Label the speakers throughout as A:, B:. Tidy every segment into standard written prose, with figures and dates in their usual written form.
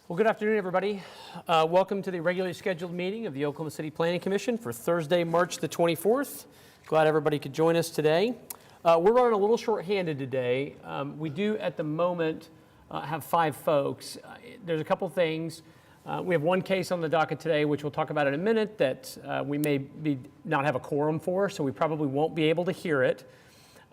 A: Well, good afternoon, everybody. Welcome to the regularly scheduled meeting of the Oklahoma City Planning Commission for Thursday, March the 24th. Glad everybody could join us today. We're running a little short-handed today. We do, at the moment, have 5 folks. There's a couple things. We have one case on the docket today, which we'll talk about in a minute, that we may not have a quorum for, so we probably won't be able to hear it.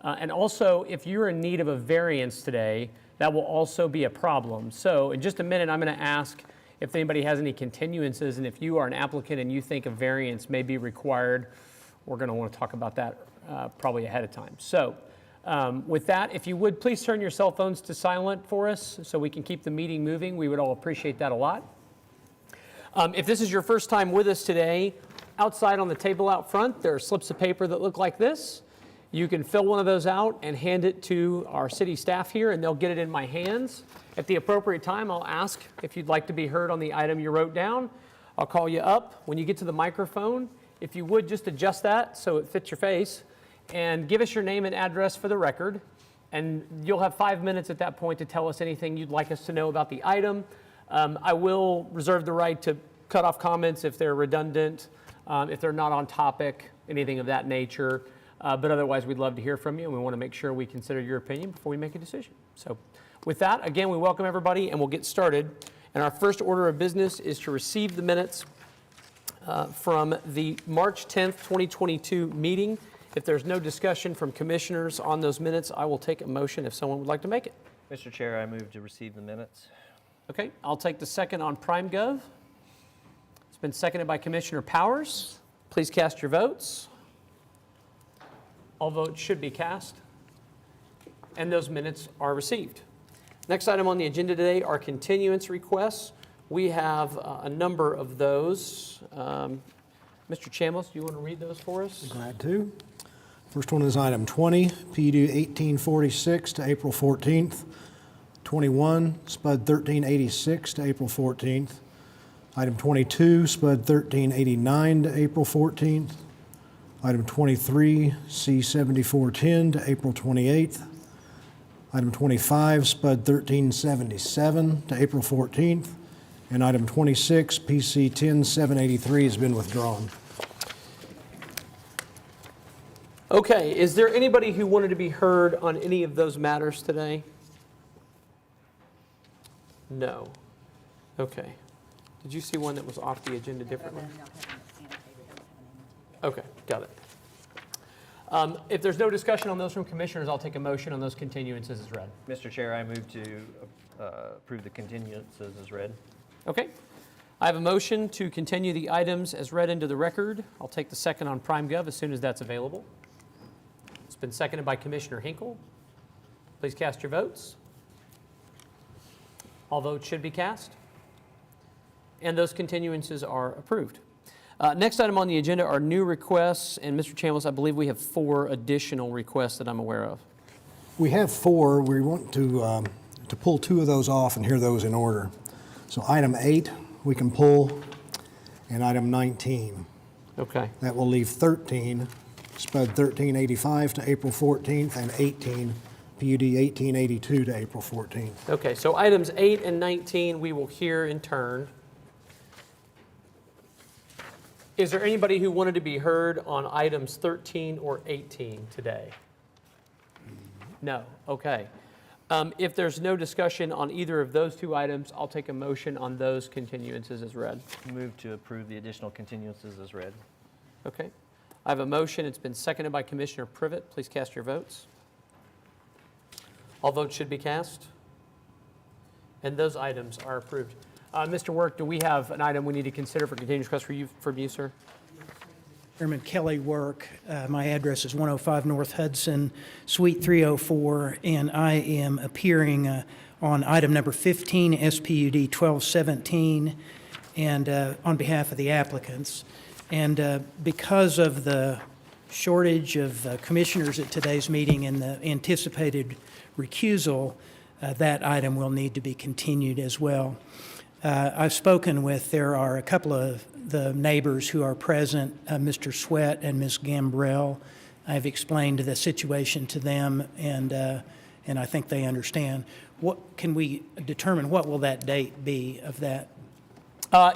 A: And also, if you're in need of a variance today, that will also be a problem. So in just a minute, I'm going to ask if anybody has any continuances, and if you are an applicant and you think a variance may be required, we're going to want to talk about that probably ahead of time. So with that, if you would, please turn your cell phones to silent for us so we can keep the meeting moving. We would all appreciate that a lot. If this is your first time with us today, outside on the table out front, there are slips of paper that look like this. You can fill one of those out and hand it to our city staff here, and they'll get it in my hands. At the appropriate time, I'll ask if you'd like to be heard on the item you wrote down. I'll call you up. When you get to the microphone, if you would just adjust that so it fits your face, and give us your name and address for the record. And you'll have 5 minutes at that point to tell us anything you'd like us to know about the item. I will reserve the right to cut off comments if they're redundant, if they're not on topic, anything of that nature. But otherwise, we'd love to hear from you, and we want to make sure we consider your opinion before we make a decision. So with that, again, we welcome everybody, and we'll get started. And our first order of business is to receive the minutes from the March 10th, 2022 meeting. If there's no discussion from commissioners on those minutes, I will take a motion if someone would like to make it.
B: Mr. Chair, I move to receive the minutes.
A: Okay, I'll take the second on PrimeGov. It's been seconded by Commissioner Powers. Please cast your votes. All votes should be cast, and those minutes are received. Next item on the agenda today are continuance requests. We have a number of those. Mr. Chambliss, do you want to read those for us?
C: Glad to. First one is item 20, PUD 1846 to April 14th. 21, SPUD 1386 to April 14th. Item 22, SPUD 1389 to April 14th. Item 23, C7410 to April 28th. Item 25, SPUD 1377 to April 14th. And item 26, PC 10783 has been withdrawn.
A: Okay, is there anybody who wanted to be heard on any of those matters today? No. Okay. Did you see one that was off the agenda differently? Okay, got it. If there's no discussion on those from commissioners, I'll take a motion on those continuances as read.
B: Mr. Chair, I move to approve the continuances as read.
A: Okay. I have a motion to continue the items as read into the record. I'll take the second on PrimeGov as soon as that's available. It's been seconded by Commissioner Hinkle. Please cast your votes. All votes should be cast. And those continuances are approved. Next item on the agenda are new requests, and Mr. Chambliss, I believe we have 4 additional requests that I'm aware of.
C: We have 4. We want to pull 2 of those off and hear those in order. So item 8 we can pull, and item 19.
A: Okay.
C: That will leave 13, SPUD 1385 to April 14th, and 18, PUD 1882 to April 14th.
A: Okay, so items 8 and 19 we will hear in turn. Is there anybody who wanted to be heard on items 13 or 18 today? No, okay. If there's no discussion on either of those 2 items, I'll take a motion on those continuances as read.
B: Move to approve the additional continuances as read.
A: Okay. I have a motion. It's been seconded by Commissioner Privet. Please cast your votes. All votes should be cast. And those items are approved. Mr. Work, do we have an item we need to consider for continuous request from you, sir?
D: Chairman Kelly Work. My address is 105 North Hudson, Suite 304, and I am appearing on item number 15, SPUD 1217, and on behalf of the applicants. And because of the shortage of commissioners at today's meeting and the anticipated recusal, that item will need to be continued as well. I've spoken with, there are a couple of the neighbors who are present, Mr. Sweat and Ms. Gambrell. I've explained the situation to them and and I think they understand. What, can we determine what will that date be of that?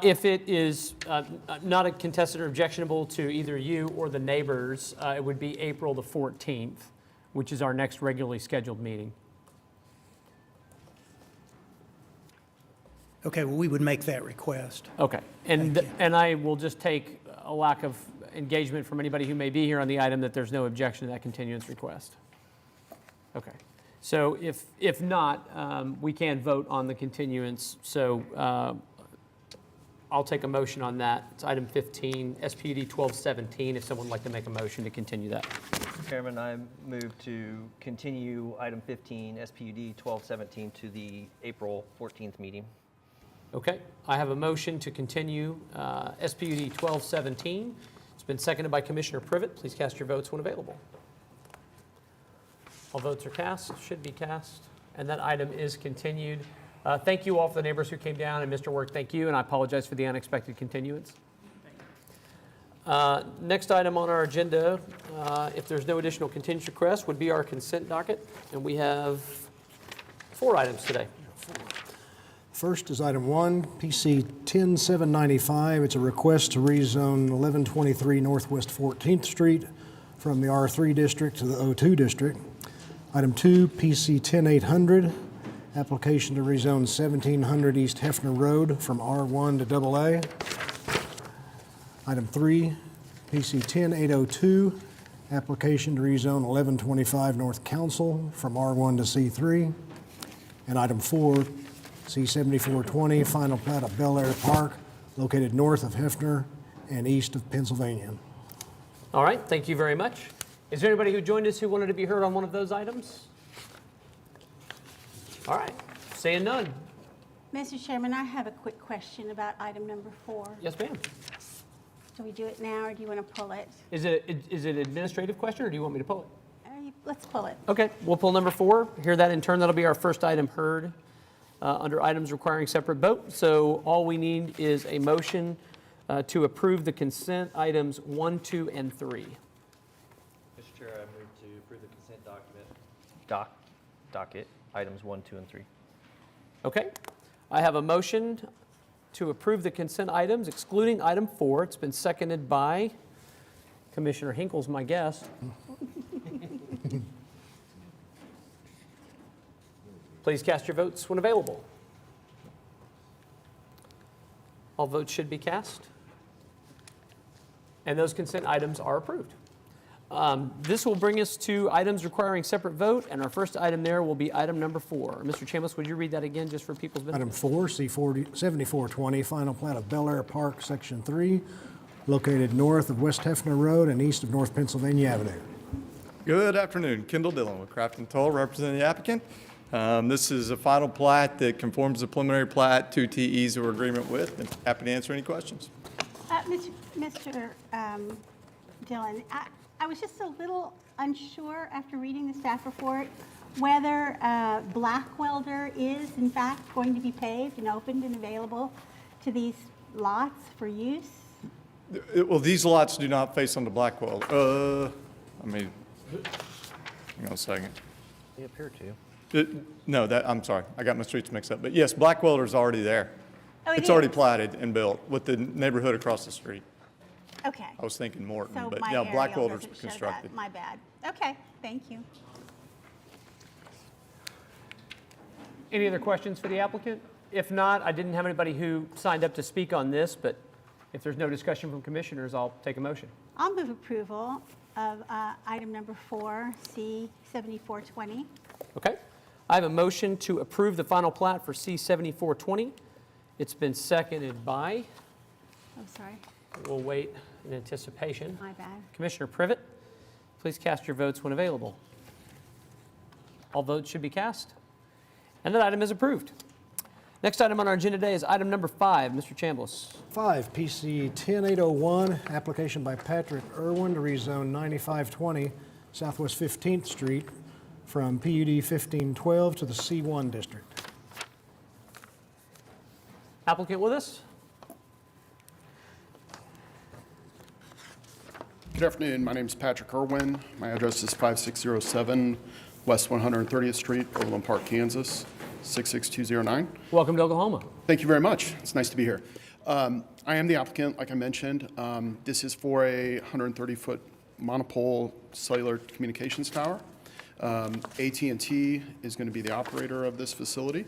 A: If it is not a contested or objectionable to either you or the neighbors, it would be April the 14th, which is our next regularly scheduled meeting.
D: Okay, well, we would make that request.
A: Okay, and,
D: Thank you.
A: and I will just take a lack of engagement from anybody who may be here on the item that there's no objection to that continuance request. Okay, so if not, we can vote on the continuance, so I'll take a motion on that. It's item 15, SPUD 1217, if someone would like to make a motion to continue that.
B: Mr. Chairman, I move to continue item 15, SPUD 1217, to the April 14th meeting.
A: Okay, I have a motion to continue SPUD 1217. It's been seconded by Commissioner Privet. Please cast your votes when available. All votes are cast, should be cast, and that item is continued. Thank you all for the neighbors who came down, and Mr. Work, thank you, and I apologize for the unexpected continuance. Next item on our agenda, if there's no additional continuance requests, would be our consent docket, and we have 4 items today.
C: First is item 1, PC 10795. It's a request to rezone 1123 Northwest 14th Street from the R3 district to the O2 district. Item 2, PC 10800. Application to rezone 1700 East Hefner Road from R1 to AA. Item 3, PC 10802. Application to rezone 1125 North Council from R1 to C3. And item 4, C7420, final plat of Bel Air Park, located north of Hefner and east of Pennsylvania.
A: All right, thank you very much. Is there anybody who joined us who wanted to be heard on one of those items? All right, seeing none.
E: Mr. Chairman, I have a quick question about item number 4.
A: Yes, ma'am.
E: Do we do it now, or do you want to pull it?
A: Is it an administrative question, or do you want me to pull it?
E: Let's pull it.
A: Okay, we'll pull number 4. Hear that in turn. That'll be our first item heard under items requiring separate vote. So all we need is a motion to approve the consent items 1, 2, and 3.
B: Mr. Chair, I move to approve the consent docket, items 1, 2, and 3.
A: Okay, I have a motion to approve the consent items excluding item 4. It's been seconded by Commissioner Hinkle's my guest. Please cast your votes when available. All votes should be cast. And those consent items are approved. This will bring us to items requiring separate vote, and our first item there will be item number 4. Mr. Chambliss, would you read that again just for people's benefit?
C: Item 4, C7420, final plat of Bel Air Park, Section 3, located north of West Hefner Road and east of North Pennsylvania Avenue.
F: Good afternoon. Kendall Dillon with Craft and Toll, representing the applicant. This is a final plat that conforms to the preliminary plat, 2 TEs we're agreement with, and happy to answer any questions.
E: Mr. Dillon, I was just a little unsure after reading the staff report whether Blackwelder is in fact going to be paved and opened and available to these lots for use.
F: Well, these lots do not face onto Blackwell. Hang on a second.
B: They appear to.
F: No, I'm sorry. I got my streets mixed up. But yes, Blackwelder's already there.
E: Oh,
F: It's already platted and built with the neighborhood across the street.
E: Okay.
F: I was thinking Morton,
E: So
F: but
E: my
F: yeah,
E: aerial
F: Blackwelder's
E: doesn't show
F: constructed.
E: that. My bad. Okay, thank you.
A: Any other questions for the applicant? If not, I didn't have anybody who signed up to speak on this, but if there's no discussion from commissioners, I'll take a motion.
E: I'll move approval of item number 4, C7420.
A: Okay. I have a motion to approve the final plat for C7420. It's been seconded by,
E: Oh, sorry,
A: we'll wait in anticipation,
E: my bad.
A: Commissioner Privet. Please cast your votes when available. All votes should be cast. And that item is approved. Next item on our agenda today is item number 5. Mr. Chambliss.
C: 5, PC 10801, application by Patrick Irwin to rezone 9520 Southwest 15th Street from PUD 1512 to the C1 district.
A: Applicant with us?
G: Good afternoon. My name is Patrick Irwin. My address is 5607 West 130th Street, Overland Park, Kansas, 66209.
A: Welcome to Oklahoma.
G: Thank you very much. It's nice to be here. I am the applicant, like I mentioned. This is for a 130-foot monopole cellular communications tower. AT&T is going to be the operator of this facility,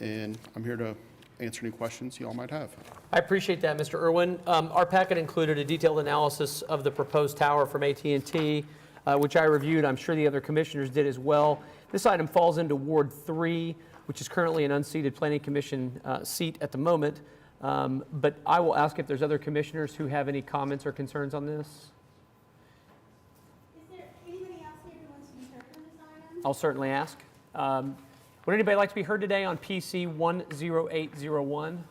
G: and I'm here to answer any questions you all might have.
A: I appreciate that, Mr. Irwin. Our packet included a detailed analysis of the proposed tower from AT&T, which I reviewed. I'm sure the other commissioners did as well. This item falls into Ward 3, which is currently an unseated Planning Commission seat at the moment. But I will ask if there's other commissioners who have any comments or concerns on this.
E: Is there anybody else here who wants to be heard on this item?
A: I'll certainly ask. Would anybody like to be heard today on PC 10801?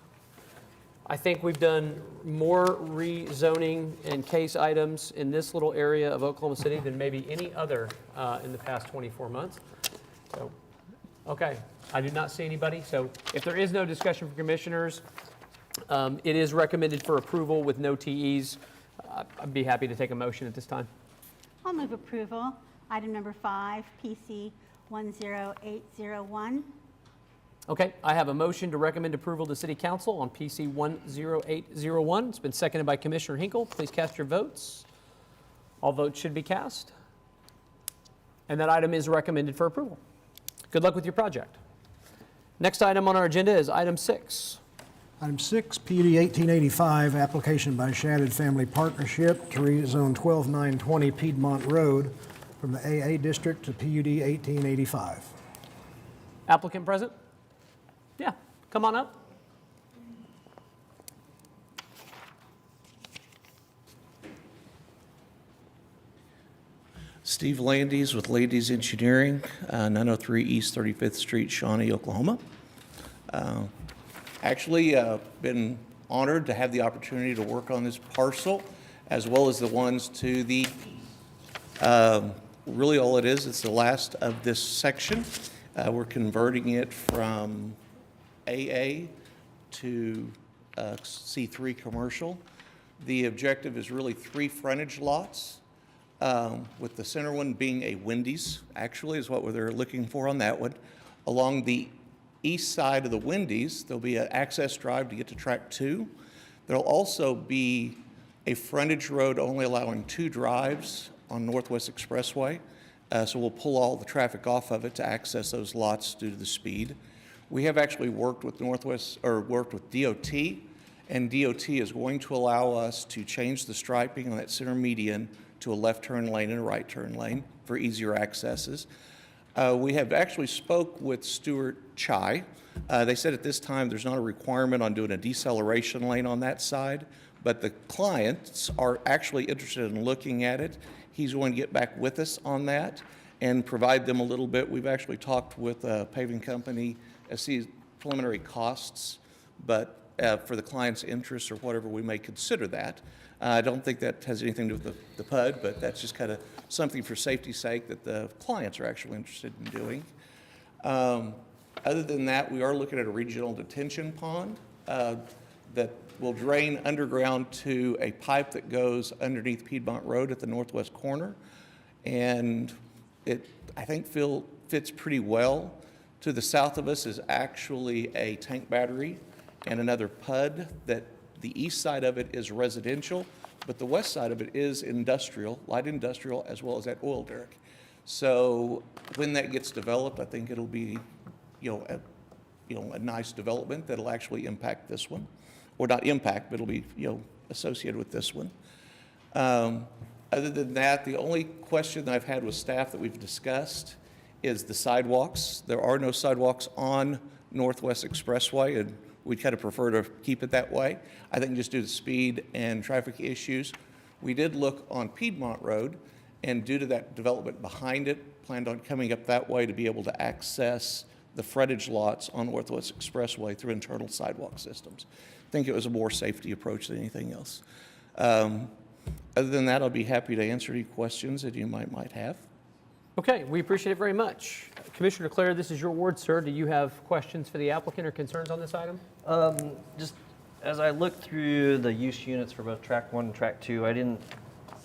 A: I think we've done more rezoning and case items in this little area of Oklahoma City than maybe any other in the past 24 months. So, okay, I do not see anybody. So if there is no discussion for commissioners, it is recommended for approval with no TEs. I'd be happy to take a motion at this time.
E: I'll move approval. Item number 5, PC 10801.
A: Okay, I have a motion to recommend approval to City Council on PC 10801. It's been seconded by Commissioner Hinkle. Please cast your votes. All votes should be cast. And that item is recommended for approval. Good luck with your project. Next item on our agenda is item 6.
C: Item 6, PUD 1885, application by Shattuck Family Partnership to rezone 12920 Piedmont Road from the AA District to PUD 1885.
A: Applicant present? Yeah, come on up.
H: Steve Landys with Landys Engineering, 903 East 35th Street, Shawnee, Oklahoma. Actually, been honored to have the opportunity to work on this parcel, as well as the ones to the, really all it is, it's the last of this section. We're converting it from AA to C3 commercial. The objective is really 3 frontage lots, with the center one being a Wendy's, actually, is what they're looking for on that one. Along the east side of the Wendy's, there'll be an access drive to get to track 2. There'll also be a frontage road only allowing 2 drives on Northwest Expressway. So we'll pull all the traffic off of it to access those lots due to the speed. We have actually worked with worked with DOT, and DOT is going to allow us to change the striping on that center median to a left turn lane and a right turn lane for easier accesses. We have actually spoke with Stuart Chai. They said at this time there's not a requirement on doing a deceleration lane on that side, but the clients are actually interested in looking at it. He's going to get back with us on that and provide them a little bit. We've actually talked with a paving company, see preliminary costs, but for the client's interest or whatever, we may consider that. I don't think that has anything to do with the PUD, but that's just kind of something for safety's sake that the clients are actually interested in doing. Other than that, we are looking at a regional detention pond that will drain underground to a pipe that goes underneath Piedmont Road at the northwest corner. And it, I think, fits pretty well. To the south of us is actually a tank battery and another PUD that the east side of it is residential, but the west side of it is industrial, light industrial, as well as that oil derrick. So when that gets developed, I think it'll be, a nice development that'll actually impact this one, or not impact, but it'll be, associated with this one. Other than that, the only question that I've had with staff that we've discussed is the sidewalks. There are no sidewalks on Northwest Expressway, and we'd kind of prefer to keep it that way. I think just due to speed and traffic issues. We did look on Piedmont Road, and due to that development behind it, planned on coming up that way to be able to access the frontage lots on Northwest Expressway through internal sidewalk systems. I think it was a more safety approach than anything else. Other than that, I'll be happy to answer any questions that you might have.
A: Okay, we appreciate it very much. Commissioner Clare, this is your ward, sir. Do you have questions for the applicant or concerns on this item?
B: Just as I looked through the use units for both track 1 and track 2, I didn't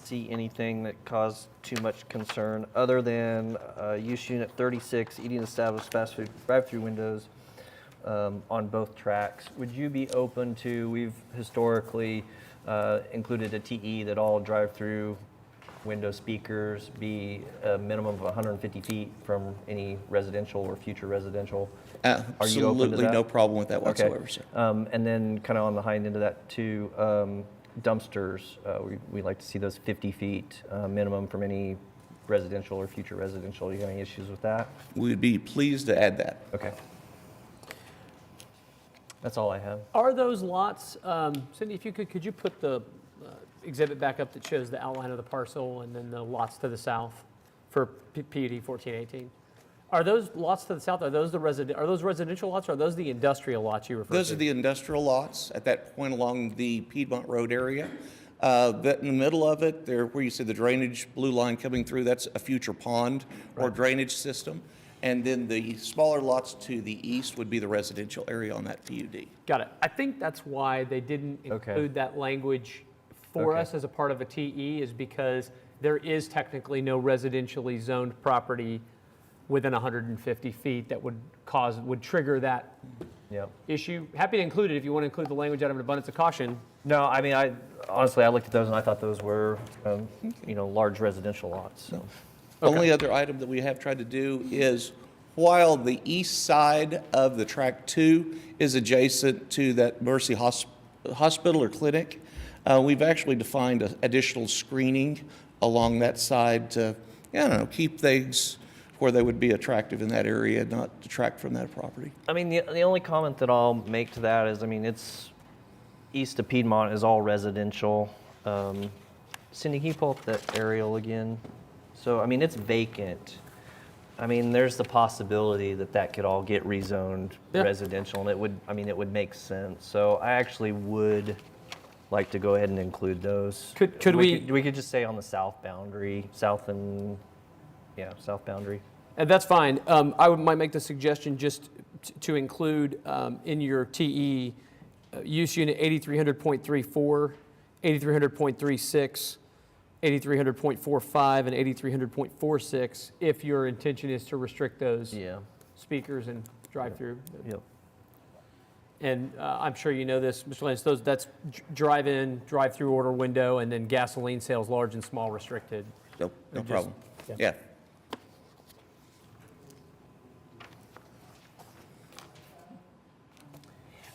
B: see anything that caused too much concern, other than use unit 36, eating established fast food drive-through windows on both tracks. Would you be open to, we've historically included a TE that all drive-through window speakers be a minimum of 150 feet from any residential or future residential? Are you open to
H: Absolutely
B: that?
H: no problem with that
B: Okay.
H: whatsoever, sir.
B: And then kind of on the hind end of that too, dumpsters, we like to see those 50 feet minimum from any residential or future residential. You got any issues with that?
H: We'd be pleased to add that.
B: Okay. That's all I have.
A: Are those lots, Cindy, if you could you put the exhibit back up that shows the outline of the parcel and then the lots to the south for PUD 1418? Are those lots to the south, are those residential lots, or are those the industrial lots you referred to?
H: Those are the industrial lots at that point along the Piedmont Road area. That in the middle of it, there where you see the drainage blue line coming through, that's a future pond or drainage system. And then the smaller lots to the east would be the residential area on that PUD.
A: Got it. I think that's why they didn't
B: Okay.
A: include that language for
B: Okay.
A: us as a part of a TE, is because there is technically no residentially zoned property within 150 feet that would trigger that
B: Yep.
A: issue. Happy to include it if you want to include the language out of an abundance of caution.
B: No, I mean, I honestly looked at those and I thought those were, large residential lots, so.
H: Only other item that we have tried to do is, while the east side of the track 2 is adjacent to that Mercy Hospital or clinic, we've actually defined additional screening along that side to, keep things where they would be attractive in that area, not detract from that property.
B: I mean, the only comment that I'll make to that is, I mean, it's east of Piedmont is all residential. Cindy, can you pull up that aerial again? So, I mean, it's vacant. I mean, there's the possibility that that could all get rezoned
A: Yeah.
B: residential, and it would make sense. So I actually would like to go ahead and include those.
A: Could we-
B: We could just say on the south boundary, south boundary.
A: And that's fine. Might make the suggestion just to include in your TE, use unit 8300.34, 8300.36, 8300.45, and 8300.46, if your intention is to restrict those
B: Yeah.
A: speakers and drive-through.
B: Yep.
A: And I'm sure you know this, Mr. Lance, that's drive-in, drive-through order window, and then gasoline sales, large and small restricted.
H: No
A: Just-
H: problem.
A: yeah.
H: Yeah.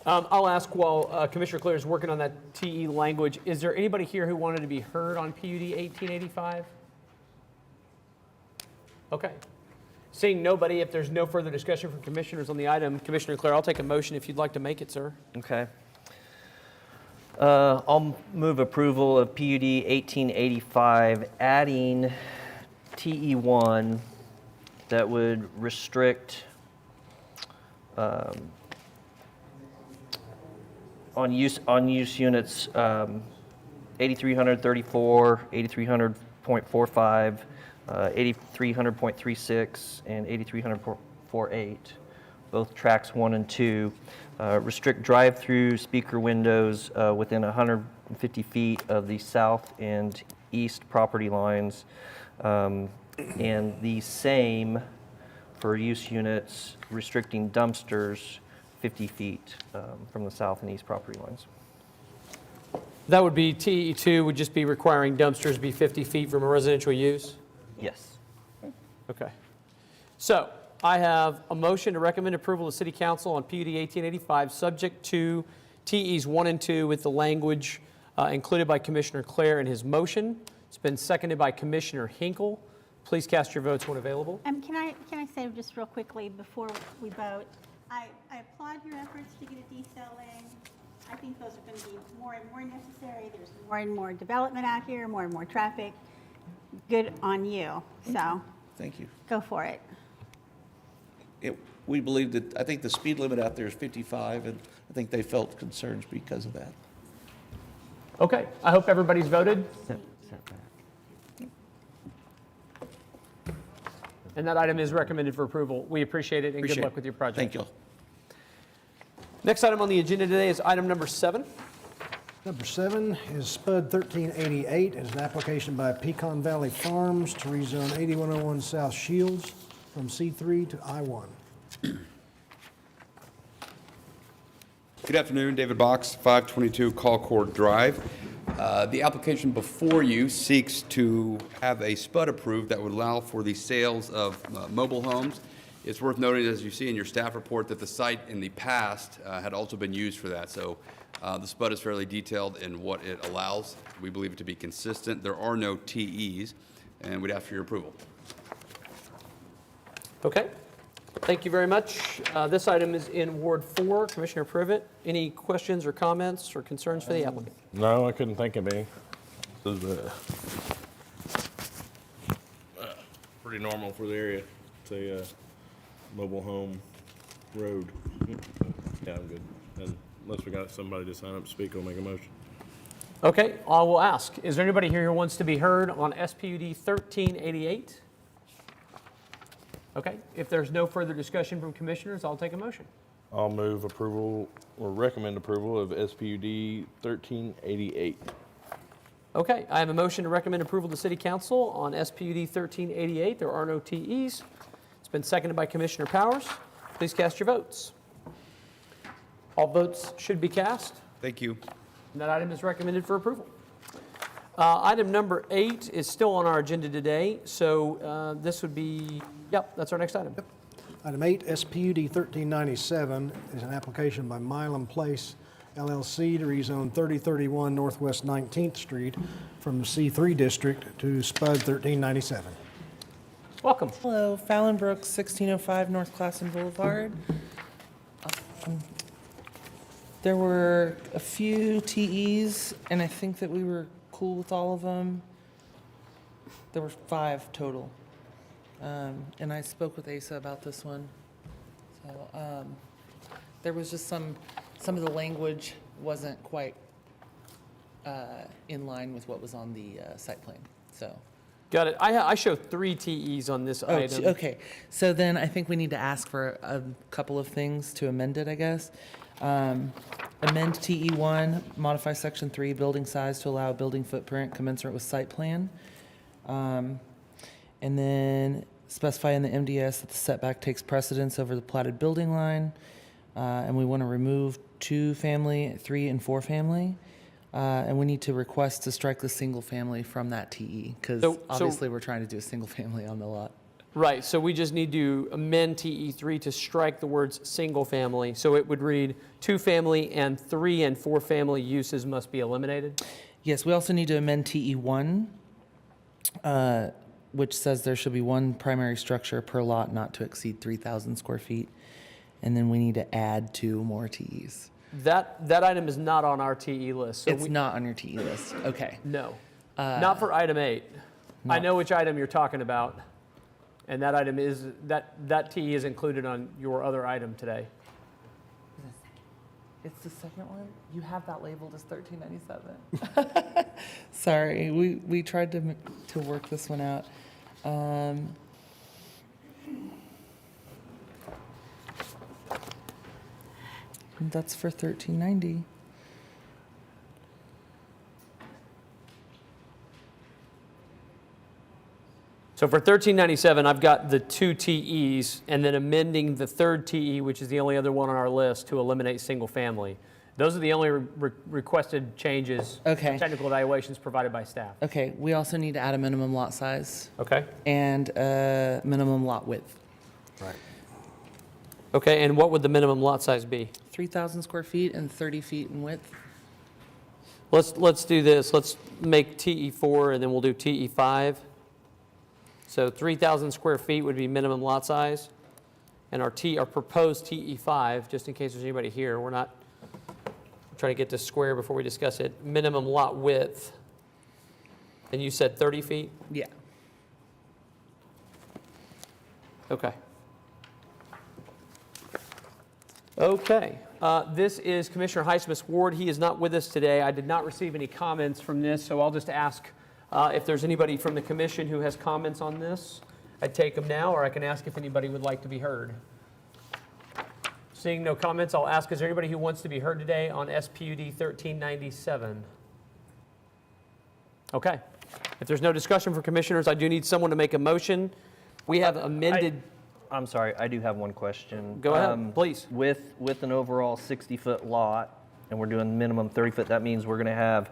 A: I'll ask while Commissioner Claire is working on that TE language, is there anybody here who wanted to be heard on PUD 1885? Okay. Seeing nobody, if there's no further discussion from commissioners on the item, Commissioner Claire, I'll take a motion if you'd like to make it, sir.
B: Okay. I'll move approval of PUD 1885, adding TE1 that would restrict on use units 8334, 8300.45, 8300.36, and 8300.48, both tracks 1 and 2. Restrict drive-through speaker windows within 150 feet of the south and east property lines, and the same for use units restricting dumpsters 50 feet from the south and east property lines.
A: That would be TE2 would just be requiring dumpsters be 50 feet from a residential use?
B: Yes.
A: Okay. So I have a motion to recommend approval of City Council on PUD 1885, subject to TEs 1 and 2 with the language included by Commissioner Claire in his motion. It's been seconded by Commissioner Hinkle. Please cast your votes when available.
E: Can I say just real quickly before we vote, I applaud your efforts to get a decel lane. I think those are going to be more and more necessary. There's more and more development out here, more and more traffic. Good on you. So
H: Thank you.
E: go for it.
H: We believe that, I think the speed limit out there is 55, and I think they felt concerns because of that.
A: Okay, I hope everybody's voted. And that item is recommended for approval. We appreciate it and good
H: Appreciate
A: luck
H: it.
A: with your project.
H: Thank you all.
A: Next item on the agenda today is item number 7.
C: Number 7 is Spud 1388. It's an application by Pecan Valley Farms to rezone 8101 South Shields from C3 to I1.
I: Good afternoon, David Box, 522 Colcord Drive. The application before you seeks to have a SPUD approved that would allow for the sales of mobile homes. It's worth noting, as you see in your staff report, that the site in the past had also been used for that. So the SPUD is fairly detailed in what it allows. We believe it to be consistent. There are no TEs, and we'd ask for your approval.
A: Okay, thank you very much. This item is in Ward 4. Commissioner Privet, any questions or comments or concerns for the applicant?
J: No, I couldn't think of any. This is pretty normal for the area. It's a mobile home road. Yeah, I'm good. And unless we got somebody to sign up to speak, I'll make a motion.
A: Okay, I will ask, is there anybody here who wants to be heard on SPUD 1388? Okay, if there's no further discussion from commissioners, I'll take a motion.
J: I'll move approval or recommend approval of SPUD 1388.
A: Okay, I have a motion to recommend approval to City Council on SPUD 1388. There are no TEs. It's been seconded by Commissioner Powers. Please cast your votes. All votes should be cast,
I: Thank you.
A: and that item is recommended for approval. Item number 8 is still on our agenda today, so this would be, yep, that's our next item.
C: Item 8, SPUD 1397 is an application by Milam Place LLC to rezone 3031 Northwest 19th Street from the C3 district to SPUD 1397.
A: Welcome.
K: Hello, Fallon Brooks, 1605 North Classen Boulevard. There were a few TEs, and I think that we were cool with all of them. There were 5 total. And I spoke with Asa about this one. So there was just some of the language wasn't quite in line with what was on the site plan, so.
A: Got it. I show 3 TEs on this
K: Oh,
A: item.
K: okay. So then I think we need to ask for a couple of things to amend it, I guess. Amend TE1, modify section 3, building size to allow building footprint commensurate with site plan. And then specify in the MDS that the setback takes precedence over the platted building line. And we want to remove 2-family, 3, and 4-family. And we need to request to strike the single family from that TE, because
A: So-
K: obviously we're trying to do a single family on the lot.
A: Right, so we just need to amend TE3 to strike the words single family. So it would read 2-family and 3 and 4-family uses must be eliminated.
K: Yes, we also need to amend TE1, which says there should be 1 primary structure per lot not to exceed 3,000 square feet. And then we need to add 2 more TEs.
A: That item is not on our TE list. So
K: It's not on your TE list. Okay.
A: No, not for item 8. I know which item you're talking about. And that item is, that TE is included on your other item today.
K: It's the second one? You have that labeled as 1397. Sorry, we tried to work this one out. That's for 1390.
A: So for 1397, I've got the 2 TEs and then amending the 3rd TE, which is the only other one on our list, to eliminate single family. Those are the only requested changes.
K: Okay.
A: Technical evaluations provided by staff.
K: Okay, we also need to add a minimum lot size
A: Okay.
K: and a minimum lot width.
C: Right.
A: Okay, and what would the minimum lot size be?
K: 3,000 square feet and 30 feet in width.
A: Let's do this. Let's make TE4 and then we'll do TE5. So 3,000 square feet would be minimum lot size. And our proposed TE5, just in case there's anybody here, we're not trying to get this square before we discuss it. Minimum lot width. And you said 30 feet?
K: Yeah.
A: Okay. Okay. This is Commissioner Highsmith's ward. He is not with us today. I did not receive any comments from this, so I'll just ask if there's anybody from the commission who has comments on this. I'd take them now, or I can ask if anybody would like to be heard. Seeing no comments, I'll ask, is there anybody who wants to be heard today on SPUD 1397? Okay. If there's no discussion for commissioners, I do need someone to make a motion. We have amended,
B: I'm sorry, I do have one question.
A: Go ahead, please.
B: With an overall 60-foot lot, and we're doing minimum 30-foot, that means we're going to have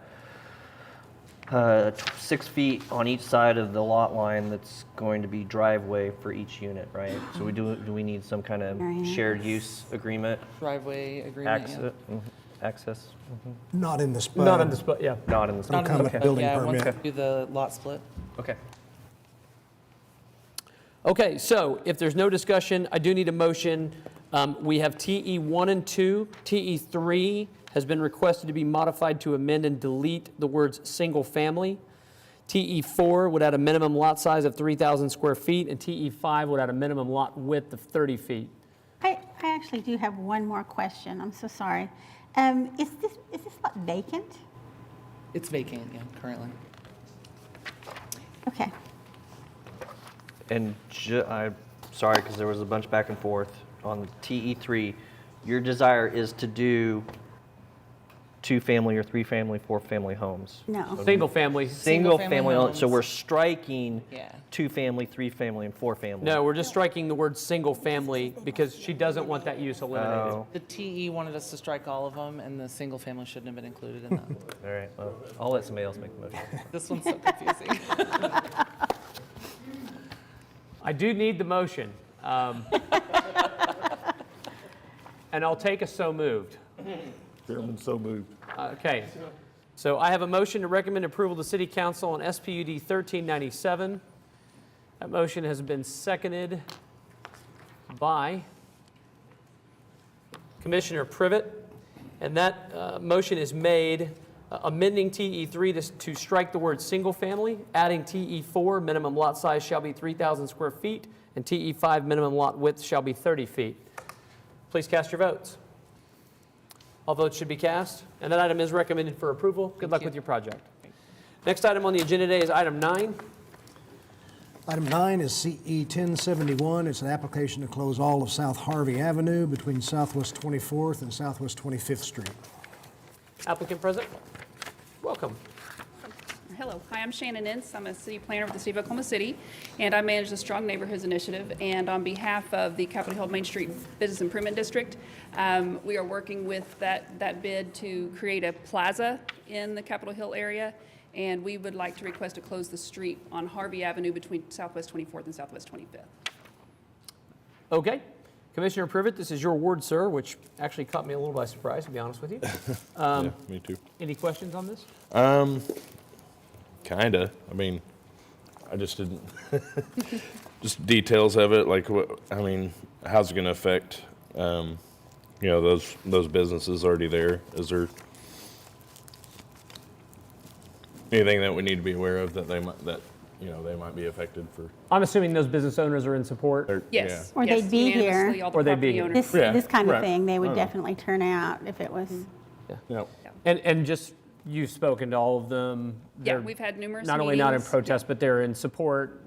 B: 6 feet on each side of the lot line that's going to be driveway for each unit, right? So do we need some kind of shared use agreement?
K: Driveway agreement, yeah.
B: Access?
C: Not in the SPUD.
A: Not on the spot, yeah.
B: Not in the.
K: Not in
C: come
K: the-
C: with building
K: yeah, once
C: permit.
K: we do the lot split.
B: Okay.
A: Okay, so if there's no discussion, I do need a motion. We have TE 1 and 2. TE 3 has been requested to be modified to amend and delete the words "single family." TE 4 would add a minimum lot size of 3,000 square feet, and TE 5 would add a minimum lot width of 30 feet.
E: I actually do have one more question. I'm so sorry. Is this lot vacant?
K: It's vacant, yeah, currently.
E: Okay.
B: And I'm sorry, because there was a bunch back and forth on TE3. Your desire is to do 2-family or 3-family, 4-family homes?
E: No.
A: Single family.
B: Single-family,
K: homes.
B: so we're striking
K: Yeah.
B: 2-family, 3-family, and 4-family?
A: No, we're just striking the word "single family" because she doesn't want that use eliminated.
B: Oh,
K: The TE wanted us to strike all of them, and the single family shouldn't have been included in that.
B: all right, well, I'll let somebody else make the motion.
K: This one's so confusing.
A: I do need the motion. And I'll take a so moved.
J: Chairman, so moved.
A: Okay. So I have a motion to recommend approval to City Council on SPUD 1397. That motion has been seconded by Commissioner Privet. And that motion is made amending TE3 to strike the word "single family," adding TE4, minimum lot size shall be 3,000 square feet, and TE5, minimum lot width shall be 30 feet. Please cast your votes. All votes should be cast, and that item is recommended for approval. Good luck with your project. Next item on the agenda today is item 9.
C: Item 9 is CE 1071. It's an application to close all of South Harvey Avenue between Southwest 24th and Southwest 25th Street.
A: Applicant present. Welcome.
L: Hello, hi, I'm Shannon Ince. I'm a city planner with the City of Oklahoma City, and I manage the Strong Neighborhoods Initiative. And on behalf of the Capitol Hill Main Street Business Improvement District, we are working with that bid to create a plaza in the Capitol Hill area, and we would like to request to close the street on Harvey Avenue between Southwest 24th and Southwest 25th.
A: Okay. Commissioner Privet, this is your ward, sir, which actually caught me a little by surprise, to be honest with you.
J: Yeah, me too.
A: Any questions on this?
J: Kinda. I mean, I just didn't, just details of it, like what, I mean, how's it gonna affect, those businesses already there? Is there anything that we need to be aware of that they might be affected for?
A: I'm assuming those business owners are in support.
L: Yes.
E: Or
L: yes,
E: they'd be here.
L: unanimously, all the
A: Or they'd be
L: property
A: here.
L: owners.
E: This kind of
J: right.
E: thing, they would definitely turn out if it was.
J: Yeah.
A: And just, you've spoken to all of them.
L: Yeah,
A: They're
L: we've had numerous
A: not only not in
L: meetings.
A: protest, but they're in support.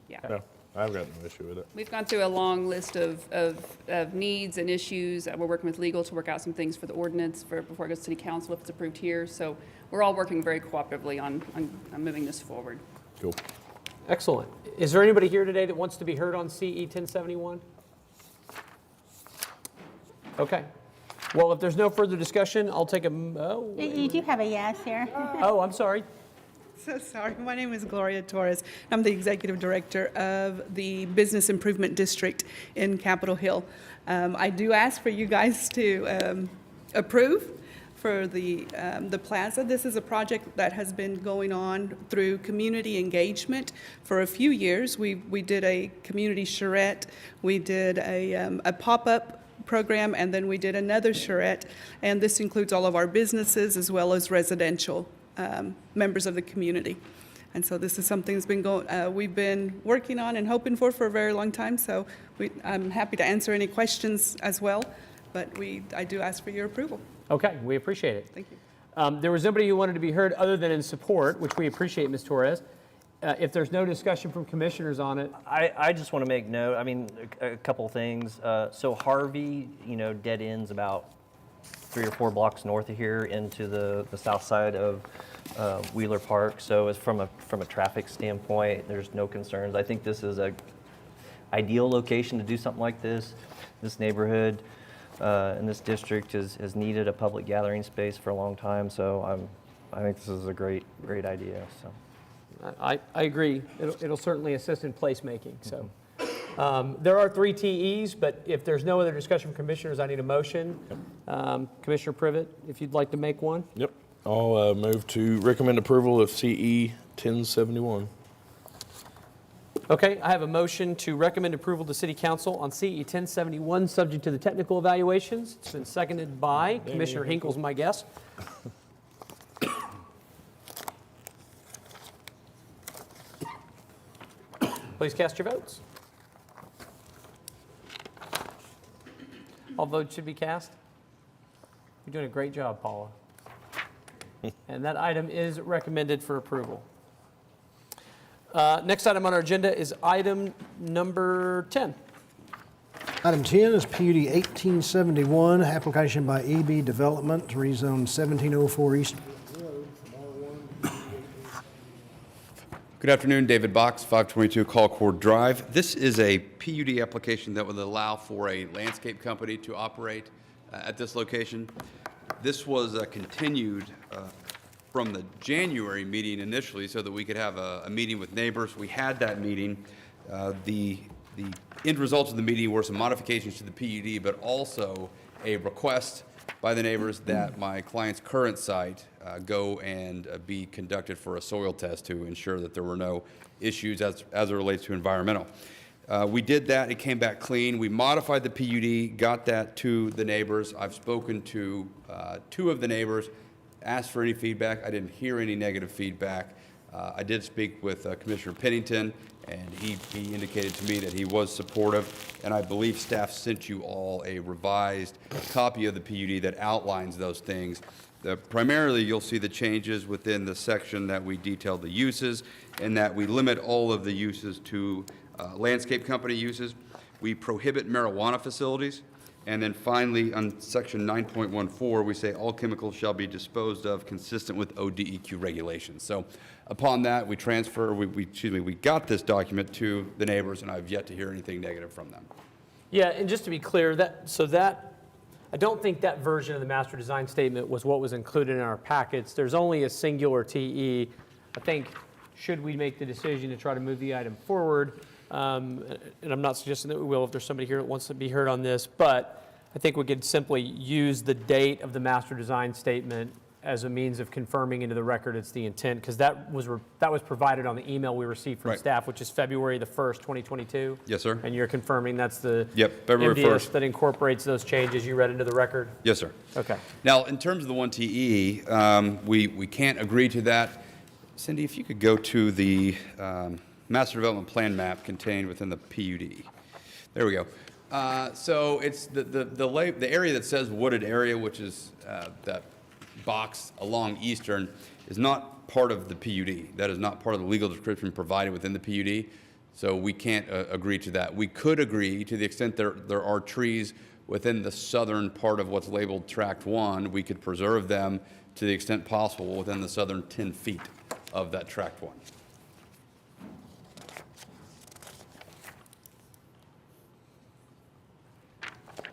L: Yeah.
J: No, I've got no issue with it.
L: We've gone through a long list of needs and issues. We're working with legal to work out some things for the ordinance before it goes to city council if it's approved here. So we're all working very cooperatively on moving this forward.
J: Cool.
A: Excellent. Is there anybody here today that wants to be heard on CE 1071? Okay. Well, if there's no further discussion, I'll take a,
E: You do have a yes here.
A: oh, I'm sorry.
M: So sorry. My name is Gloria Torres. I'm the Executive Director of the Business Improvement District in Capitol Hill. I do ask for you guys to approve for the plaza. This is a project that has been going on through community engagement for a few years. We did a community charrette. We did a pop-up program, and then we did another charrette. And this includes all of our businesses as well as residential members of the community. And so this is something that's we've been working on and hoping for a very long time. So I'm happy to answer any questions as well, but I do ask for your approval.
A: Okay, we appreciate it.
M: Thank you.
A: There was nobody who wanted to be heard other than in support, which we appreciate, Ms. Torres. If there's no discussion from commissioners on it,
B: I just want to make note, I mean, a couple things. So Harvey, dead ends about 3 or 4 blocks north of here into the south side of Wheeler Park. So as from a traffic standpoint, there's no concerns. I think this is a ideal location to do something like this. This neighborhood and this district has needed a public gathering space for a long time. So I think this is a great idea. So.
A: I agree. It'll certainly assist in placemaking, so. There are 3 TEs, but if there's no other discussion from commissioners, I need a motion. Commissioner Privet, if you'd like to make one.
J: Yep. I'll move to recommend approval of CE 1071.
A: Okay, I have a motion to recommend approval to City Council on CE 1071, subject to the technical evaluations. It's been seconded by Commissioner Hinkle's my guess. Please cast your votes. All votes should be cast. You're doing a great job, Paula. And that item is recommended for approval. Next item on our agenda is item number 10.
C: Item 10 is PUD 1871, application by EB Development to rezone 1704 East.
I: Good afternoon, David Box, 522 Colcord Drive. This is a PUD application that would allow for a landscape company to operate at this location. This was continued from the January meeting initially so that we could have a meeting with neighbors. We had that meeting. The end results of the meeting were some modifications to the PUD, but also a request by the neighbors that my client's current site go and be conducted for a soil test to ensure that there were no issues as it relates to environmental. We did that. It came back clean. We modified the PUD, got that to the neighbors. I've spoken to 2 of the neighbors, asked for any feedback. I didn't hear any negative feedback. I did speak with Commissioner Pennington, and he indicated to me that he was supportive, and I believe staff sent you all a revised copy of the PUD that outlines those things. Primarily, you'll see the changes within the section that we detailed the uses, and that we limit all of the uses to landscape company uses. We prohibit marijuana facilities. And then finally, on section 9.14, we say all chemicals shall be disposed of consistent with ODEQ regulations. So upon that, we got this document to the neighbors, and I've yet to hear anything negative from them.
A: Yeah, and just to be clear, I don't think that version of the master design statement was what was included in our packets. There's only a singular TE. I think, should we make the decision to try to move the item forward, and I'm not suggesting that we will if there's somebody here that wants to be heard on this, but I think we could simply use the date of the master design statement as a means of confirming into the record it's the intent, because that was provided on the email we received from staff, which is February the 1st, 2022.
I: Yes, sir.
A: And you're confirming that's the
I: February
A: MDS
I: 1st.
A: that incorporates those changes you read into the record?
I: Yes, sir.
A: Okay.
I: Now, in terms of the 1TE, we can't agree to that. Cindy, if you could go to the Master Development Plan map contained within the PUD. There we go. So it's the area that says wooded area, which is that box along Eastern, is not part of the PUD. That is not part of the legal description provided within the PUD. So we can't agree to that. We could agree to the extent there are trees within the southern part of what's labeled Tract 1, we could preserve them to the extent possible within the southern 10 feet of that Tract 1.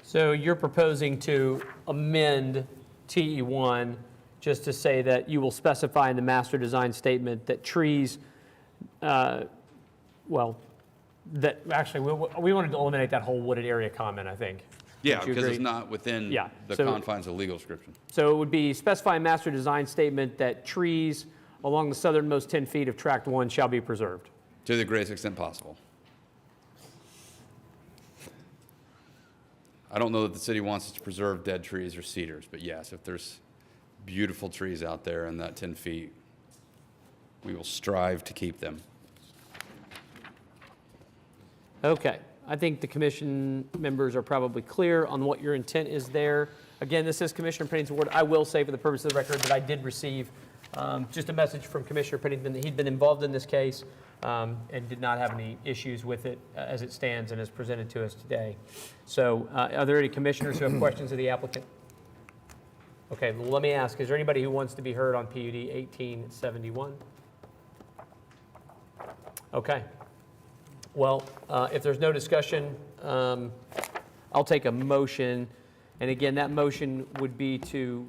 A: So you're proposing to amend TE1 just to say that you will specify in the master design statement that trees, that actually, we wanted to eliminate that whole wooded area comment, I think.
I: Yeah,
A: Would you
I: because it's
A: agree?
I: not within the
A: So-
I: confines of the legal description.
A: So it would be specify in master design statement that trees along the southernmost 10 feet of Tract 1 shall be preserved.
I: To the greatest extent possible. I don't know that the city wants us to preserve dead trees or cedars, but yes, if there's beautiful trees out there in that 10 feet, we will strive to keep them.
A: Okay, I think the commission members are probably clear on what your intent is there. Again, this is Commissioner Pennington's word. I will say for the purpose of the record that I did receive Just a message from Commissioner Pennington that he'd been involved in this case and did not have any issues with it as it stands and is presented to us today. So are there any commissioners who have questions of the applicant? Okay, well, let me ask, is there anybody who wants to be heard on PUD 1871? Okay. Well, if there's no discussion, I'll take a motion. And again, that motion would be to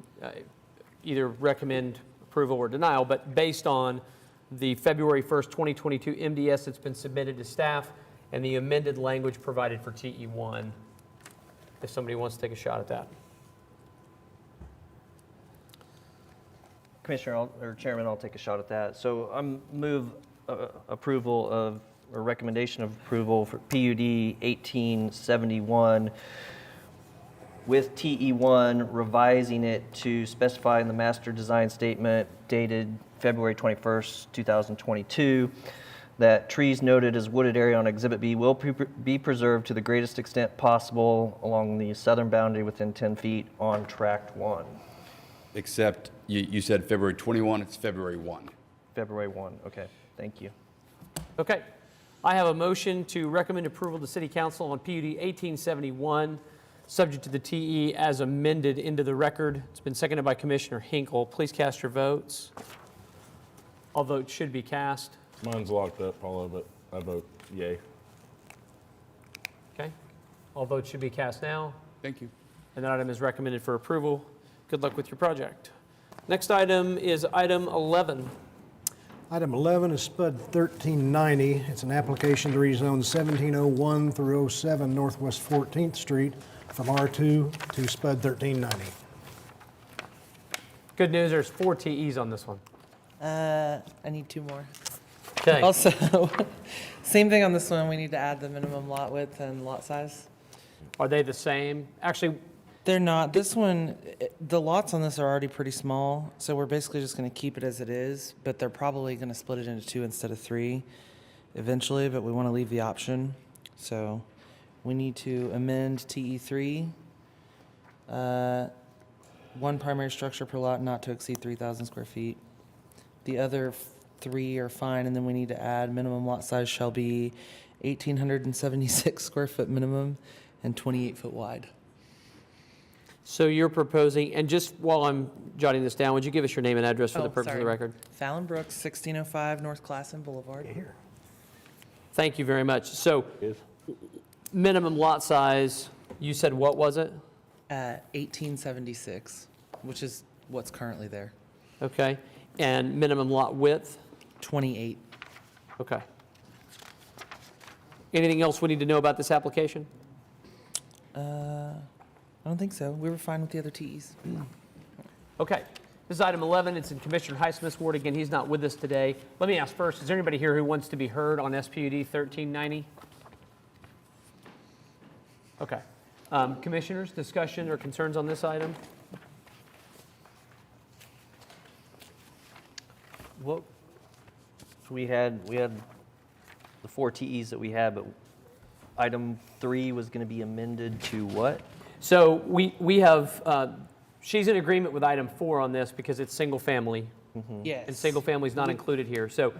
A: either recommend approval or denial, but based on the February 1st, 2022 MDS that's been submitted to staff and the amended language provided for TE1, if somebody wants to take a shot at that.
B: Commissioner, or Chairman, I'll take a shot at that. So I move approval of, or recommendation of approval for PUD 1871 with TE1 revising it to specify in the master design statement dated February 21st, 2022, that trees noted as wooded area on Exhibit B will be preserved to the greatest extent possible along the southern boundary within 10 feet on Tract 1.
I: Except you said February 21, it's February 1.
B: February 1, okay, thank you.
A: Okay. I have a motion to recommend approval to City Council on PUD 1871, subject to the TE as amended into the record. It's been seconded by Commissioner Hinkle. Please cast your votes. All votes should be cast.
J: Mine's locked up, Paulo, but I vote yay.
A: Okay. All votes should be cast now.
I: Thank you.
A: And that item is recommended for approval. Good luck with your project. Next item is item 11.
C: Item 11 is SPUD 1390. It's an application to rezone 1701 through 07 Northwest 14th Street from R2 to SPUD 1390.
A: Good news, there's 4 TEs on this one.
K: I need 2 more.
A: Okay.
K: Also, same thing on this one, we need to add the minimum lot width and lot size.
A: Are they the same? Actually,
K: They're not. This one, the lots on this are already pretty small, so we're basically just going to keep it as it is, but they're probably going to split it into 2 instead of 3 eventually, but we want to leave the option. So we need to amend TE3, 1 primary structure per lot not to exceed 3,000 square feet. The other 3 are fine, and then we need to add minimum lot size shall be 1,876 square foot minimum and 28 foot wide.
A: so you're proposing, and just while I'm jotting this down, would you give us your name and address for the purpose of the record?
K: Fallon Brooks, 1605 North Classen Boulevard.
A: Thank you very much. So minimum lot size, you said what was it?
K: 1876, which is what's currently there.
A: Okay. And minimum lot width?
K: 28.
A: Okay. Anything else we need to know about this application?
K: I don't think so. We were fine with the other TEs.
A: Okay. This is item 11. It's in Commissioner Highsmith's ward. Again, he's not with us today. Let me ask first, is there anybody here who wants to be heard on SPUD 1390? Okay. Commissioners, discussion or concerns on this item?
B: Well, so we had the 4 TEs that we had, but item 3 was going to be amended to what?
A: So we have, she's in agreement with item 4 on this because it's single family.
K: Yes.
A: And single family is not included here. So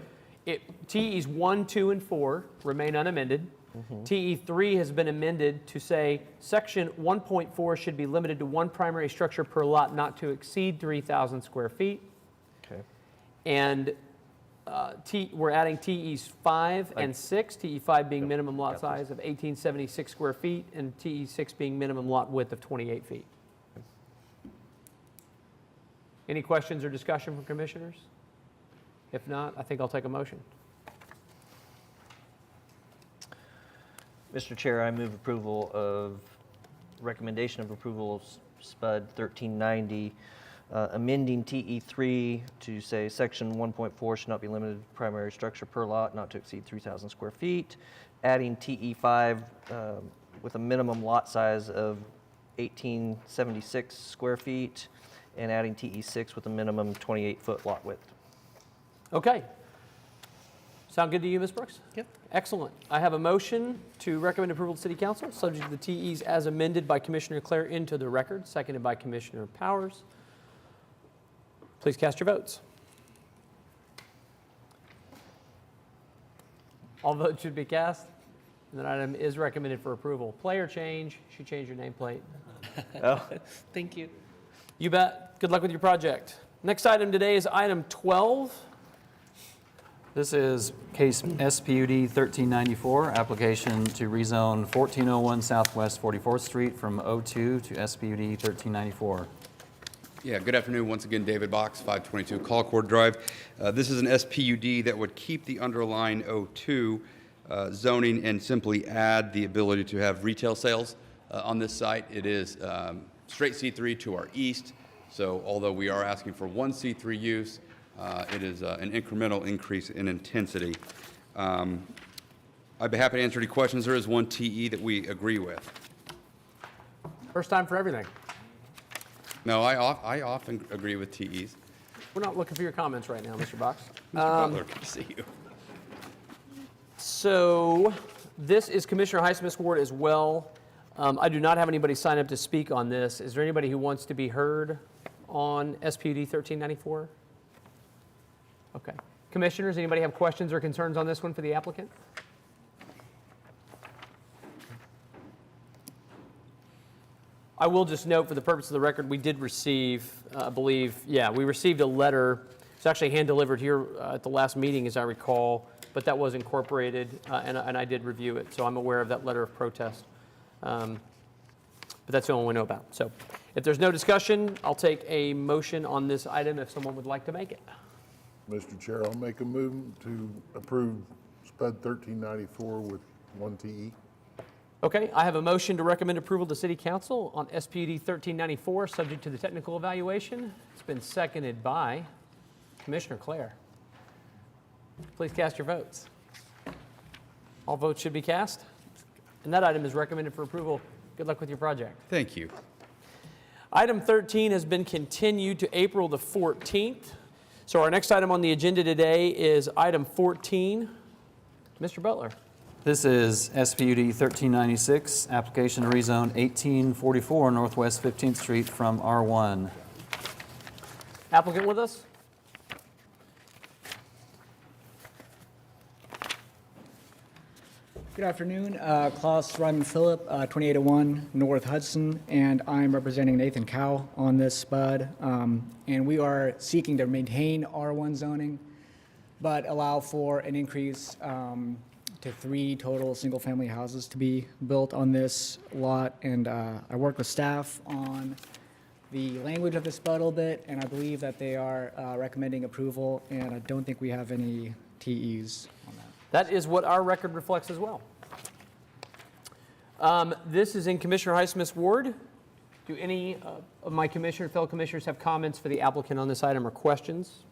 A: TEs 1, 2, and 4 remain unamended. TE 3 has been amended to say section 1.4 should be limited to 1 primary structure per lot not to exceed 3,000 square feet.
B: Okay.
A: And we're adding TEs 5 and 6, TE 5 being minimum lot size of 1,876 square feet and TE 6 being minimum lot width of 28 feet. Any questions or discussion from commissioners? If not, I think I'll take a motion.
B: Mr. Chair, I move approval of, recommendation of approval of SPUD 1390, amending TE3 to say section 1.4 should not be limited to primary structure per lot not to exceed 3,000 square feet, adding TE5 with a minimum lot size of 1,876 square feet, and adding TE6 with a minimum 28-foot lot width.
A: Okay. Sound good to you, Ms. Brooks?
K: Yep.
A: Excellent. I have a motion to recommend approval to City Council, subject to the TEs as amended by Commissioner Clare into the record, seconded by Commissioner Powers. Please cast your votes. All votes should be cast. And that item is recommended for approval. Player change. Should change your nameplate.
K: Thank you.
A: You bet. Good luck with your project. Next item today is item 12.
N: This is case SPUD 1394, application to rezone 1401 Southwest 44th Street from O2 to SPUD 1394.
I: Yeah, good afternoon. Once again, David Box, 522 Colcord Drive. This is an SPUD that would keep the underlying O2 zoning and simply add the ability to have retail sales on this site. It is straight C3 to our east, so although we are asking for one C3 use, it is an incremental increase in intensity. I'd be happy to answer any questions. There is one TE that we agree with.
A: First time for everything.
I: No, I often agree with TEs.
A: We're not looking for your comments right now, Mr. Box.
I: Mr. Butler, good to see you.
A: So this is Commissioner Highsmith's ward as well. I do not have anybody sign up to speak on this. Is there anybody who wants to be heard on SPUD 1394? Okay. Commissioners, anybody have questions or concerns on this one for the applicant? I will just note for the purpose of the record, we did receive, I believe, we received a letter. It's actually hand-delivered here at the last meeting, as I recall, but that was incorporated, and I did review it, so I'm aware of that letter of protest. But that's the only one we know about. So if there's no discussion, I'll take a motion on this item if someone would like to make it.
O: Mr. Chair, I'll make a move to approve SPUD 1394 with one TE.
A: Okay, I have a motion to recommend approval to City Council on SPUD 1394, subject to the technical evaluation. It's been seconded by Commissioner Clare. Please cast your votes. All votes should be cast. And that item is recommended for approval. Good luck with your project.
I: Thank you.
A: Item 13 has been continued to April the 14th. So our next item on the agenda today is item 14. Mr. Butler.
N: This is SPUD 1396, application to rezone 1844 Northwest 15th Street from R1.
A: Applicant with us?
P: Good afternoon, Klaus Ryman Phillip, 2801 North Hudson, and I'm representing Nathan Cow on this SPUD. And we are seeking to maintain R1 zoning, but allow for an increase to 3 total single-family houses to be built on this lot. And I worked with staff on the language of the SPUD a little bit, and I believe that they are recommending approval, and I don't think we have any TEs on that.
A: That is what our record reflects as well. This is in Commissioner Highsmith's ward. Do any of my fellow commissioners have comments for the applicant on this item or questions?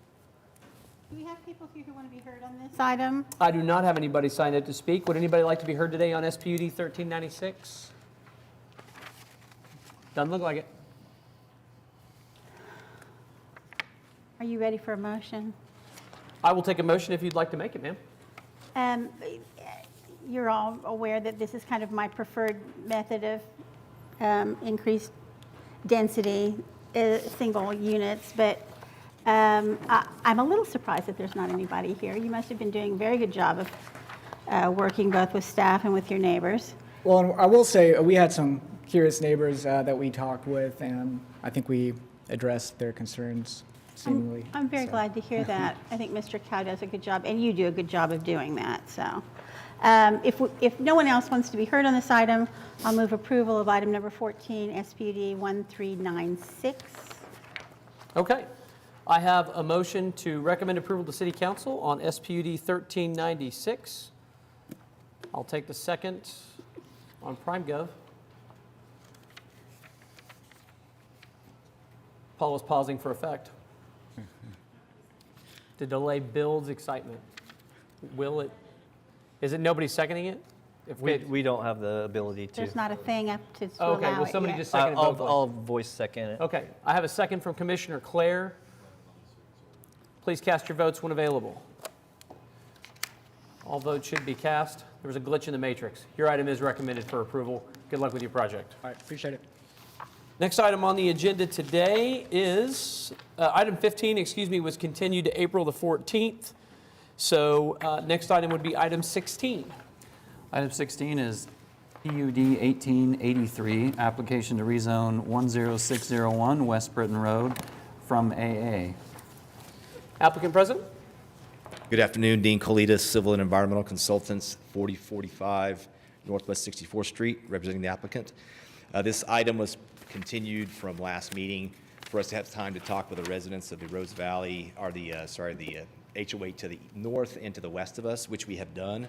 E: Do we have people here who want to be heard on this item?
A: I do not have anybody signed up to speak. Would anybody like to be heard today on SPUD 1396? Doesn't look like it.
E: Are you ready for a motion?
A: I will take a motion if you'd like to make it, ma'am.
E: You're all aware that this is kind of my preferred method of increased density, single units, but I'm a little surprised that there's not anybody here. You must have been doing a very good job of working both with staff and with your neighbors.
P: Well, and I will say, we had some curious neighbors that we talked with, and I think we addressed their concerns seemingly.
E: I'm very glad to hear that. I think Mr. Cow does a good job, and you do a good job of doing that. So, if no one else wants to be heard on this item, I'll move approval of item number 14, SPUD 1396.
A: Okay. I have a motion to recommend approval to City Council on SPUD 1396. I'll take the second on PrimeGov. Paul was pausing for effect. The delay builds excitement. Will it? Is it nobody seconding it? If
B: We don't have the ability to.
E: There's not a thing up to
A: Okay,
E: allow
A: will
E: it
A: somebody
E: yet.
A: just second it? both ways?
B: I'll voice second it.
A: Okay, I have a second from Commissioner Clare. Please cast your votes when available. All votes should be cast. There was a glitch in the matrix. Your item is recommended for approval. Good luck with your project.
P: All right, appreciate it.
A: Next item on the agenda today is, item 15, was continued to April the 14th. So next item would be item 16.
N: Item 16 is PUD 1883, application to rezone 10601 West Britain Road from AA.
A: Applicant present?
Q: Good afternoon, Dean Colitas, Civil and Environmental Consultants, 4045 Northwest 64th Street, representing the applicant. This item was continued from last meeting for us to have time to talk with the residents of the Rose Valley, or the HOA to the north and to the west of us, which we have done.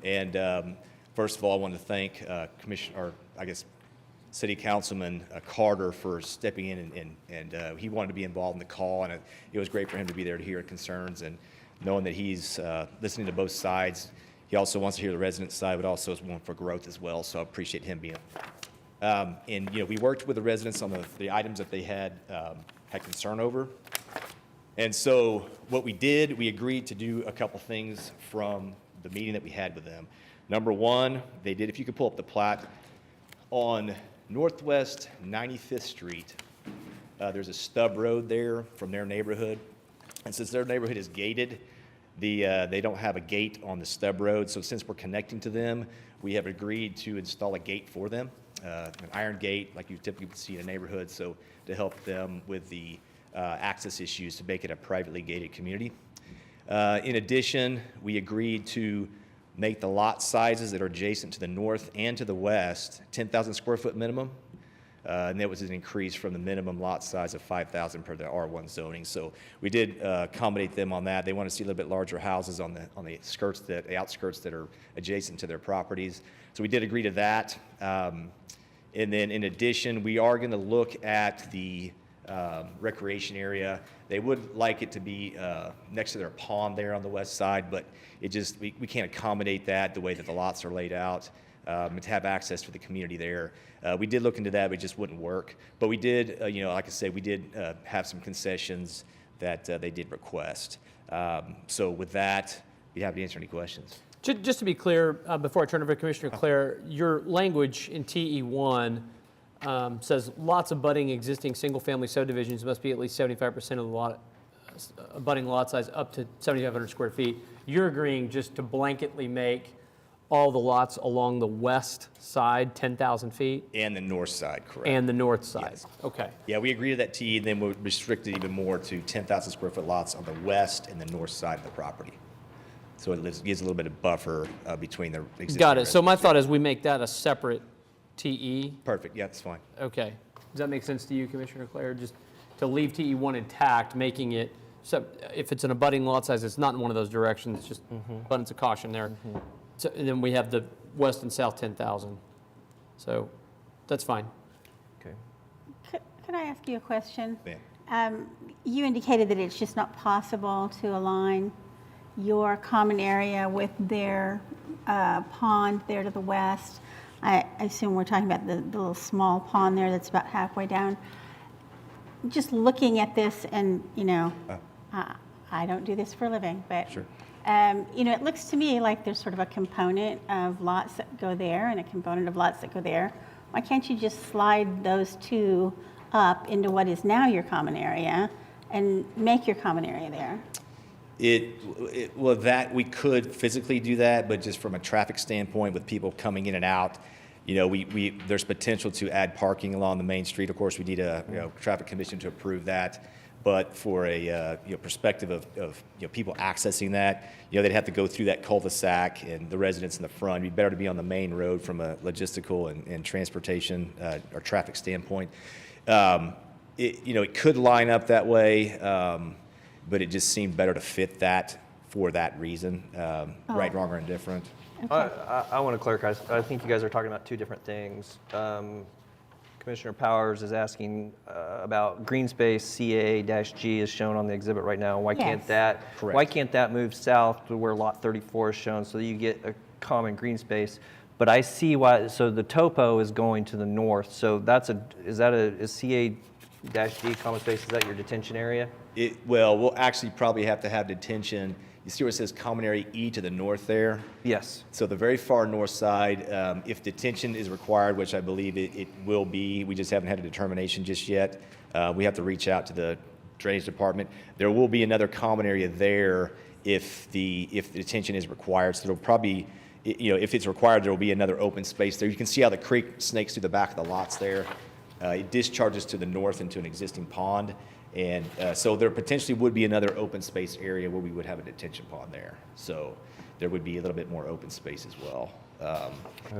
Q: And first of all, I want to thank City Councilman Carter for stepping in, and he wanted to be involved in the call, and it was great for him to be there to hear concerns, and knowing that he's listening to both sides. He also wants to hear the resident side, but also is one for growth as well, so I appreciate him being. And we worked with the residents on the items that they had concern over. And so what we did, we agreed to do a couple things from the meeting that we had with them. Number one, they did, if you could pull up the plat, on Northwest 95th Street, there's a stub road there from their neighborhood. And since their neighborhood is gated, they don't have a gate on the stub road. So since we're connecting to them, we have agreed to install a gate for them, an iron gate like you typically would see in a neighborhood, so to help them with the access issues to make it a privately gated community. In addition, we agreed to make the lot sizes that are adjacent to the north and to the west 10,000 square foot minimum. And that was an increase from the minimum lot size of 5,000 per the R1 zoning. So we did accommodate them on that. They want to see a little bit larger houses on the skirts, the outskirts that are adjacent to their properties. So we did agree to that. And then in addition, we are going to look at the recreation area. They would like it to be next to their pond there on the west side, but it just, we can't accommodate that the way that the lots are laid out, and to have access for the community there. We did look into that, but it just wouldn't work. But we did, like I said, we did have some concessions that they did request. So with that, be happy to answer any questions.
A: Just to be clear, before I turn over to Commissioner Clare, your language in TE1 says lots of abutting existing single-family subdivisions must be at least 75% of the lot, abutting lot size up to 7,500 square feet. You're agreeing just to blanketly make all the lots along the west side 10,000 feet?
Q: And the north side, correct.
A: And the north side,
Q: Yes.
A: Okay.
Q: Yeah, we agreed to that T, and then we restricted even more to 10,000 square foot lots on the west and the north side of the property. So it gives a little bit of buffer between the existing.
A: Got it. So my thought is we make that a separate TE.
Q: Perfect, yeah, that's fine.
A: Okay. Does that make sense to you, Commissioner Clare? Just to leave TE1 intact, making it, so if it's an abutting lot size, it's not in one of those directions, just abundance of caution there. So, and then we have the west and south 10,000. So that's fine.
Q: Okay.
E: Could I ask you a question?
Q: Yeah.
E: You indicated that it's just not possible to align your common area with their pond there to the west. I assume we're talking about the little small pond there that's about halfway down. Just looking at this, and I don't do this for a living, but
Q: Sure.
E: it looks to me like there's sort of a component of lots that go there and a component of lots that go there. Why can't you just slide those two up into what is now your common area and make your common area there?
Q: Well, that we could physically do that, but just from a traffic standpoint, with people coming in and out, there's potential to add parking along the main street. Of course, we need a traffic commission to approve that. But for a perspective of people accessing that, they'd have to go through that cul-de-sac, and the residents in the front. It'd be better to be on the main road from a logistical and transportation or traffic standpoint. It could line up that way, but it just seemed better to fit that for that reason, right, wrong, or indifferent.
B: I want to clarify. I think you guys are talking about two different things. Commissioner Powers is asking about green space CA-G is shown on the exhibit right now. Why can't that?
Q: Correct.
B: Why can't that move south to where lot 34 is shown so that you get a common green space? But I see why. So the topo is going to the north. So is CA-G common space? Is that your detention area?
Q: We'll actually probably have to have detention. You see where it says common area E to the north there?
B: Yes.
Q: So the very far north side, if detention is required, which I believe it will be, we just haven't had a determination just yet. We have to reach out to the drainage department. There will be another common area there if the detention is required. So there'll probably, if it's required, there will be another open space there. You can see how the creek snakes through the back of the lots there. It discharges to the north into an existing pond. And so there potentially would be another open space area where we would have a detention pond there. So there would be a little bit more open space as well.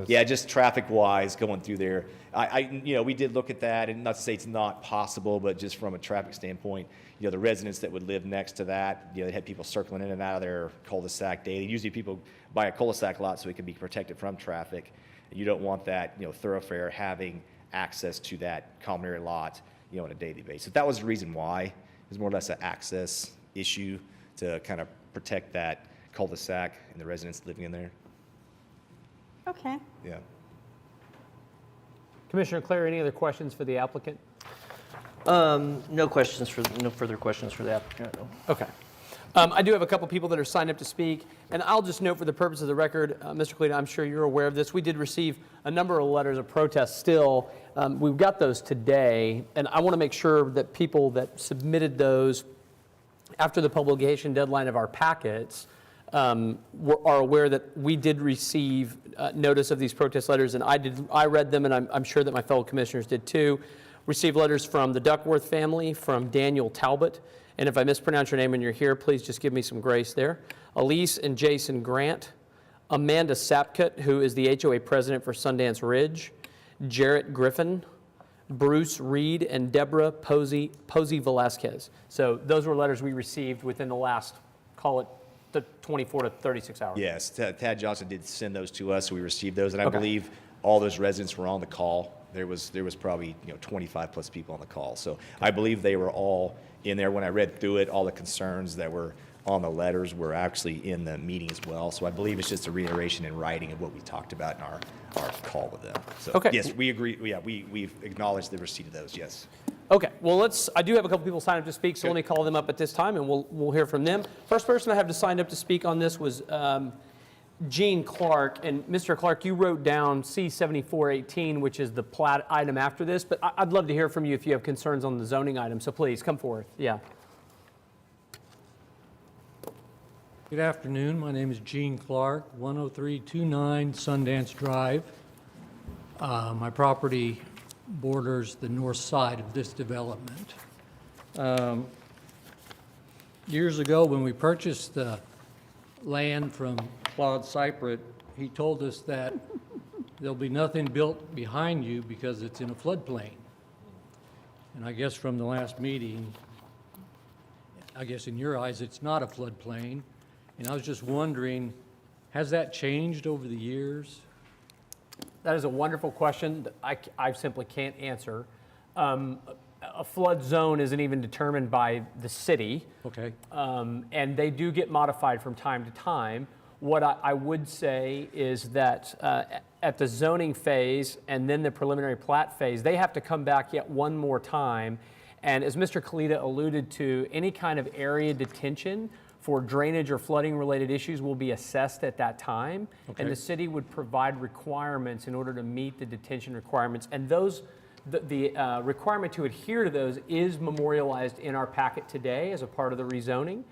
Q: Yeah, just traffic-wise going through there. We did look at that, and not to say it's not possible, but just from a traffic standpoint, the residents that would live next to that, they had people circling in and out of their cul-de-sac daily. Usually people buy a cul-de-sac lot so it can be protected from traffic. You don't want that, thoroughfare having access to that common area lot, on a daily basis. That was the reason why. It was more or less an access issue to kind of protect that cul-de-sac and the residents living in there.
E: Okay.
Q: Yeah.
A: Commissioner Clare, any other questions for the applicant?
B: No further questions for the applicant. No.
A: Okay. I do have a couple people that are signed up to speak, and I'll just note for the purpose of the record, Mr. Kalita, I'm sure you're aware of this. We did receive a number of letters of protest still. We've got those today, and I want to make sure that people that submitted those after the publication deadline of our packets are aware that we did receive notice of these protest letters, and I read them, and I'm sure that my fellow commissioners did too. Received letters from the Duckworth family, from Daniel Talbot, and if I mispronounce your name and you're here, please just give me some grace there. Elise and Jason Grant, Amanda Sapkut, who is the HOA president for Sundance Ridge, Jarrett Griffin, Bruce Reed, and Deborah Posey Velasquez. So those were letters we received within the last, call it, the 24 to 36 hours.
Q: Yes, Tad Johnson did send those to us, so we received those, and I
A: Okay.
Q: believe all those residents were on the call. There was probably 25 plus people on the call, so I believe they were all in there. When I read through it, all the concerns that were on the letters were actually in the meeting as well. So I believe it's just a reiteration in writing of what we talked about in our call with them. So
A: Okay.
Q: yes, we agree. Yeah, we've acknowledged the receipt of those. Yes.
A: Okay, well, I do have a couple people signed up to speak, so let me call them up at this time, and we'll hear from them. First person I have to sign up to speak on this was Gene Clark. And Mr. Clark, you wrote down C-7418, which is the plat item after this, but I'd love to hear from you if you have concerns on the zoning item, so please, come forth. Yeah.
R: Good afternoon. My name is Gene Clark, 10329 Sundance Drive. My property borders the north side of this development. Years ago, when we purchased the land from Claude Cyprit, he told us that there'll be nothing built behind you because it's in a floodplain. And I guess from the last meeting, I guess in your eyes, it's not a floodplain. And I was just wondering, has that changed over the years?
A: That is a wonderful question that I simply can't answer. A flood zone isn't even determined by the city.
R: Okay.
A: And they do get modified from time to time. What I would say is that at the zoning phase and then the preliminary plat phase, they have to come back yet one more time. And as Mr. Kalita alluded to, any kind of area detention for drainage or flooding related issues will be assessed at that time.
R: Okay.
A: And the city would provide requirements in order to meet the detention requirements. And those, the requirement to adhere to those is memorialized in our packet today as a part of the rezoning.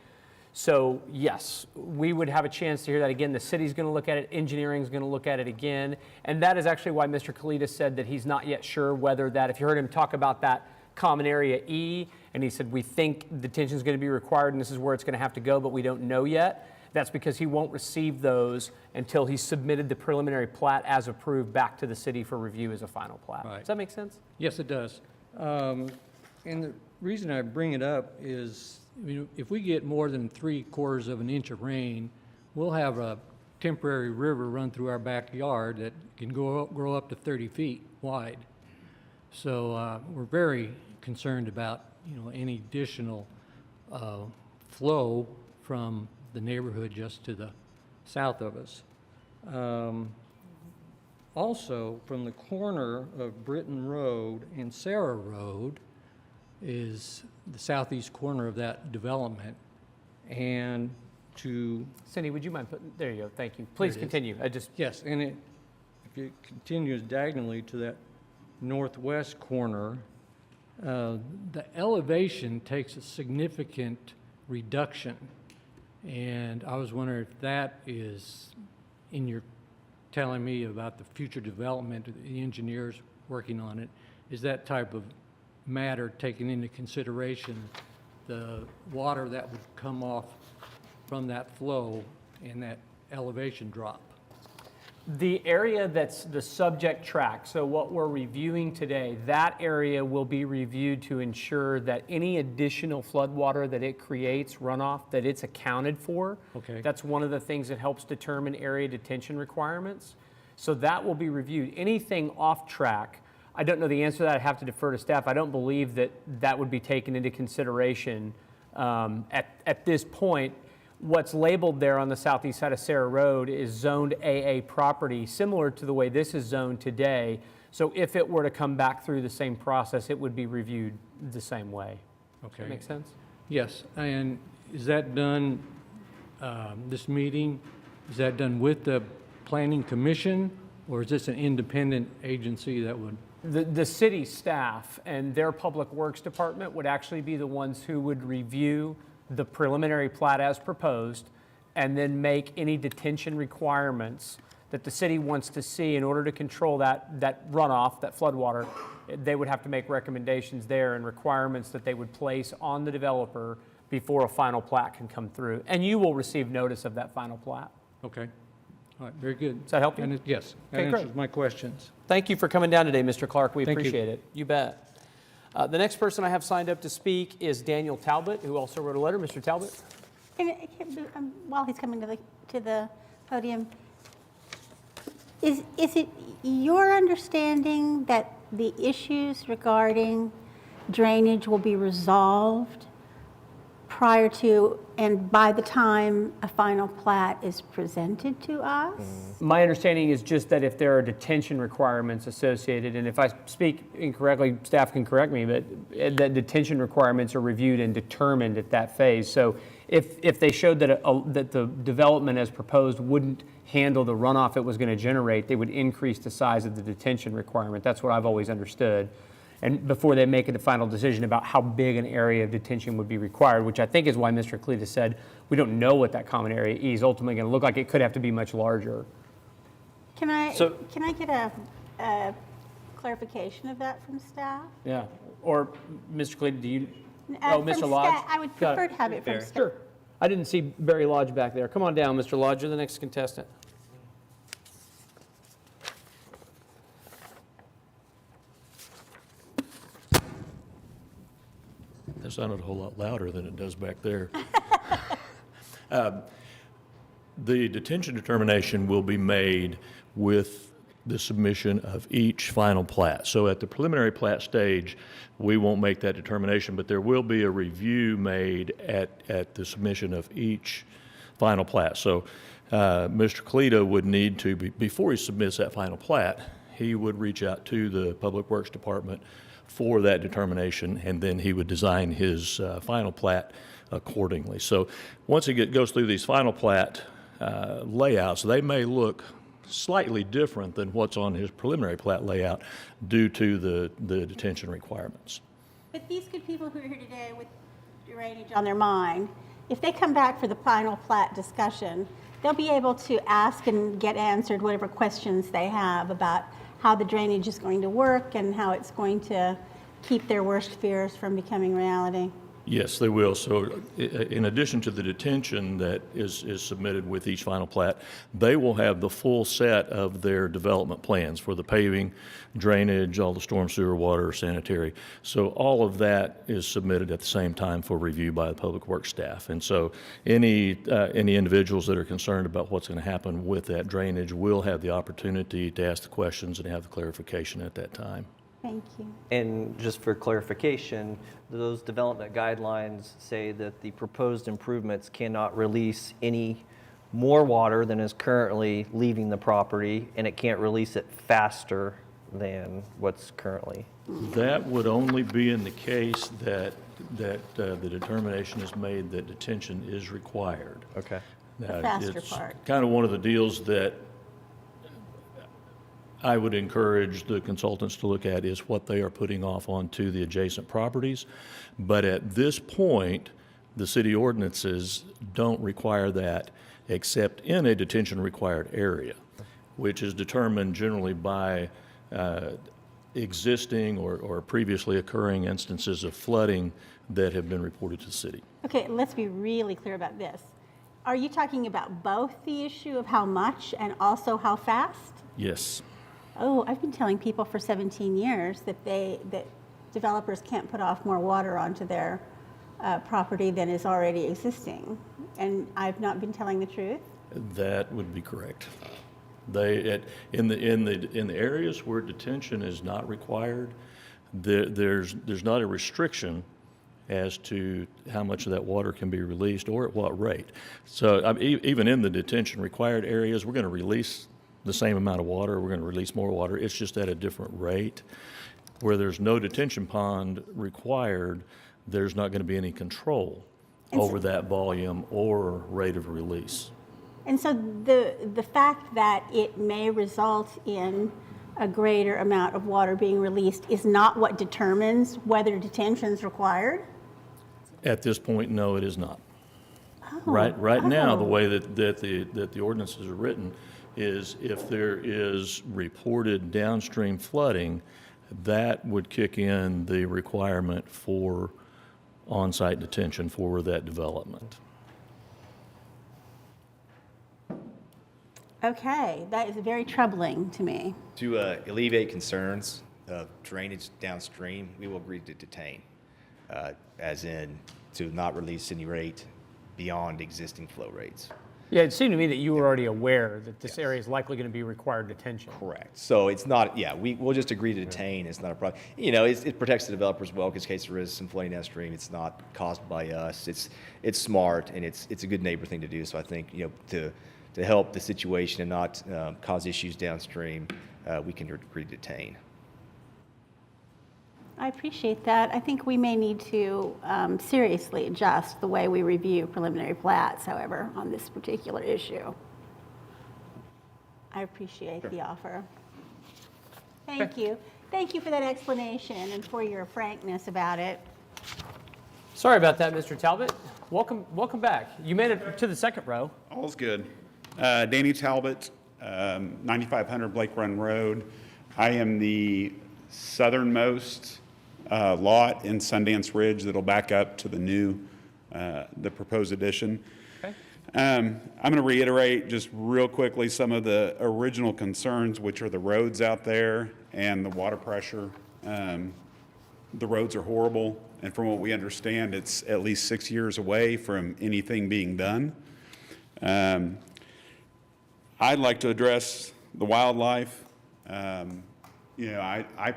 A: So yes, we would have a chance to hear that again. The city's going to look at it, engineering's going to look at it again. And that is actually why Mr. Kalita said that he's not yet sure whether that, if you heard him talk about that common area E, and he said, we think detention is going to be required and this is where it's going to have to go, but we don't know yet. That's because he won't receive those until he's submitted the preliminary plat as approved back to the city for review as a final plat.
R: Right.
A: Does that make sense?
R: Yes, it does. And the reason I bring it up is, if we get more than 3/4 of an inch of rain, we'll have a temporary river run through our backyard that can grow up to 30 feet wide. So we're very concerned about any additional flow from the neighborhood just to the south of us. Also, from the corner of Britton Road and Sarah Road is the southeast corner of that development. And to...
A: Cindy, would you mind putting, there you go, thank you. Please continue.
R: Yes, and if it continues diagonally to that northwest corner, the elevation takes a significant reduction. And I was wondering if that is, in your telling me about the future development, the engineers working on it, is that type of matter taken into consideration, the water that would come off from that flow and that elevation drop?
A: The area that's the subject track, so what we're reviewing today, that area will be reviewed to ensure that any additional floodwater that it creates, runoff, that it's accounted for.
R: Okay.
A: That's one of the things that helps determine area detention requirements. So that will be reviewed. Anything off track, I don't know the answer to that. I have to defer to staff. I don't believe that that would be taken into consideration at this point. What's labeled there on the southeast side of Sarah Road is zoned AA property, similar to the way this is zoned today. So if it were to come back through the same process, it would be reviewed the same way.
R: Okay.
A: Does that make sense?
R: Yes, and is that done, this meeting, is that done with the Planning Commission, or is this an independent agency that would?
A: The city staff and their Public Works Department would actually be the ones who would review the preliminary plat as proposed and then make any detention requirements that the city wants to see in order to control that runoff, that floodwater. They would have to make recommendations there and requirements that they would place on the developer before a final plat can come through. And you will receive notice of that final plat.
R: Okay. All right, very good.
A: Does that help you?
R: And yes, that
A: Okay, great.
R: answers my questions.
A: Thank you for coming down today, Mr. Clark. We
R: Thank you.
A: appreciate it. You bet. The next person I have signed up to speak is Daniel Talbot, who also wrote a letter. Mr. Talbot?
E: While he's coming to the podium, is it your understanding that the issues regarding drainage will be resolved prior to and by the time a final plat is presented to us?
A: My understanding is just that if there are detention requirements associated, and if I speak incorrectly, staff can correct me, but that detention requirements are reviewed and determined at that phase. So if they showed that that the development as proposed wouldn't handle the runoff it was going to generate, they would increase the size of the detention requirement. That's what I've always understood. And before they make a final decision about how big an area of detention would be required, which I think is why Mr. Cleta said we don't know what that common area is ultimately going to look like. It could have to be much larger.
E: Can I get a clarification of that from staff?
A: Yeah. Or Mr. Cleta, do you?
E: From
A: Mr. Lodge?
E: staff. I would prefer to have it from staff.
A: Sure. I didn't see Barry Lodge back there. Come on down, Mr. Lodge. You're the next contestant.
S: That sounded a whole lot louder than it does back there. The detention determination will be made with the submission of each final plat. So at the preliminary plat stage, we won't make that determination, but there will be a review made at the submission of each final plat. So Mr. Cleta would need to, before he submits that final plat, he would reach out to the Public Works Department for that determination, and then he would design his final plat accordingly. So once he goes through these final plat layouts, they may look slightly different than what's on his preliminary plat layout due to the detention requirements.
E: But these good people who are here today with drainage on their mind, if they come back for the final plat discussion, they'll be able to ask and get answered whatever questions they have about how the drainage is going to work and how it's going to keep their worst fears from becoming reality.
S: Yes, they will. So in addition to the detention that is submitted with each final plat, they will have the full set of their development plans for the paving, drainage, all the storm sewer, water, sanitary. So all of that is submitted at the same time for review by the Public Works staff. And so any individuals that are concerned about what's going to happen with that drainage will have the opportunity to ask the questions and have the clarification at that time.
E: Thank you.
B: And just for clarification, those development guidelines say that the proposed improvements cannot release any more water than is currently leaving the property, and it can't release it faster than what's currently.
S: That would only be in the case that the determination is made that detention is required.
B: Okay.
E: The faster
S: It's
E: part.
S: kind of one of the deals that I would encourage the consultants to look at is what they are putting off onto the adjacent properties. But at this point, the city ordinances don't require that except in a detention required area, which is determined generally by existing or previously occurring instances of flooding that have been reported to the city.
E: Okay, let's be really clear about this. Are you talking about both the issue of how much and also how fast?
S: Yes.
E: Oh, I've been telling people for 17 years that that developers can't put off more water onto their property than is already existing. And I've not been telling the truth?
S: That would be correct. In the areas where detention is not required, there's not a restriction as to how much of that water can be released or at what rate. So even in the detention required areas, we're going to release the same amount of water. We're going to release more water. It's just at a different rate. Where there's no detention pond required, there's not going to be any control over that volume or rate of release.
E: And so the fact that it may result in a greater amount of water being released is not what determines whether detention is required?
S: At this point, no, it is not. Right now, the way that the ordinances are written is if there is reported downstream flooding, that would kick in the requirement for on-site detention for that development.
E: Okay, that is very troubling to me.
Q: To alleviate concerns of drainage downstream, we will agree to detain, as in to not release any rate beyond existing flow rates.
A: Yeah, it seemed to me that you were already aware that this area is likely going to be required detention.
Q: Correct. So it's not, we'll just agree to detain. It's not a problem. You know, it protects the developers well because in case there is some flooding downstream, it's not caused by us. It's smart and it's a good neighbor thing to do. So I think, to help the situation and not cause issues downstream, we can agree to detain.
E: I appreciate that. I think we may need to seriously adjust the way we review preliminary plats, however, on this particular issue. I appreciate the offer. Thank you. Thank you for that explanation and for your frankness about it.
A: Sorry about that, Mr. Talbot. Welcome back. You made it to the second row.
T: All's good. Danny Talbot, 9500 Blake Run Road. I am the southernmost lot in Sundance Ridge that'll back up to the proposed addition.
A: Okay.
T: I'm going to reiterate just real quickly some of the original concerns, which are the roads out there and the water pressure. The roads are horrible, and from what we understand, it's at least 6 years away from anything being done. I'd like to address the wildlife. I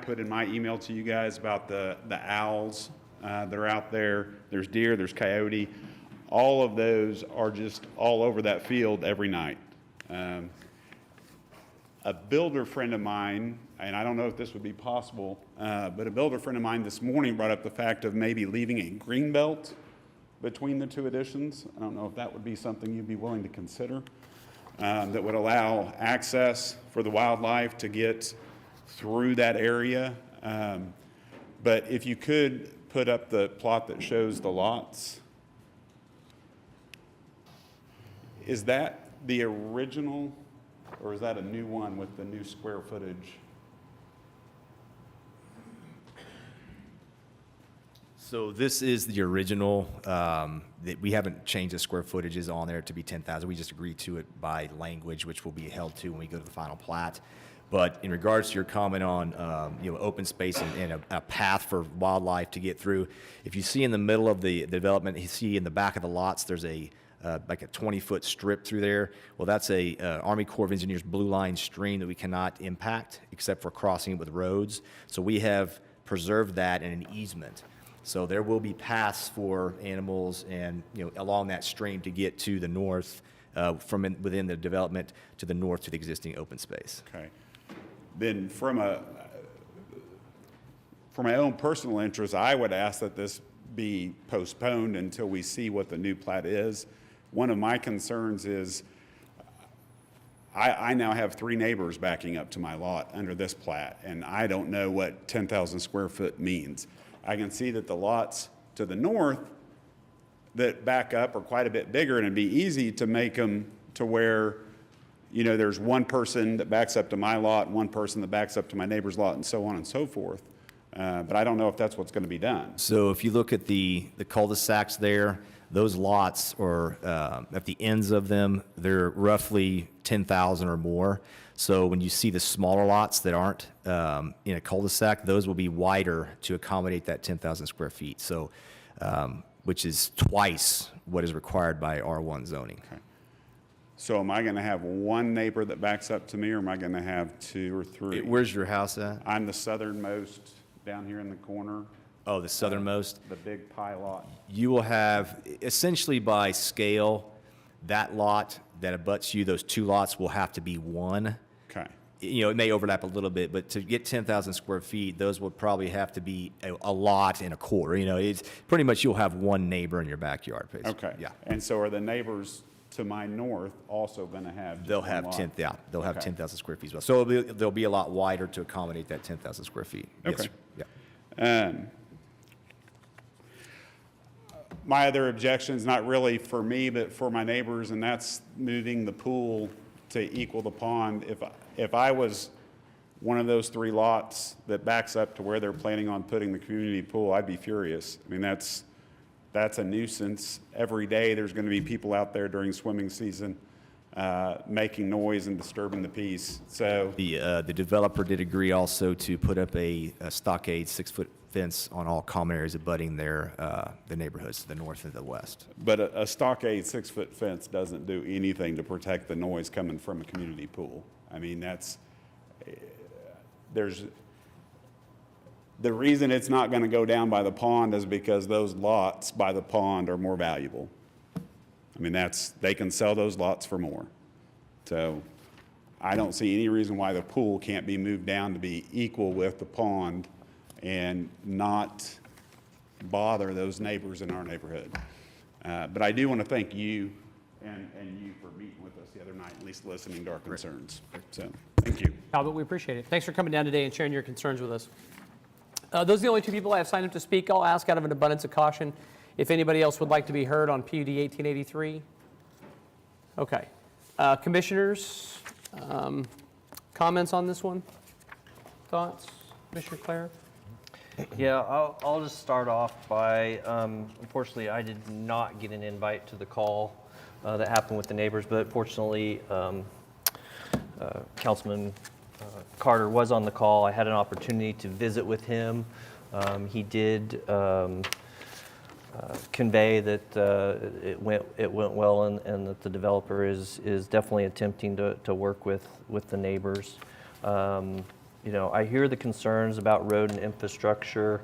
T: put in my email to you guys about the owls that are out there. There's deer, there's coyote. All of those are just all over that field every night. A builder friend of mine, and I don't know if this would be possible, but a builder friend of mine this morning brought up the fact of maybe leaving a green belt between the two additions. I don't know if that would be something you'd be willing to consider, that would allow access for the wildlife to get through that area. But if you could put up the plot that shows the lots. Is that the original, or is that a new one with the new square footage?
Q: So this is the original. That we haven't changed the square footages on there to be 10,000. We just agreed to it by language, which will be held to when we go to the final plat. But in regards to your comment on open space and a path for wildlife to get through, if you see in the middle of the development, you see in the back of the lots, there's like a 20-foot strip through there. Well, that's a Army Corps of Engineers blue line stream that we cannot impact except for crossing it with roads. So we have preserved that in an easement. So there will be paths for animals and along that stream to get to the north from within the development to the north to the existing open space.
T: Okay. Then for my own personal interest, I would ask that this be postponed until we see what the new plat is. One of my concerns is I now have 3 neighbors backing up to my lot under this plat, and I don't know what 10,000 square foot means. I can see that the lots to the north that back up are quite a bit bigger, and it'd be easy to make them to where, you know, there's one person that backs up to my lot, and one person that backs up to my neighbor's lot, and so on and so forth. But I don't know if that's what's going to be done.
Q: So if you look at the cul-de-sacs there, those lots are, at the ends of them, they're roughly 10,000 or more. So when you see the smaller lots that aren't in a cul-de-sac, those will be wider to accommodate that 10,000 square feet. So, which is twice what is required by R1 zoning.
T: Okay. So am I going to have one neighbor that backs up to me, or am I going to have 2 or 3?
Q: Where's your house at?
T: I'm the southernmost down here in the corner.
Q: Oh, the southernmost?
T: The big pie lot.
Q: You will have, essentially by scale, that lot that abuts you, those 2 lots will have to be one.
T: Okay.
Q: You know, it may overlap a little bit, but to get 10,000 square feet, those would probably have to be a lot and a quarter. You know, it's pretty much you'll have one neighbor in your backyard, basically.
T: Okay.
Q: Yeah.
T: And so are the neighbors to my north also going to have?
Q: They'll
T: just
Q: have
T: one
Q: 10,
T: lot?
Q: yeah, they'll have
T: Okay.
Q: 10,000 square feet as well. So they'll be a lot wider to accommodate that 10,000 square feet. Yes,
T: Okay.
Q: sir. Yeah.
T: My other objection is not really for me, but for my neighbors, and that's moving the pool to equal the pond. If I was one of those 3 lots that backs up to where they're planning on putting the community pool, I'd be furious. I mean, that's a nuisance. Every day, there's going to be people out there during swimming season making noise and disturbing the peace. So
Q: The developer did agree also to put up a stockade 6-foot fence on all common areas abutting their, the neighborhoods to the north and the west.
T: But a stockade 6-foot fence doesn't do anything to protect the noise coming from a community pool. I mean, the reason it's not going to go down by the pond is because those lots by the pond are more valuable. I mean, they can sell those lots for more. So I don't see any reason why the pool can't be moved down to be equal with the pond and not bother those neighbors in our neighborhood. But I do want to thank you and you for meeting with us the other night, at least listening to our concerns. So, thank you.
A: Albert, we appreciate it. Thanks for coming down today and sharing your concerns with us. Those are the only 2 people I have signed up to speak. I'll ask out of an abundance of caution if anybody else would like to be heard on PUD 1883. Okay. Commissioners, comments on this one? Thoughts? Commissioner Clare?
B: Yeah, I'll just start off by, unfortunately, I did not get an invite to the call that happened with the neighbors, but fortunately, Councilman Carter was on the call. I had an opportunity to visit with him. He did convey that it went well and that the developer is definitely attempting to work with the neighbors. You know, I hear the concerns about road and infrastructure,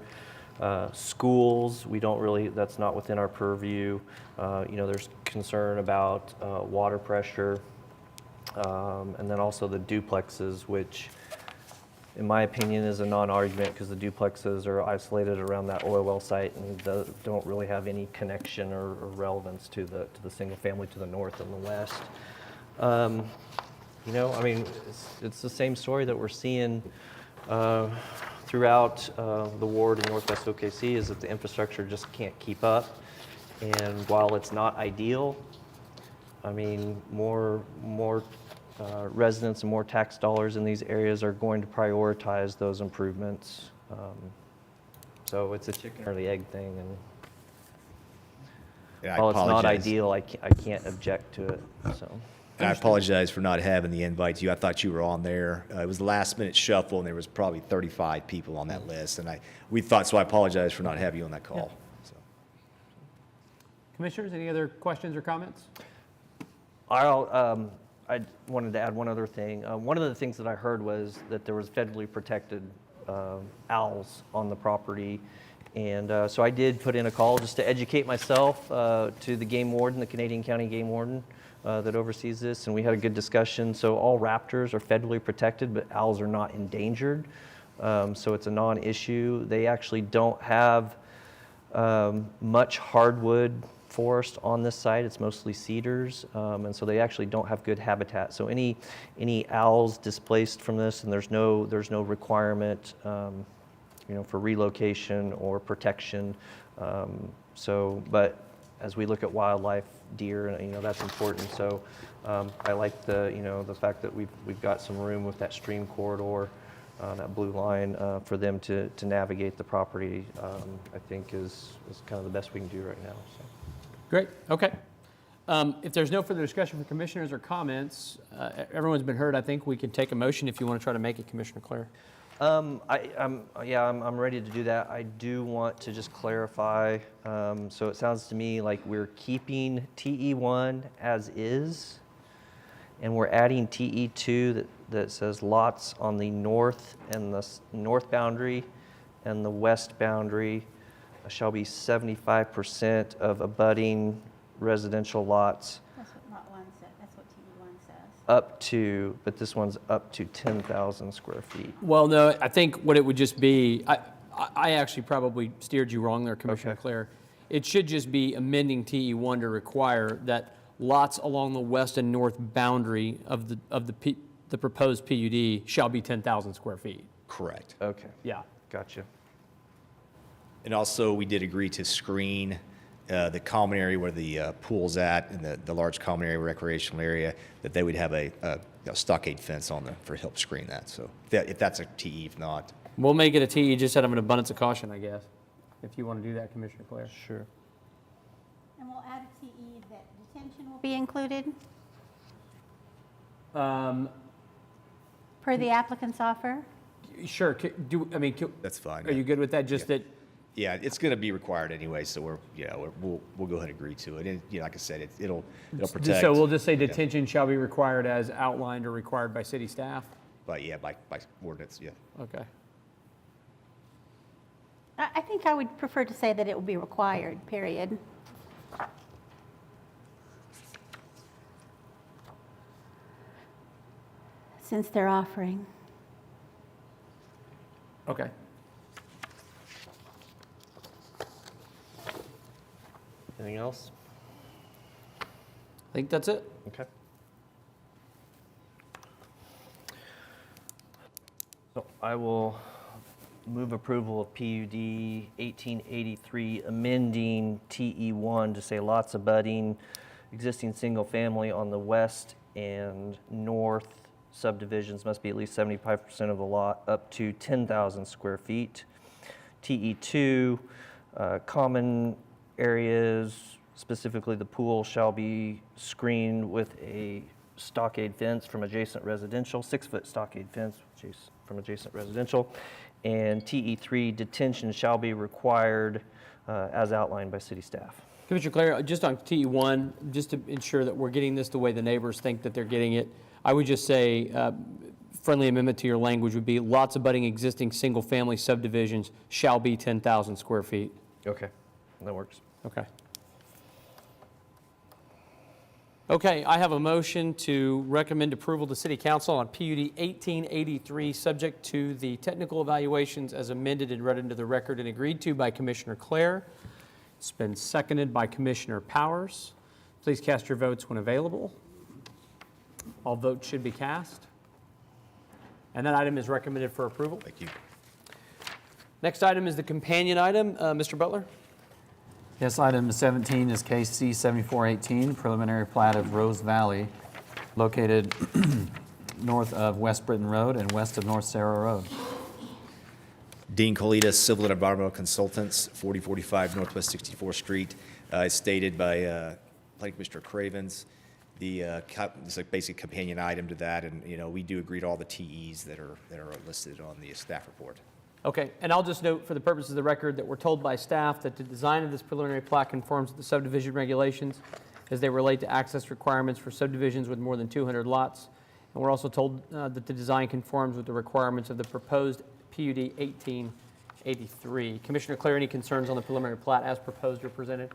B: schools. We don't really, that's not within our purview. You know, there's concern about water pressure, and then also the duplexes, which in my opinion is a non-argument because the duplexes are isolated around that oil well site and don't really have any connection or relevance to the single family to the north and the west. You know, I mean, it's the same story that we're seeing throughout the ward in Northwest OKC, is that the infrastructure just can't keep up. And while it's not ideal, I mean, more residents and more tax dollars in these areas are going to prioritize those improvements. So it's a chicken or the egg thing. And
Q: Yeah, I
B: while it's not
Q: apologize.
B: ideal, I can't object to it. So.
Q: And I apologize for not having the invite to you. I thought you were on there. It was the last minute shuffle, and there was probably 35 people on that list. And we thought, so I apologize for not having you on that call. So.
A: Commissioners, any other questions or comments?
B: I wanted to add one other thing. One of the things that I heard was that there was federally protected owls on the property. And so I did put in a call just to educate myself to the game warden, the Canadian County Game Warden that oversees this, and we had a good discussion. So all raptors are federally protected, but owls are not endangered. So it's a non-issue. They actually don't have much hardwood forest on this site. It's mostly cedars, and so they actually don't have good habitat. So any owls displaced from this, and there's no requirement, for relocation or protection. But as we look at wildlife, deer, and that's important. So I like the fact that we've got some room with that stream corridor, that blue line, for them to navigate the property. I think is kind of the best we can do right now. So.
A: Great, okay. If there's no further discussion from commissioners or comments, everyone's been heard. I think we can take a motion if you want to try to make it, Commissioner Clare.
B: I'm ready to do that. I do want to just clarify. So it sounds to me like we're keeping TE1 as is, and we're adding TE2 that says lots on the north and the north boundary and the west boundary shall be 75% of abutting residential lots.
E: That's what Lot 1 said, that's what TE1 says.
B: Up to, but this one's up to 10,000 square feet.
A: Well, no, I think what it would just be, I actually probably steered you wrong there, Commissioner Clare. It should just be amending TE1 to require that lots along the west and north boundary of the proposed PUD shall be 10,000 square feet.
Q: Correct.
B: Okay.
A: Yeah.
B: Gotcha.
Q: And also, we did agree to screen the common area where the pool's at and the large common area, recreational area, that they would have a stockade fence on them for help screen that. So if that's a TE, if not.
A: We'll make it a TE just out of an abundance of caution, I guess, if you want to do that, Commissioner Clare.
B: Sure.
E: And we'll add a TE that detention will be included per the applicant's offer?
A: Sure.
Q: That's fine.
A: Are you good with that? Just that.
Q: Yeah, it's going to be required anyway, so we'll go ahead and agree to it. And like I said, it'll protect.
A: So we'll just say detention shall be required as outlined or required by city staff?
Q: But by ordinance, yeah.
A: Okay.
E: I think I would prefer to say that it will be required, period. Since they're offering.
A: Okay.
B: Anything else?
A: I think that's it.
B: Okay. So I will move approval of PUD 1883, amending TE1 to say lots abutting existing single family on the west and north subdivisions must be at least 75% of the lot up to 10,000 square feet. TE2, common areas, specifically the pool, shall be screened with a stockade fence from adjacent residential, 6-foot stockade fence from adjacent residential. And TE3, detention shall be required as outlined by city staff.
A: Commissioner Clare, just on TE1, just to ensure that we're getting this the way the neighbors think that they're getting it, I would just say, friendly amendment to your language would be lots abutting existing single-family subdivisions shall be 10,000 square feet.
B: Okay, that works.
A: Okay. Okay, I have a motion to recommend approval to City Council on PUD 1883, subject to the technical evaluations as amended and read into the record and agreed to by Commissioner Clare. It's been seconded by Commissioner Powers. Please cast your votes when available. All votes should be cast. And that item is recommended for approval.
Q: Thank you.
A: Next item is the companion item. Mr. Butler?
N: Yes, item 17 is case C-7418, preliminary plat of Rose Valley, located north of West Britton Road and west of North Sarah Road.
Q: Dean Colitas, Civil and Environmental Consultants, 4045 Northwest 64th Street. As stated by Planning Commissioner Cravens, it's a basic companion item to that, and we do agree to all the TEs that are listed on the staff report.
A: Okay, and I'll just note for the purposes of the record that we're told by staff that the design of this preliminary plat conforms with the subdivision regulations as they relate to access requirements for subdivisions with more than 200 lots. And we're also told that the design conforms with the requirements of the proposed PUD 1883. Commissioner Clare, any concerns on the preliminary plat as proposed or presented?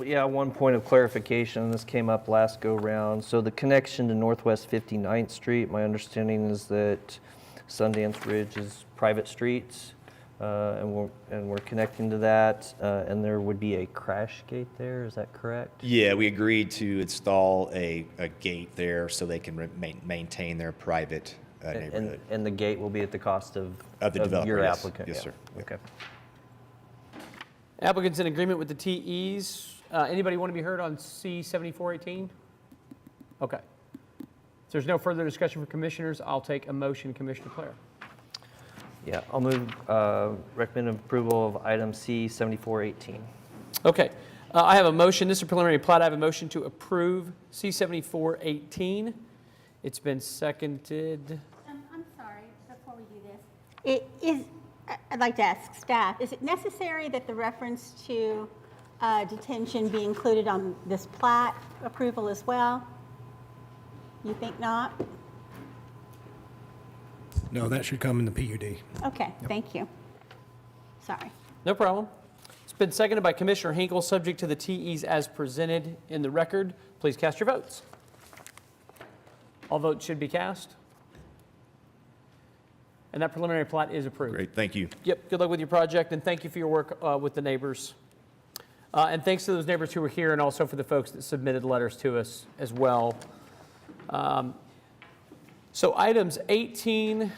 B: Yeah, one point of clarification. This came up last go-round. So the connection to Northwest 59th Street, my understanding is that Sundance Ridge is private streets. and we're connecting to that, and there would be a crash gate there, is that correct?
Q: Yeah, we agreed to install a gate there so they can maintain their private neighborhood.
B: And the gate will be at the cost of
Q: the developer,
B: your
Q: yes.
B: applicant?
Q: Yes,
B: Yeah.
Q: sir.
B: Okay.
A: Applicants in agreement with the TEs. Anybody want to be heard on C-7418? Okay. If there's no further discussion for commissioners, I'll take a motion, Commissioner Clare.
B: Yeah, I'll move, recommend approval of item C-7418.
A: Okay. I have a motion. This is a preliminary plat. I have a motion to approve C-7418. It's been seconded.
E: I'm sorry, before we do this. I'd like to ask staff, is it necessary that the reference to detention be included on this plat approval as well? You think not?
C: No, that should come in the PUD.
E: Okay, thank you. Sorry.
A: No problem. It's been seconded by Commissioner Hinkle, subject to the TEs as presented in the record. Please cast your votes. All votes should be cast. And that preliminary plat is approved.
Q: Great, thank you.
A: Yep, good luck with your project, and thank you for your work with the neighbors. And thanks to those neighbors who were here, and also for the folks that submitted letters to us as well. So items 18,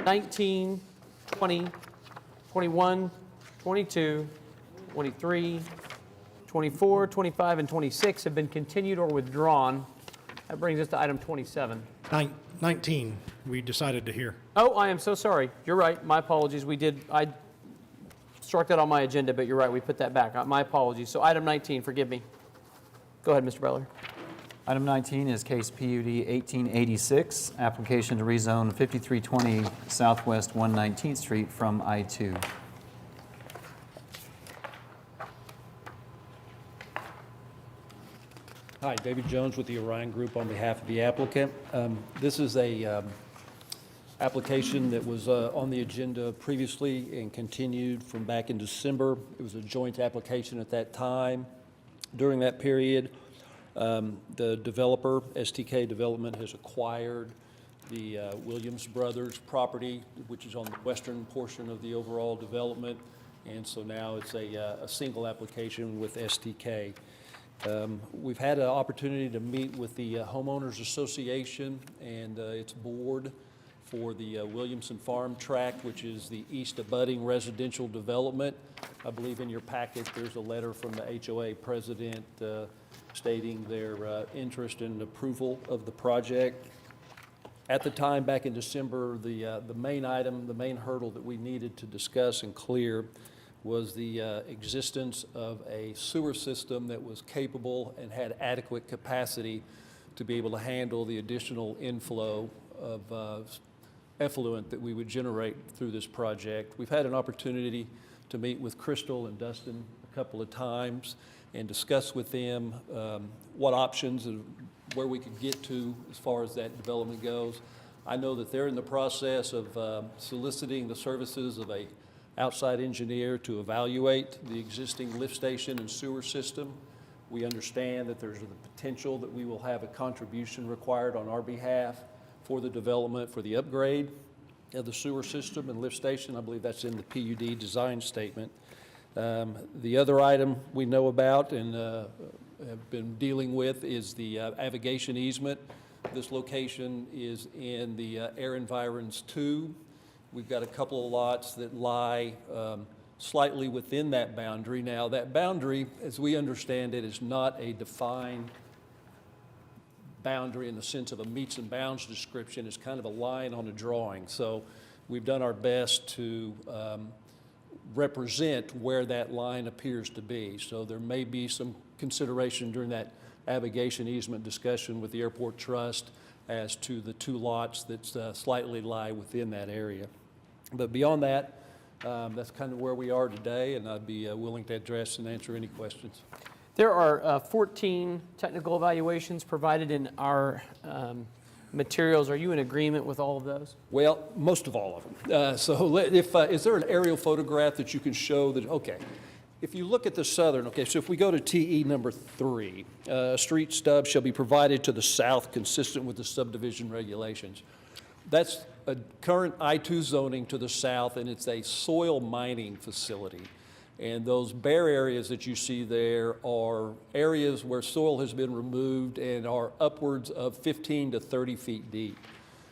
A: 19, 20, 21, 22, 23, 24, 25, and 26 have been continued or withdrawn. That brings us to item 27.
C: 19, we decided to hear.
A: Oh, I am so sorry. You're right. My apologies. I struck that on my agenda, but you're right. We put that back. My apologies. So item 19, forgive me. Go ahead, Mr. Butler.
N: Item 19 is case PUD 1886, application to rezone 5320 Southwest 119th Street from I-2.
U: Hi, David Jones with the Orion Group on behalf of the applicant. This is a application that was on the agenda previously and continued from back in December. It was a joint application at that time. During that period, the developer, STK Development, has acquired the Williams Brothers property, which is on the western portion of the overall development. And so now it's a single application with STK. We've had an opportunity to meet with the Homeowners Association and its board for the Williamson Farm Tract, which is the east abutting residential development. I believe in your packet there's a letter from the HOA president stating their interest and approval of the project. At the time, back in December, the main item, the main hurdle that we needed to discuss and clear was the existence of a sewer system that was capable and had adequate capacity to be able to handle the additional inflow of effluent that we would generate through this project. We've had an opportunity to meet with Crystal and Dustin a couple of times and discuss with them what options and where we could get to as far as that development goes. I know that they're in the process of soliciting the services of a outside engineer to evaluate the existing lift station and sewer system. We understand that there's the potential that we will have a contribution required on our behalf for the development, for the upgrade of the sewer system and lift station. I believe that's in the PUD design statement. The other item we know about and have been dealing with is the avigation easement. This location is in the Air Environs 2. We've got a couple of lots that lie slightly within that boundary. Now, that boundary, as we understand it, is not a defined boundary in the sense of a meets and bounds description. It's kind of a line on a drawing. So we've done our best to represent where that line appears to be. So there may be some consideration during that avigation easement discussion with the Airport Trust as to the two lots that slightly lie within that area. But beyond that, that's kind of where we are today, and I'd be willing to address and answer any questions.
A: There are 14 technical evaluations provided in our materials. Are you in agreement with all of those?
U: Well, most of all of them. Is there an aerial photograph that you can show that, okay, if you look at the southern, okay, so if we go to TE number 3, a street stub shall be provided to the south consistent with the subdivision regulations. That's a current I-2 zoning to the south, and it's a soil mining facility. And those bare areas that you see there are areas where soil has been removed and are upwards of 15 to 30 feet deep.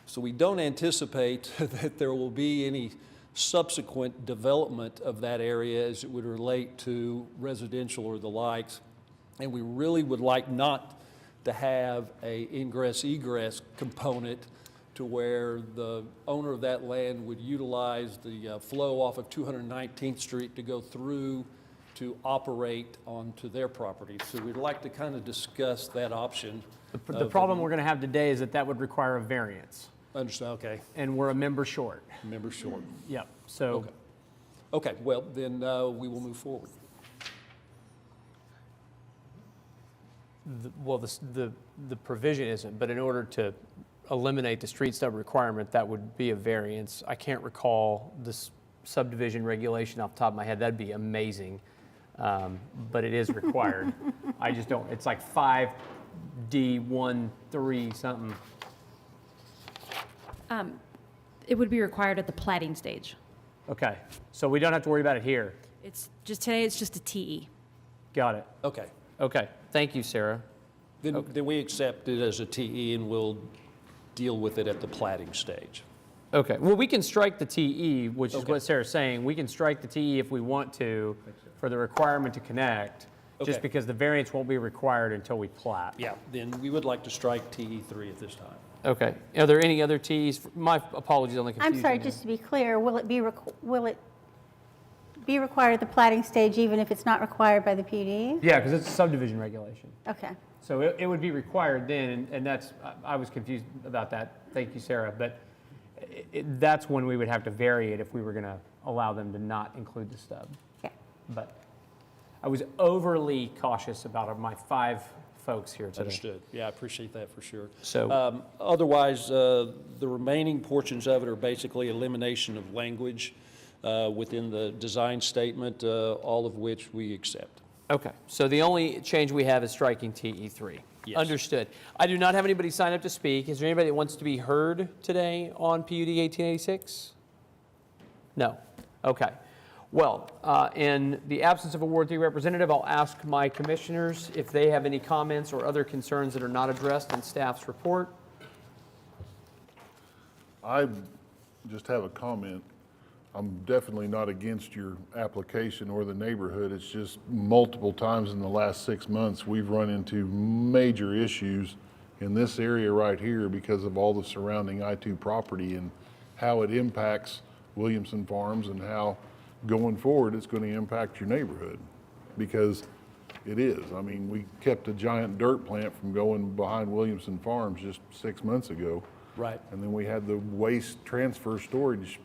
U: So we don't anticipate that there will be any subsequent development of that area as it would relate to residential or the likes. And we really would like not to have a ingress-egress component to where the owner of that land would utilize the flow off of 219th Street to go through to operate onto their property. So we'd like to kind of discuss that option.
A: The problem we're going to have today is that that would require a variance.
U: Understand, okay.
A: And we're a member short.
U: Member short.
A: Yep, so.
U: Okay, well, then we will move forward.
A: Well, the provision isn't, but in order to eliminate the street stub requirement, that would be a variance. I can't recall this subdivision regulation off the top of my head. That'd be amazing, but it is required. I just don't, it's like 5D13 something.
D: It would be required at the plating stage.
A: Okay, so we don't have to worry about it here.
D: It's just, today it's just a TE.
A: Got it.
U: Okay.
A: Okay, thank you, Sarah.
U: Then we accept it as a TE and we'll deal with it at the plating stage.
A: Okay, well, we can strike the TE, which is what Sarah's saying. We can strike the TE if we want to for the requirement to connect, just because the variance won't be required until we plat.
U: Yeah, then we would like to strike TE3 at this time.
A: Okay, are there any other TEs? My apologies on the confusion.
E: I'm sorry, just to be clear, will it be required at the plating stage even if it's not required by the PUD?
A: Yeah, because it's a subdivision regulation.
E: Okay.
A: So it would be required then, and that's, I was confused about that. Thank you, Sarah. But that's when we would have to vary it if we were going to allow them to not include the stub.
E: Okay.
A: But I was overly cautious about my 5 folks here today.
U: Understood. Yeah, I appreciate that for sure.
A: So
U: otherwise, the remaining portions of it are basically elimination of language within the design statement, all of which we accept.
A: Okay, so the only change we have is striking TE3.
U: Yes.
A: Understood. I do not have anybody sign up to speak. Is there anybody that wants to be heard today on PUD 1886? No. Okay. Well, in the absence of a Ward 3 representative, I'll ask my commissioners if they have any comments or other concerns that are not addressed in staff's report.
O: I just have a comment. I'm definitely not against your application or the neighborhood. It's just multiple times in the last 6 months, we've run into major issues in this area right here because of all the surrounding I-2 property and how it impacts Williamson Farms and how going forward it's going to impact your neighborhood, because it is. I mean, we kept a giant dirt plant from going behind Williamson Farms just 6 months ago.
U: Right.
O: And then we had the waste transfer storage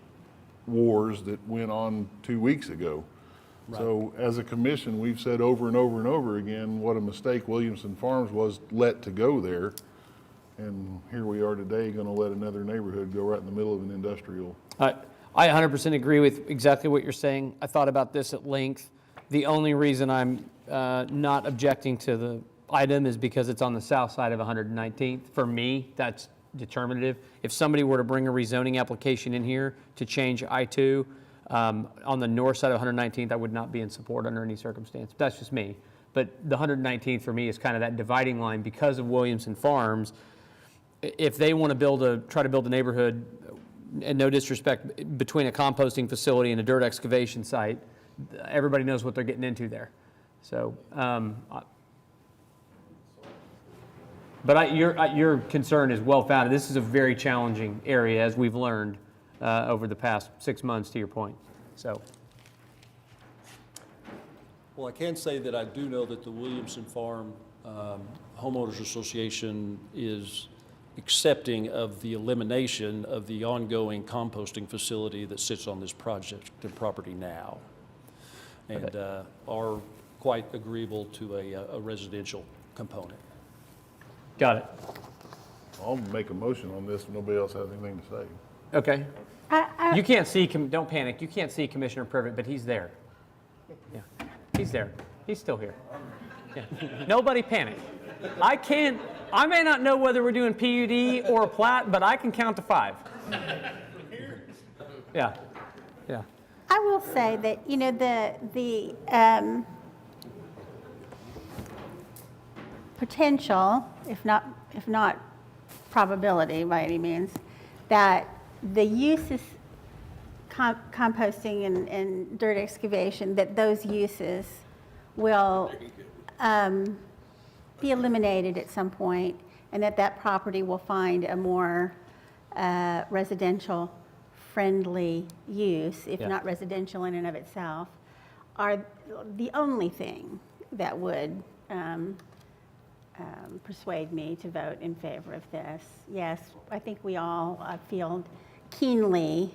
O: wars that went on 2 weeks ago.
U: Right.
O: So as a commission, we've said over and over and over again what a mistake Williamson Farms was let to go there. And here we are today going to let another neighborhood go right in the middle of an industrial.
A: I 100% agree with exactly what you're saying. I thought about this at length. The only reason I'm not objecting to the item is because it's on the south side of 119th. For me, that's determinative. If somebody were to bring a rezoning application in here to change I-2 on the north side of 119th, I would not be in support under any circumstance. That's just me. But the 119th for me is kind of that dividing line because of Williamson Farms. If they want to try to build a neighborhood, and no disrespect, between a composting facility and a dirt excavation site, everybody knows what they're getting into there. So, but your concern is well founded. This is a very challenging area, as we've learned over the past 6 months, to your point. So,
U: Well, I can say that I do know that the Williamson Farm Homeowners Association is accepting of the elimination of the ongoing composting facility that sits on this project and property now, and are quite agreeable to a residential component.
A: got it.
O: I'll make a motion on this if nobody else has anything to say.
A: Okay. You can't see, don't panic. You can't see Commissioner Privet, but he's there. Yeah, he's there. He's still here. Yeah. Nobody panic. I may not know whether we're doing PUD or a plat, but I can count to 5. Yeah, yeah.
E: I will say that, you know, the potential, if not probability by any means, that the uses, composting and dirt excavation, that those uses will be eliminated at some point, and that property will find a more residential-friendly use, if
A: Yeah.
E: not residential in and of itself, are the only thing that would persuade me to vote in favor of this. Yes, I think we all feel keenly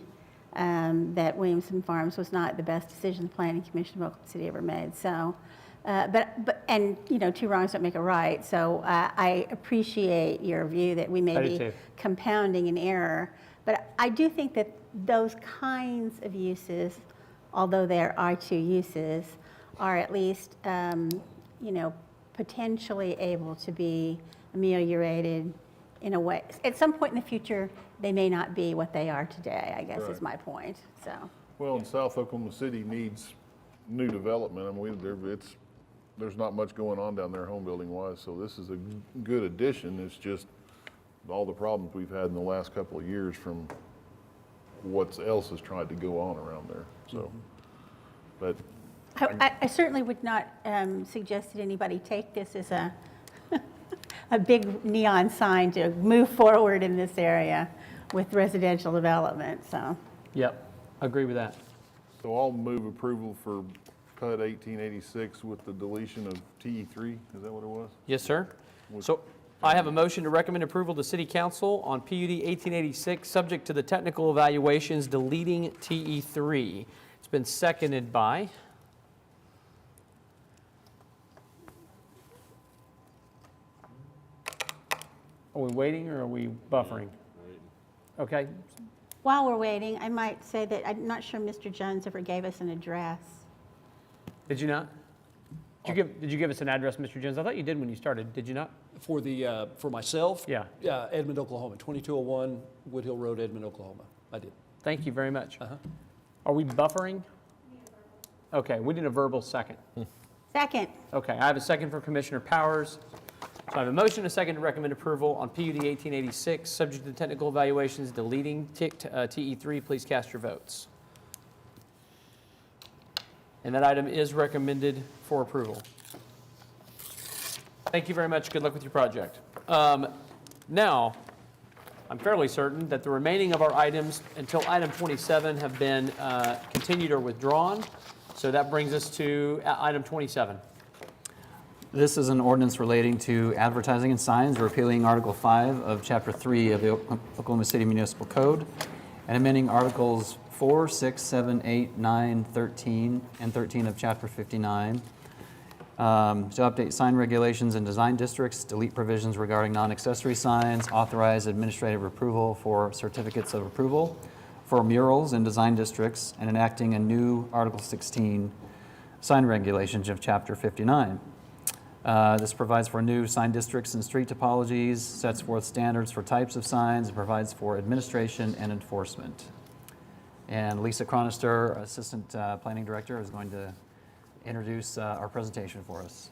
E: that Williamson Farms was not the best decision the Planning Commission of Oklahoma City ever made. So, and you know, two wrongs don't make a right. So I appreciate your view that we may
A: I do
E: be
A: too.
E: compounding an error. But I do think that those kinds of uses, although there are two uses, are at least, you know, potentially able to be ameliorated in a way. At some point in the future, they may not be what they are today, I guess is
O: Right.
E: my point. So,
O: Well, and South Oklahoma City needs new development. I mean, there's not much going on down there home building wise, so this is a good addition. It's just all the problems we've had in the last couple of years from what else has tried to go on around there, so. But
E: I certainly would not suggest that anybody take this as a big neon sign to move forward in this area with residential development, so.
A: Yep, agree with that.
O: So I'll move approval for PUD 1886 with the deletion of TE3, is that what it was?
A: Yes, sir. So I have a motion to recommend approval to City Council on PUD 1886, subject to the technical evaluations, deleting TE3. It's been seconded by? Are we waiting or are we buffering? Okay,
E: While we're waiting, I might say that I'm not sure Mr. Jones ever gave us an address.
A: did you not? Did you give us an address, Mr. Jones? I thought you did when you started, did you not?
U: For myself?
A: Yeah.
U: Yeah, Edmond, Oklahoma, 2201 Wood Hill Road, Edmond, Oklahoma. I did.
A: Thank you very much. Are we buffering? Okay, we need a verbal second.
E: Second.
A: Okay, I have a second for Commissioner Powers. So I have a motion and a second to recommend approval on PUD 1886, subject to the technical evaluations, deleting TE3. Please cast your votes. And that item is recommended for approval. Thank you very much. Good luck with your project. Now, I'm fairly certain that the remaining of our items until item 27 have been continued or withdrawn. So that brings us to item 27.
N: This is an ordinance relating to advertising and signs, repealing Article 5 of Chapter 3 of the Oklahoma City Municipal Code, and amending Articles 4, 6, 7, 8, 9, 13, and 13 of Chapter 59 to update sign regulations in design districts, delete provisions regarding non-accessory signs, authorize administrative approval for certificates of approval for murals in design districts, and enacting a new Article 16 sign regulations of Chapter 59. This provides for new sign districts and street topologies, sets forth standards for types of signs, and provides for administration and enforcement. And Lisa Chronister, Assistant Planning Director, is going to introduce our presentation for us.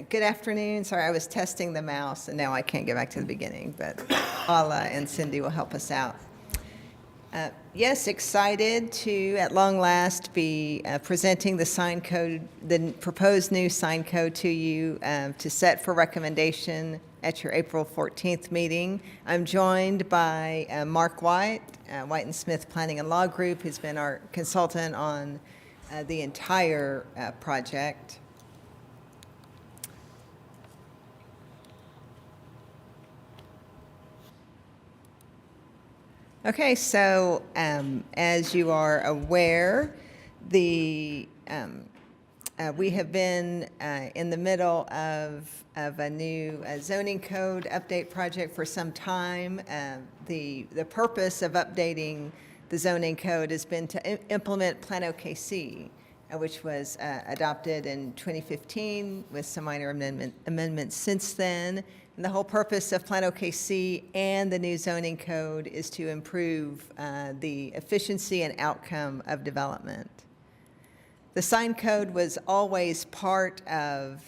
F: Good afternoon. Sorry, I was testing the mouse, and now I can't get back to the beginning, but Paula and Cindy will help us out. Yes, excited to, at long last, be presenting the sign code, the proposed new sign code to you to set for recommendation at your April 14th meeting. I'm joined by Mark White, White and Smith Planning and Law Group, who's been our consultant on the entire project. Okay, so as you are aware, we have been in the middle of a new zoning code update project for some time. The purpose of updating the zoning code has been to implement Plan OKC, which was adopted in 2015 with some minor amendments since then. And the whole purpose of Plan OKC and the new zoning code is to improve the efficiency and outcome of development. The sign code was always part of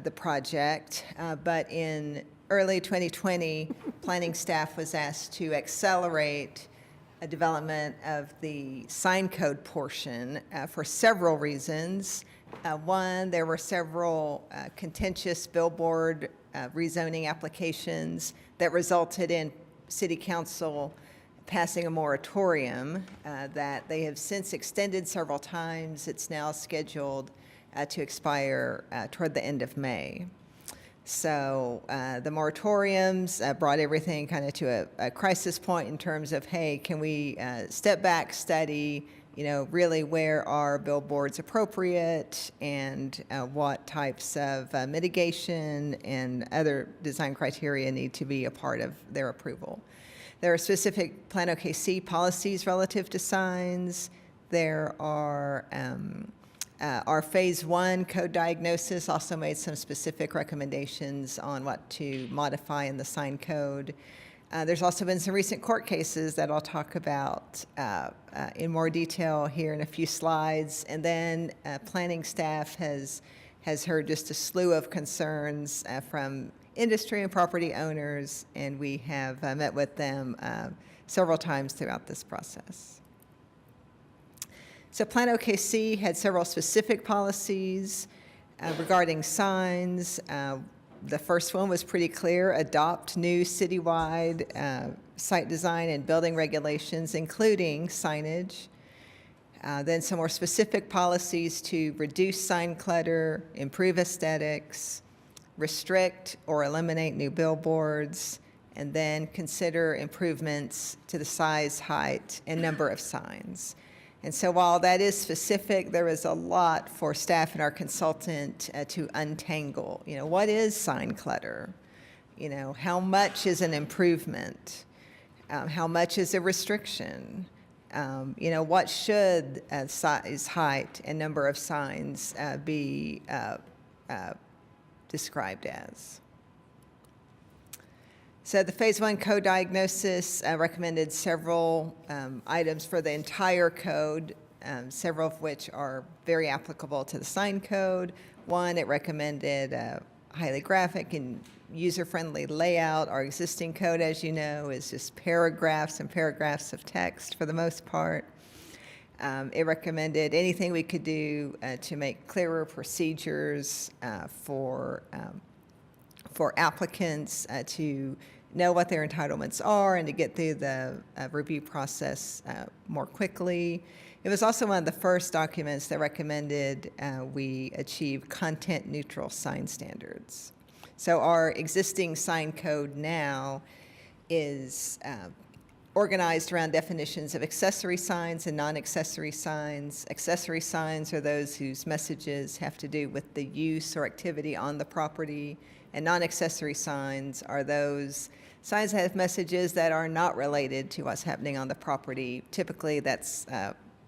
F: the project, but in early 2020, planning staff was asked to accelerate a development of the sign code portion for several reasons. One, there were several contentious billboard rezoning applications that resulted in City Council passing a moratorium that they have since extended several times. It's now scheduled to expire toward the end of May. So the moratoriums brought everything kind of to a crisis point in terms of, hey, can we step back, study, really where are billboards appropriate and what types of mitigation and other design criteria need to be a part of their approval. There are specific Plan OKC policies relative to signs. There are our Phase 1 code diagnosis also made some specific recommendations on what to modify in the sign code. There's also been some recent court cases that I'll talk about in more detail here in a few slides. And then planning staff has heard just a slew of concerns from industry and property owners, and we have met with them several times throughout this process. So Plan OKC had several specific policies regarding signs. The first one was pretty clear: adopt new citywide site design and building regulations, including signage. Then some more specific policies to reduce sign clutter, improve aesthetics, restrict or eliminate new billboards, and then consider improvements to the size, height, and number of signs. And so while that is specific, there is a lot for staff and our consultant to untangle. What is sign clutter? How much is an improvement? How much is a restriction? What should size, height, and number of signs be described as? So the Phase 1 code diagnosis recommended several items for the entire code, several of which are very applicable to the sign code. One, it recommended a highly graphic and user-friendly layout. Our existing code, as you know, is just paragraphs and paragraphs of text for the most part. It recommended anything we could do to make clearer procedures for applicants to know what their entitlements are and to get through the review process more quickly. It was also one of the first documents that recommended we achieve content-neutral sign standards. So our existing sign code now is organized around definitions of accessory signs and non-accessory signs. Accessory signs are those whose messages have to do with the use or activity on the property, and non-accessory signs are those signs that have messages that are not related to what's happening on the property. Typically, that's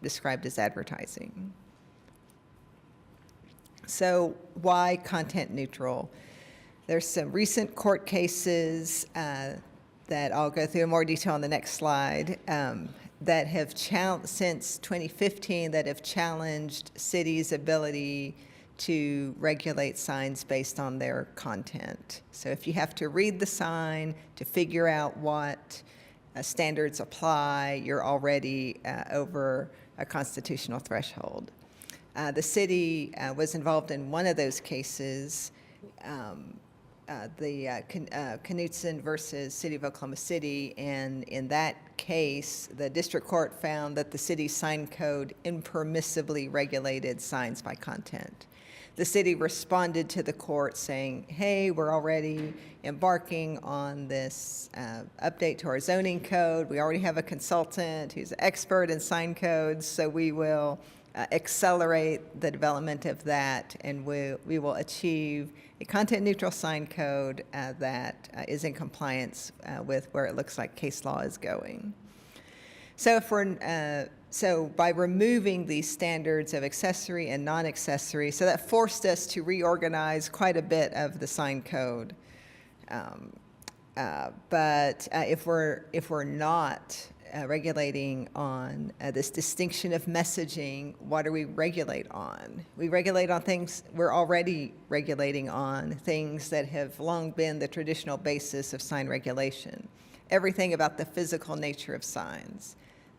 F: described as advertising. So why content neutral? There's some recent court cases that I'll go through in more detail on the next slide that have since 2015 that have challenged cities' ability to regulate signs based on their content. So if you have to read the sign to figure out what standards apply, you're already over a constitutional threshold. The city was involved in one of those cases, the Knutson versus City of Oklahoma City, and in that case, the district court found that the city's sign code impermissibly regulated signs by content. The city responded to the court saying, hey, we're already embarking on this update to our zoning code. We already have a consultant who's an expert in sign codes, so we will accelerate the development of that, and we will achieve a content-neutral sign code that is in compliance with where it looks like case law is going. So for So by removing these standards of accessory and non-accessory, so that forced us to reorganize quite a bit of the sign code. But if we're not regulating on this distinction of messaging, what do we regulate on? We regulate on things, we're already regulating on things that have long been the traditional basis of sign regulation. Everything about the physical nature of signs.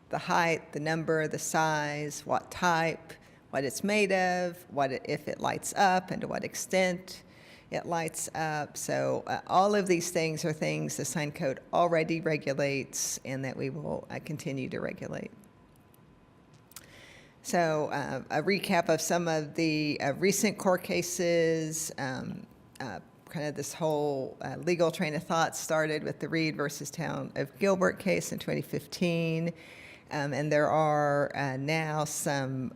F: The height, the number, the size, what type, what it's made of, if it lights up and to what extent it lights up. So all of these things are things the sign code already regulates and that we will continue to regulate. So a recap of some of the recent court cases, kind of this whole legal train of thought started with the Reed versus Town of Gilbert case in 2015. And there are now some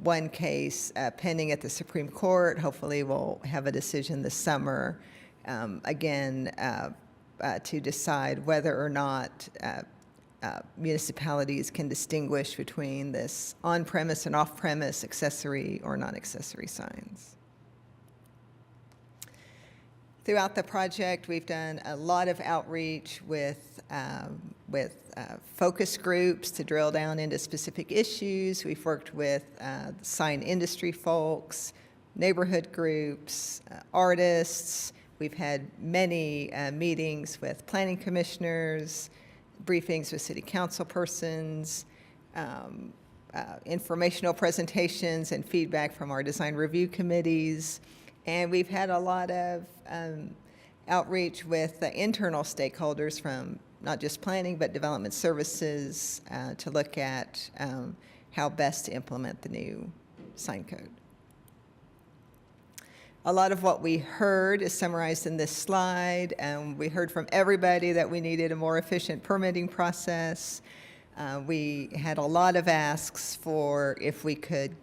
F: one case pending at the Supreme Court. Hopefully we'll have a decision this summer, again, to decide whether or not municipalities can distinguish between this on-premise and off-premise accessory or non-accessory signs. Throughout the project, we've done a lot of outreach with focus groups to drill down into specific issues. We've worked with sign industry folks, neighborhood groups, artists. We've had many meetings with planning commissioners, briefings with city council persons, informational presentations and feedback from our design review committees. And we've had a lot of outreach with the internal stakeholders from not just planning, but development services to look at how best to implement the new sign code. A lot of what we heard is summarized in this slide. We heard from everybody that we needed a more efficient permitting process. We had a lot of asks for if we could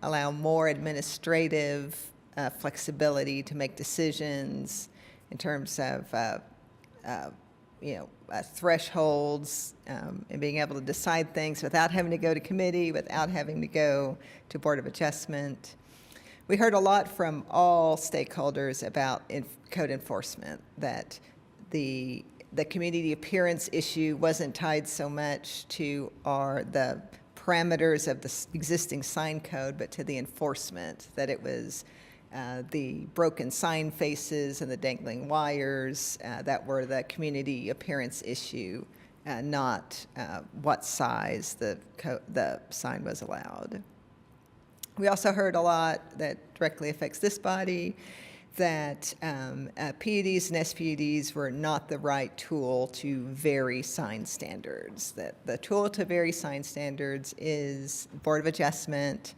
F: allow more administrative flexibility to make decisions in terms of thresholds and being able to decide things without having to go to committee, without having to go to Board of Adjustment. We heard a lot from all stakeholders about code enforcement, that the community appearance issue wasn't tied so much to the parameters of the existing sign code, but to the enforcement, that it was the broken sign faces and the dangling wires that were the community appearance issue, not what size the sign was allowed. We also heard a lot that directly affects this body, that PUDs and SPUDs were not the right tool to vary sign standards, that the tool to vary sign standards is Board of Adjustment.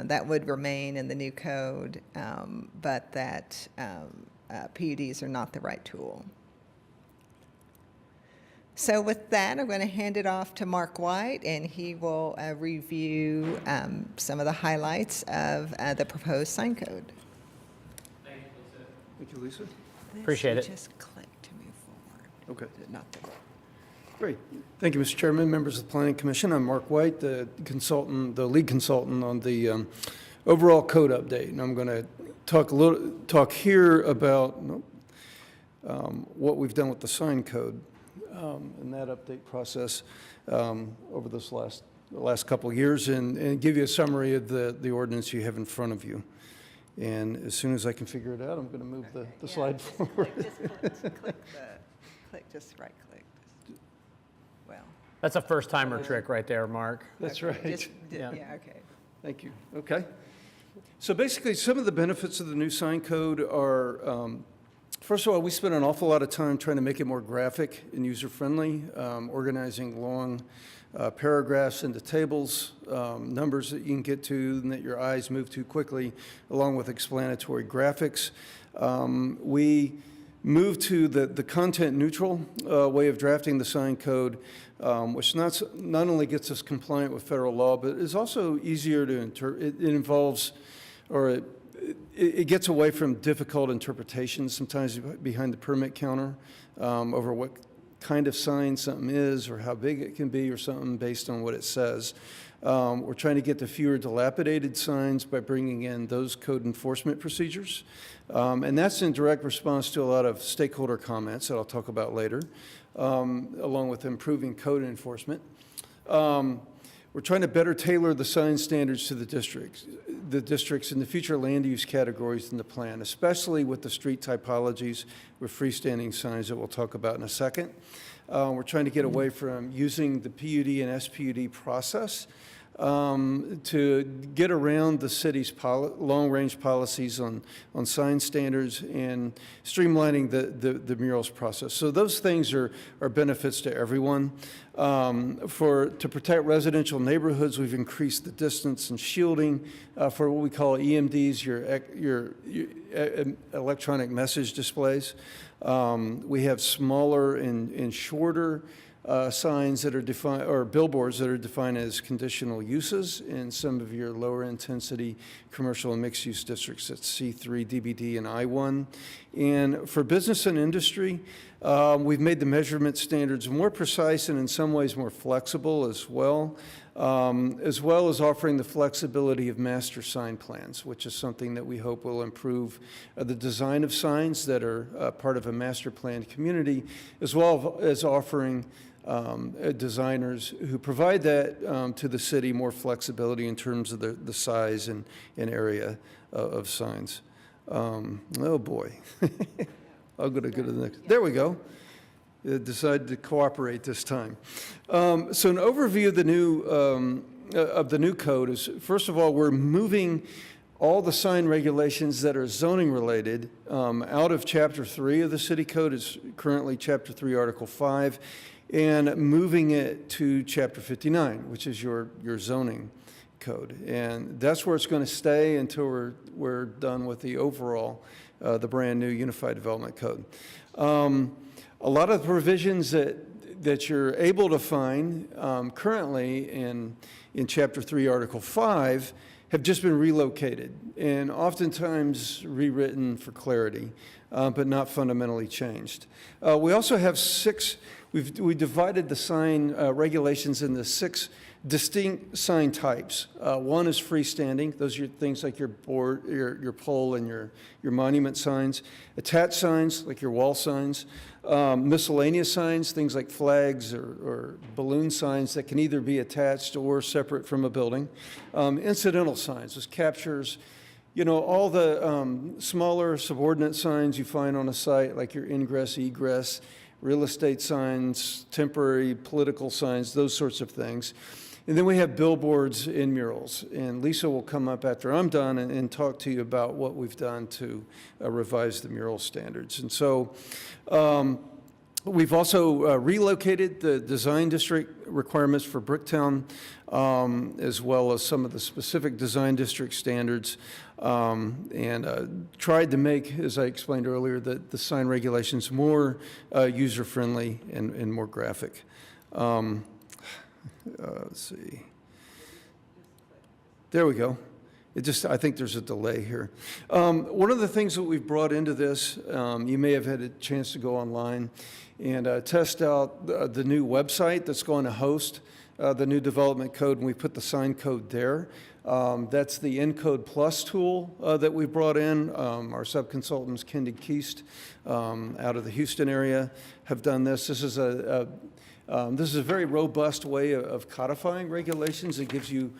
F: That would remain in the new code, but that PUDs are not the right tool. So with that, I'm going to hand it off to Mark White, and he will review some of the highlights of the proposed sign code.
G: Thank you, Lisa.
A: Appreciate it.
F: Just click to move forward.
G: Okay.
F: Not the
G: Great. Thank you, Mr. Chairman, members of the Planning Commission. I'm Mark White, the lead consultant on the overall code update. And I'm going to talk here about what we've done with the sign code and that update process over this last couple of years, and give you a summary of the ordinance you have in front of you. And as soon as I can figure it out, I'm going to move the slide forward.
F: Just right click. Well.
A: That's a first-timer trick right there, Mark.
G: That's right.
F: Yeah, okay.
G: Thank you. Okay. So basically, some of the benefits of the new sign code are, first of all, we spent an awful lot of time trying to make it more graphic and user-friendly, organizing long paragraphs into tables, numbers that you can get to and that your eyes move to quickly, along with explanatory graphics. We moved to the content-neutral way of drafting the sign code, which not only gets us compliant with federal law, but is also easier to interpret. It involves, or it gets away from difficult interpretations, sometimes behind the permit counter, over what kind of sign something is or how big it can be or something based on what it says. We're trying to get to fewer dilapidated signs by bringing in those code enforcement procedures. And that's in direct response to a lot of stakeholder comments that I'll talk about later, along with improving code enforcement. We're trying to better tailor the sign standards to the districts and the future land use categories in the plan, especially with the street typologies with freestanding signs that we'll talk about in a second. We're trying to get away from using the PUD and SPUD process to get around the city's long-range policies on sign standards and streamlining the murals process. So those things are benefits to everyone. To protect residential neighborhoods, we've increased the distance and shielding for what we call EMDs, your electronic message displays. We have smaller and shorter signs that are defined, or billboards that are defined as conditional uses in some of your lower intensity commercial and mixed use districts. That's C3, DBD, and I1. And for business and industry, we've made the measurement standards more precise and in some ways more flexible as well as offering the flexibility of master sign plans, which is something that we hope will improve the design of signs that are part of a master planned community, as well as offering designers who provide that to the city more flexibility in terms of the size and area of signs. Oh boy. I'm going to go to the next. There we go. Decided to cooperate this time. So an overview of the new code is, first of all, we're moving all the sign regulations that are zoning related out of Chapter 3 of the City Code. It's currently Chapter 3, Article 5, and moving it to Chapter 59, which is your zoning code. And that's where it's going to stay until we're done with the overall, the brand new Unified Development Code. A lot of the provisions that you're able to find currently in Chapter 3, Article 5 have just been relocated and oftentimes rewritten for clarity, but not fundamentally changed. We also have we divided the sign regulations into 6 distinct sign types. One is freestanding. Those are things like your board, your pole, and your monument signs. Attached signs, like your wall signs. Miscellaneous signs, things like flags or balloon signs that can either be attached or separate from a building. Incidental signs, this captures, all the smaller subordinate signs you find on a site, like your ingress, egress, real estate signs, temporary political signs, those sorts of things. And then we have billboards and murals. And Lisa will come up after I'm done and talk to you about what we've done to revise the mural standards. And so we've also relocated the design district requirements for Bricktown, as well as some of the specific design district standards, and tried to make, as I explained earlier, the sign regulations more user-friendly and more graphic. Let's see. There we go. I think there's a delay here. One of the things that we've brought into this, you may have had a chance to go online and test out the new website that's going to host the new development code, and we put the sign code there. That's the Encode Plus tool that we brought in. Our subconsultants, Kendi Keast, out of the Houston area, have done this. This is a very robust way of codifying regulations. It gives you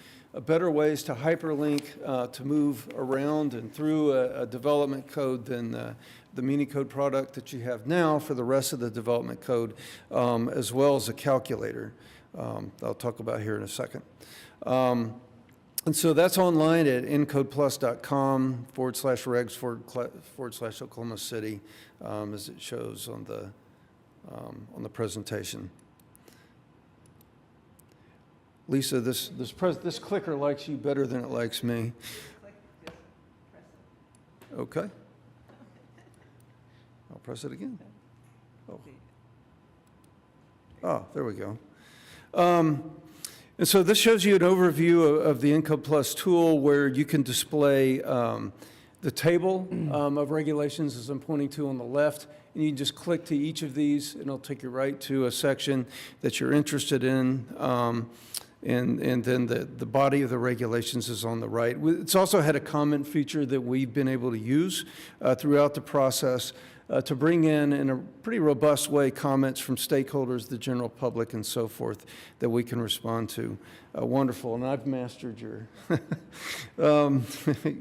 G: better ways to hyperlink, to move around and through a development code than the Minicode product that you have now for the rest of the development code, as well as a calculator. I'll talk about here in a second. And so that's online at encodeplus.com/regs/Oklahoma City, as it shows on the presentation. Lisa, this clicker likes you better than it likes me. Okay. I'll press it again. Oh, there we go. And so this shows you an overview of the Encode Plus tool, where you can display the table of regulations, as I'm pointing to on the left, and you can just click to each of these, and it'll take you right to a section that you're interested in. And then the body of the regulations is on the right. It's also had a comment feature that we've been able to use throughout the process to bring in a pretty robust way, comments from stakeholders, the general public, and so forth, that we can respond to. Wonderful, and I've mastered your,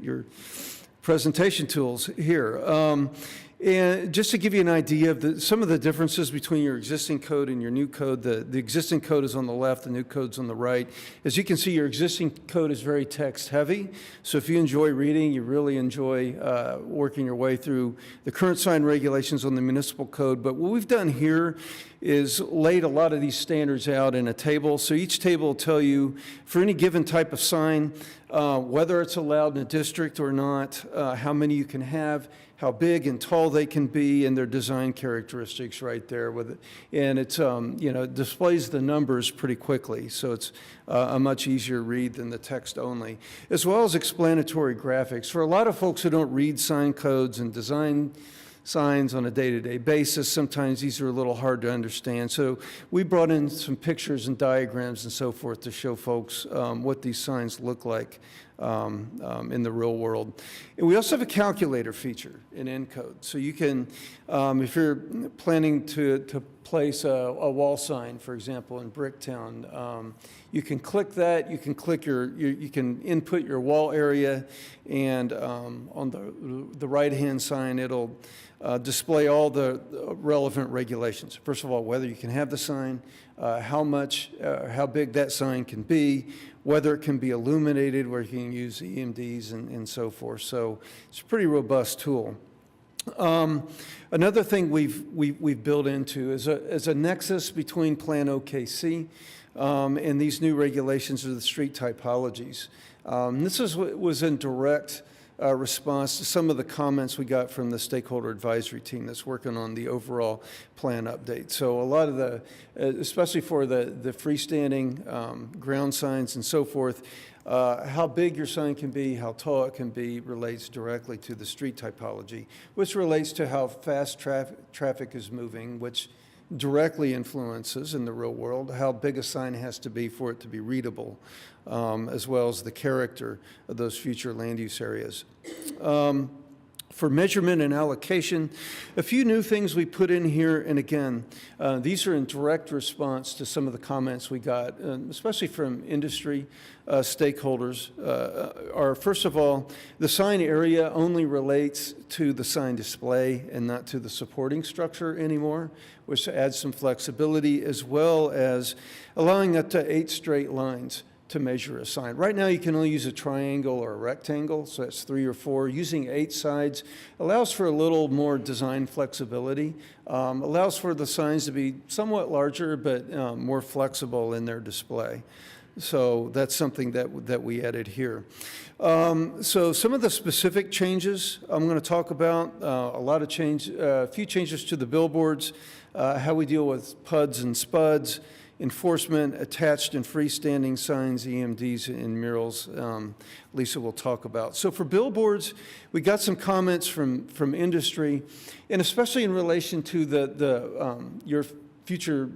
G: your presentation tools here. And just to give you an idea of some of the differences between your existing code and your new code, the existing code is on the left, the new code's on the right. As you can see, your existing code is very text heavy. So if you enjoy reading, you really enjoy working your way through the current sign regulations on the municipal code. But what we've done here is laid a lot of these standards out in a table. So each table will tell you for any given type of sign, whether it's allowed in a district or not, how many you can have, how big and tall they can be, and their design characteristics right there with it. And it's, you know, it displays the numbers pretty quickly, so it's a much easier read than the text only, as well as explanatory graphics. For a lot of folks who don't read sign codes and design signs on a day-to-day basis, sometimes these are a little hard to understand. So we brought in some pictures and diagrams and so forth to show folks what these signs look like in the real world. And we also have a calculator feature in Encode. So you can, if you're planning to place a wall sign, for example, in Bricktown, you can click that, you can click you can input your wall area, and on the right-hand sign, it'll display all the relevant regulations. First of all, whether you can have the sign, how big that sign can be, whether it can be illuminated, where you can use EMDs and so forth. So it's a pretty robust tool. Another thing we've built into is a nexus between Plan OKC and these new regulations of the street typologies. This was in direct response to some of the comments we got from the stakeholder advisory team that's working on the overall plan update. So a lot of the, especially for the freestanding ground signs and so forth, how big your sign can be, how tall it can be, relates directly to the street typology, which relates to how fast traffic is moving, which directly influences in the real world how big a sign has to be for it to be readable, as well as the character of those future land use areas. For measurement and allocation, a few new things we put in here, and again, these are in direct response to some of the comments we got, especially from industry stakeholders. First of all, the sign area only relates to the sign display and not to the supporting structure anymore, which adds some flexibility, as well as allowing up to 8 straight lines to measure a sign. Right now, you can only use a triangle or a rectangle, so that's 3 or 4. Using 8 sides allows for a little more design flexibility, allows for the signs to be somewhat larger, but more flexible in their display. So that's something that we added here. So some of the specific changes I'm going to talk about, a few changes to the billboards, how we deal with PUDs and SPUDs, enforcement, attached and freestanding signs, EMDs, and murals, Lisa will talk about. So for billboards, we got some comments from industry, and especially in relation to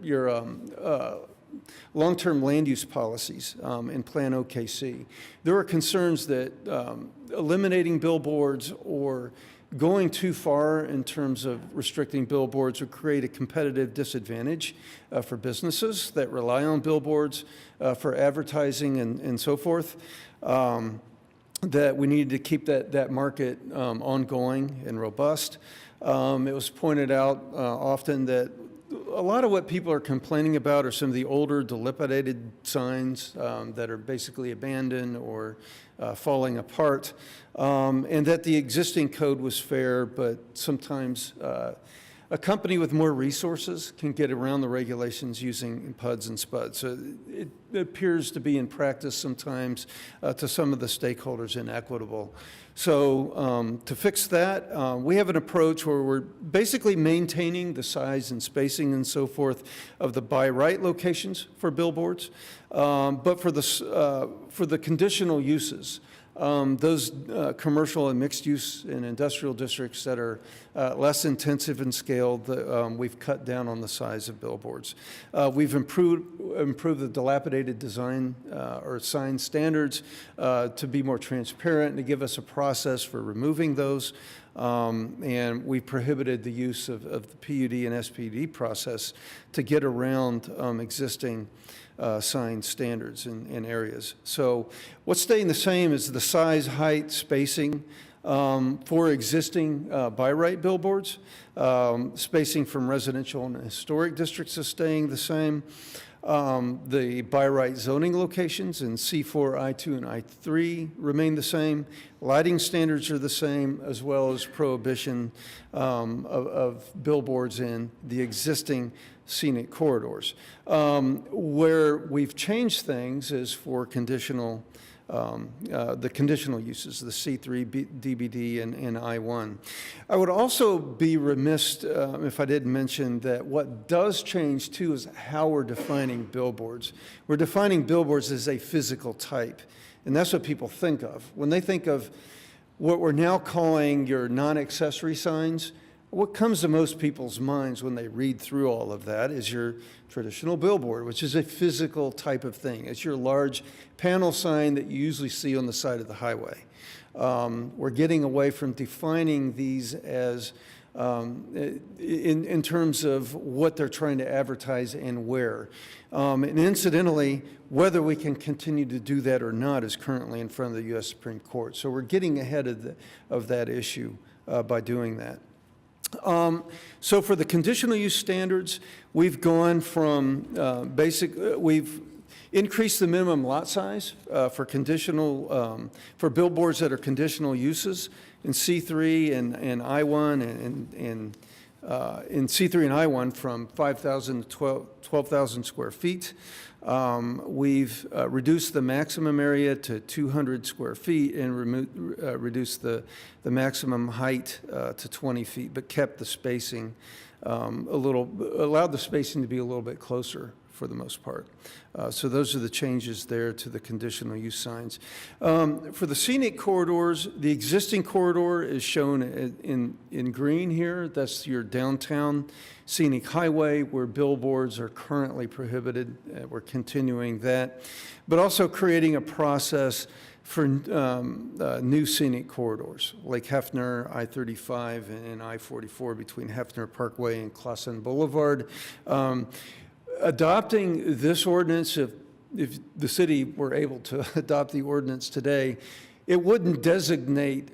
G: your long-term land use policies in Plan OKC. There are concerns that eliminating billboards or going too far in terms of restricting billboards would create a competitive disadvantage for businesses that rely on billboards for advertising and so forth, that we needed to keep that market ongoing and robust. It was pointed out often that a lot of what people are complaining about are some of the older dilapidated signs that are basically abandoned or falling apart, and that the existing code was fair, but sometimes a company with more resources can get around the regulations using PUDs and SPUDs. So it appears to be in practice sometimes to some of the stakeholders inequitable. So to fix that, we have an approach where we're basically maintaining the size and spacing and so forth of the by right locations for billboards, but for the conditional uses, those commercial and mixed-use and industrial districts that are less intensive in scale, we've cut down on the size of billboards. We've improved the dilapidated design or sign standards to be more transparent and to give us a process for removing those. And we prohibited the use of the PUD and SPUD process to get around existing sign standards in areas. So what's staying the same is the size, height, spacing for existing by right billboards. Spacing from residential and historic districts is staying the same. The by right zoning locations in C4, I2, and I3 remain the same. Lighting standards are the same, as well as prohibition of billboards in the existing scenic corridors. Where we've changed things is for conditional, the conditional uses, the C3, DBD, and I1. I would also be remiss if I didn't mention that what does change too is how we're defining billboards. We're defining billboards as a physical type, and that's what people think of. When they think of what we're now calling your non-accessory signs, what comes to most people's minds when they read through all of that is your traditional billboard, which is a physical type of thing. It's your large panel sign that you usually see on the side of the highway. We're getting away from defining these as in terms of what they're trying to advertise and where. And incidentally, whether we can continue to do that or not is currently in front of the U.S. Supreme Court. So we're getting ahead of that issue by doing that. So for the conditional use standards, we've gone from we've increased the minimum lot size for conditional, for billboards that are conditional uses in C3 and I1 and in C3 and I1 from 5,000 to 12,000 square feet. We've reduced the maximum area to 200 square feet and reduced the maximum height to 20 feet, but kept the spacing allowed the spacing to be a little bit closer for the most part. So those are the changes there to the conditional use signs. For the scenic corridors, the existing corridor is shown in green here. That's your downtown scenic highway where billboards are currently prohibited. We're continuing that, but also creating a process for new scenic corridors, like Hefner, I-35, and I-44 between Hefner Parkway and Clausen Boulevard. Adopting this ordinance, if the city were able to adopt the ordinance today, it wouldn't designate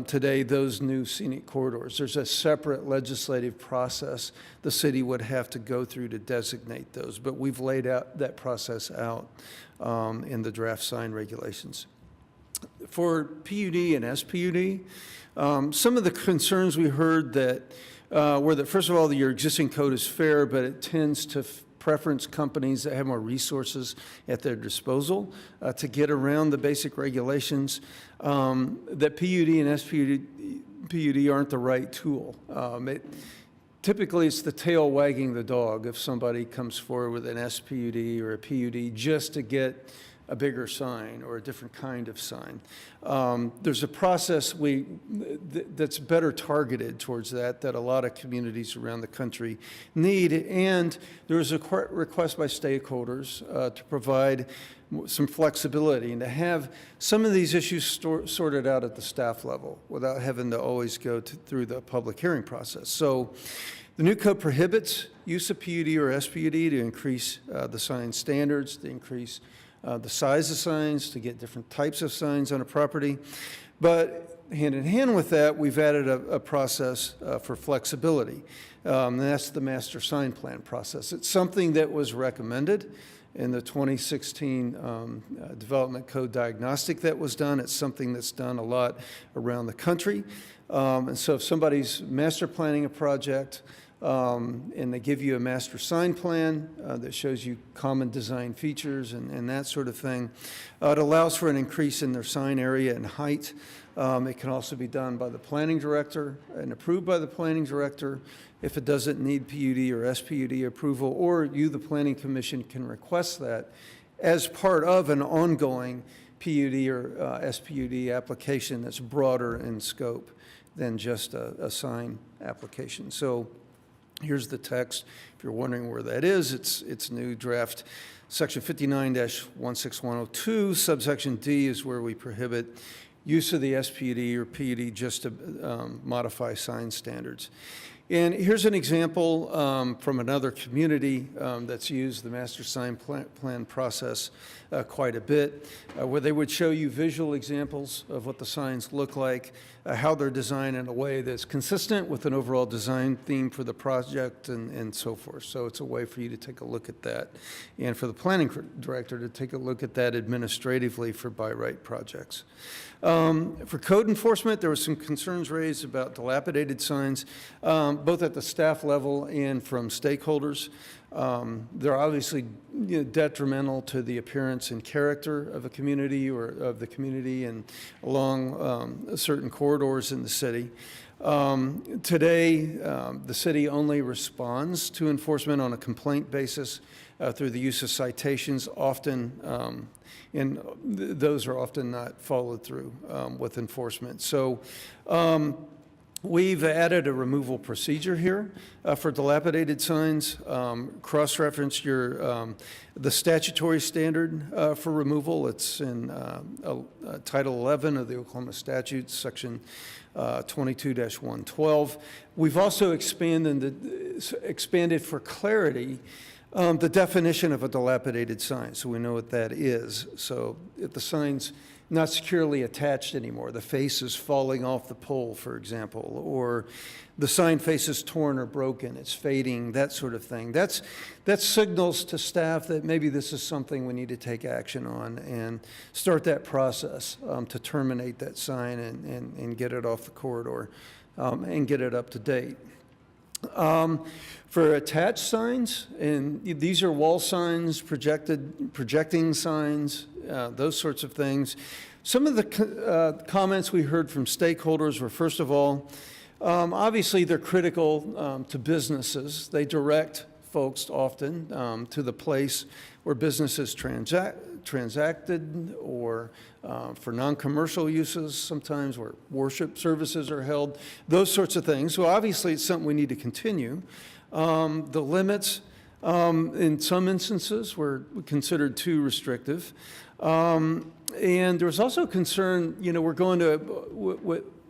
G: today those new scenic corridors. There's a separate legislative process the city would have to go through to designate those, but we've laid out that process out in the draft sign regulations. For PUD and SPUD, some of the concerns we heard that were that, first of all, your existing code is fair, but it tends to preference companies that have more resources at their disposal to get around the basic regulations, that PUD and SPUD aren't the right tool. Typically, it's the tail wagging the dog if somebody comes forward with an SPUD or a PUD just to get a bigger sign or a different kind of sign. There's a process that's better targeted towards that a lot of communities around the country need, and there is a request by stakeholders to provide some flexibility and to have some of these issues sorted out at the staff level without having to always go through the public hearing process. So the new code prohibits use of PUD or SPUD to increase the sign standards, to increase the size of signs, to get different types of signs on a property. But hand in hand with that, we've added a process for flexibility. And that's the master sign plan process. It's something that was recommended in the 2016 development code diagnostic that was done. It's something that's done a lot around the country. And so if somebody's master planning a project, and they give you a master sign plan that shows you common design features and that sort of thing. It allows for an increase in their sign area and height. It can also be done by the planning director and approved by the planning director if it doesn't need PUD or SPUD approval, or you, the planning commission, can request that as part of an ongoing PUD or SPUD application that's broader in scope than just a sign application. So here's the text. If you're wondering where that is, it's new draft. Section 59-16102, subsection D is where we prohibit use of the SPUD or PUD just to modify sign standards. And here's an example from another community that's used the master sign plan process quite a bit, where they would show you visual examples of what the signs look like, how they're designed in a way that's consistent with an overall design theme for the project and so forth. So it's a way for you to take a look at that, and for the planning director to take a look at that administratively for by right projects. For code enforcement, there were some concerns raised about dilapidated signs, both at the staff level and from stakeholders. They're obviously detrimental to the appearance and character of a community or of the community and along certain corridors in the city. Today, the city only responds to enforcement on a complaint basis through the use of citations, often, and those are often not followed through with enforcement. So we've added a removal procedure here for dilapidated signs, cross-reference the statutory standard for removal. It's in Title 11 of the Oklahoma Statutes, Section 22-112. We've also expanded for clarity the definition of a dilapidated sign, so we know what that is. So if the sign's not securely attached anymore, the face is falling off the pole, for example, or the sign face is torn or broken, it's fading, that sort of thing. That signals to staff that maybe this is something we need to take action on and start that process to terminate that sign and get it off the corridor and get it up to date. For attached signs, and these are wall signs, projecting signs, those sorts of things. Some of the comments we heard from stakeholders were, first of all, obviously they're critical to businesses. They direct folks often to the place where businesses transacted, or for non-commercial uses sometimes, where worship services are held, those sorts of things. So obviously it's something we need to continue. The limits in some instances were considered too restrictive. And there was also concern, we're going to,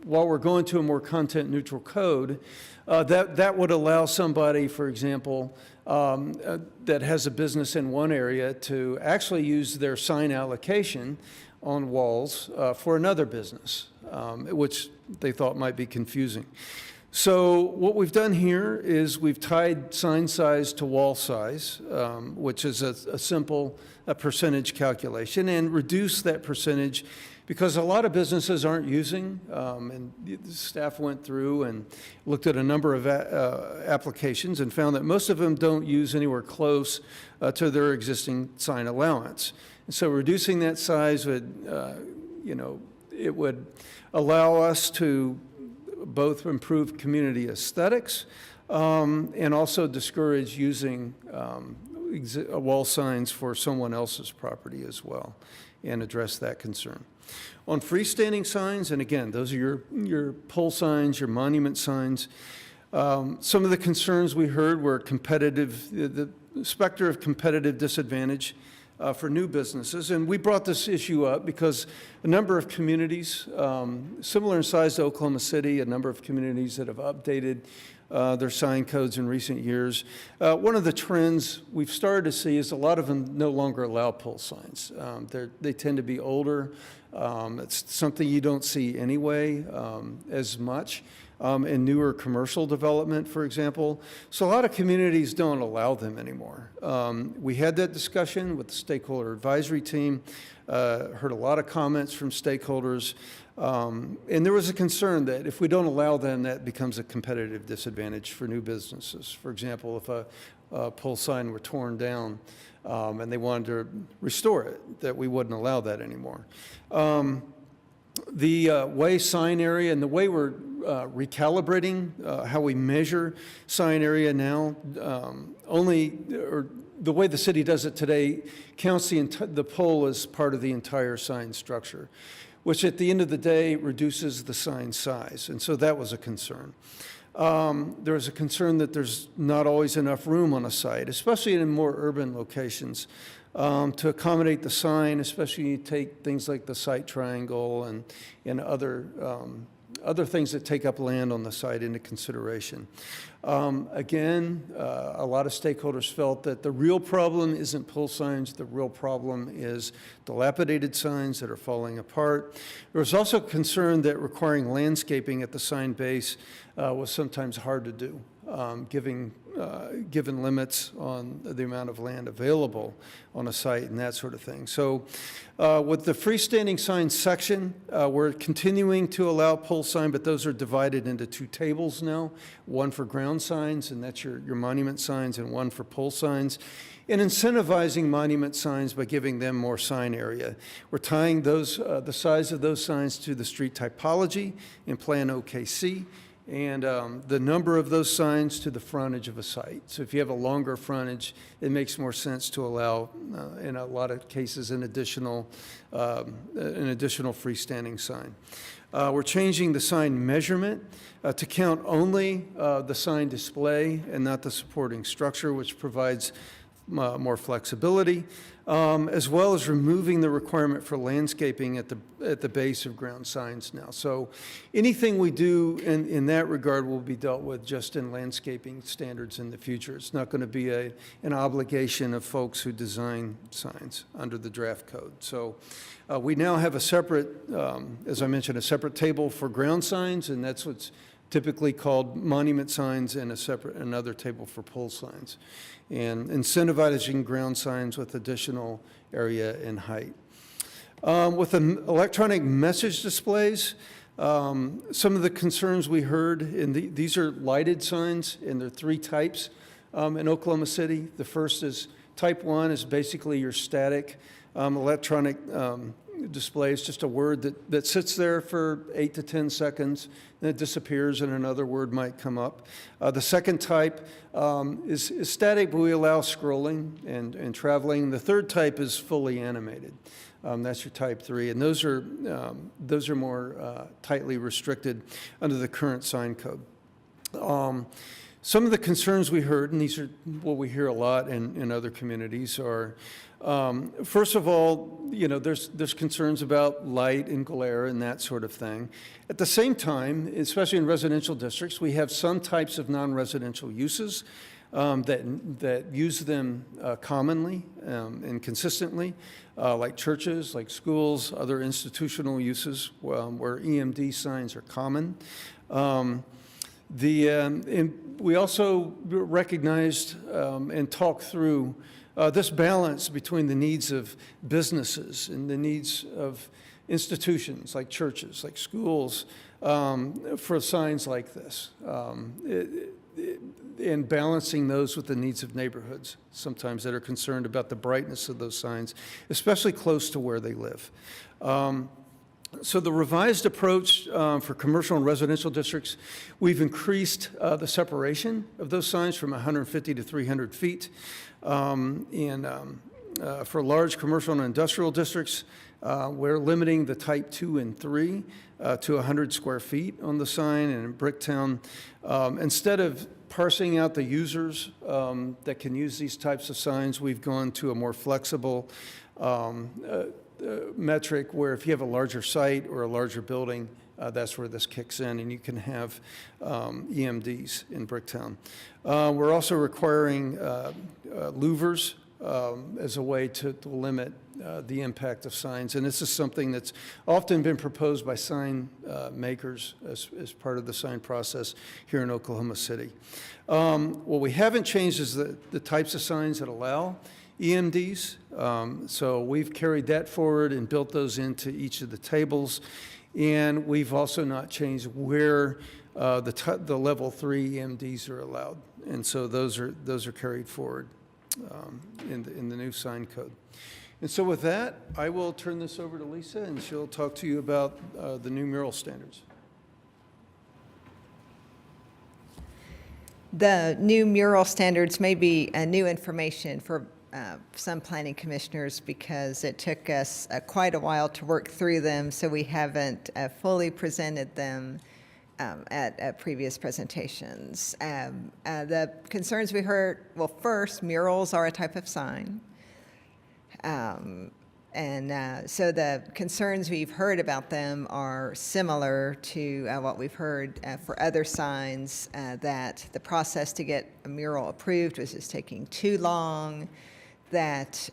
G: while we're going to a more content neutral code, that would allow somebody, for example, that has a business in one area to actually use their sign allocation on walls for another business, which they thought might be confusing. So what we've done here is we've tied sign size to wall size, which is a simple percentage calculation, and reduced that percentage because a lot of businesses aren't using, and the staff went through and looked at a number of applications and found that most of them don't use anywhere close to their existing sign allowance. And so reducing that size would, it would allow us to both improve community aesthetics and also discourage using wall signs for someone else's property as well, and address that concern. On freestanding signs, and again, those are your pole signs, your monument signs, some of the concerns we heard were competitive, the specter of competitive disadvantage for new businesses. And we brought this issue up because a number of communities, similar in size to Oklahoma City, a number of communities that have updated their sign codes in recent years. One of the trends we've started to see is a lot of them no longer allow pole signs. They tend to be older. It's something you don't see anyway as much in newer commercial development, for example. So a lot of communities don't allow them anymore. We had that discussion with the stakeholder advisory team, heard a lot of comments from stakeholders, and there was a concern that if we don't allow them, that becomes a competitive disadvantage for new businesses. For example, if a pole sign were torn down and they wanted to restore it, that we wouldn't allow that anymore. The way sign area and the way we're recalibrating how we measure sign area now. The way the city does it today counts the pole as part of the entire sign structure, which at the end of the day reduces the sign size. And so that was a concern. There was a concern that there's not always enough room on a site, especially in more urban locations, to accommodate the sign, especially when you take things like the site triangle and other things that take up land on the site into consideration. Again, a lot of stakeholders felt that the real problem isn't pole signs, the real problem is dilapidated signs that are falling apart. There was also concern that requiring landscaping at the sign base was sometimes hard to do, given limits on the amount of land available on a site and that sort of thing. So with the freestanding sign section, we're continuing to allow pole sign, but those are divided into two tables now, one for ground signs, and that's your monument signs, and one for pole signs, and incentivizing monument signs by giving them more sign area. We're tying those, the size of those signs to the street typology in Plan OKC, and the number of those signs to the frontage of a site. So if you have a longer frontage, it makes more sense to allow, in a lot of cases, an additional freestanding sign. We're changing the sign measurement to count only the sign display and not the supporting structure, which provides more flexibility, as well as removing the requirement for landscaping at the base of ground signs now. So anything we do in that regard will be dealt with just in landscaping standards in the future. It's not going to be an obligation of folks who design signs under the draft code. So we now have a separate, as I mentioned, a separate table for ground signs, and that's what's typically called monument signs, and another table for pole signs, and incentivizing ground signs with additional area and height. With the electronic message displays, some of the concerns we heard, and these are lighted signs, and there are three types in Oklahoma City. The first is type 1 is basically your static electronic display. It's just a word that sits there for 8 to 10 seconds, and it disappears and another word might come up. The second type is static, but we allow scrolling and traveling. The third type is fully animated. That's your type 3, and those are more tightly restricted under the current sign code. Some of the concerns we heard, and these are what we hear a lot in other communities, are first of all, there's concerns about light and glare and that sort of thing. At the same time, especially in residential districts, we have some types of non-residential uses that use them commonly and consistently, like churches, like schools, other institutional uses where EMD signs are common. We also recognized and talked through this balance between the needs of businesses and the needs of institutions like churches, like schools, for signs like this, and balancing those with the needs of neighborhoods, sometimes that are concerned about the brightness of those signs, especially close to where they live. So the revised approach for commercial and residential districts, we've increased the separation of those signs from 150 to 300 feet. For large commercial and industrial districts, we're limiting the type 2 and 3 to 100 square feet on the sign. And in Bricktown, instead of parsing out the users that can use these types of signs, we've gone to a more flexible metric where if you have a larger site or a larger building, that's where this kicks in, and you can have EMDs in Bricktown. We're also requiring louvers as a way to limit the impact of signs, and this is something that's often been proposed by sign makers as part of the sign process here in Oklahoma City. What we haven't changed is the types of signs that allow EMDs, so we've carried that forward and built those into each of the tables. And we've also not changed where the level 3 EMDs are allowed, and so those are carried forward in the new sign code. And so with that, I will turn this over to Lisa, and she'll talk to you about the new mural standards.
F: The new mural standards may be new information for some planning commissioners because it took us quite a while to work through them, so we haven't fully presented them at previous presentations. The concerns we heard, well, first, murals are a type of sign. So the concerns we've heard about them are similar to what we've heard for other signs, that the process to get a mural approved was just taking too long, that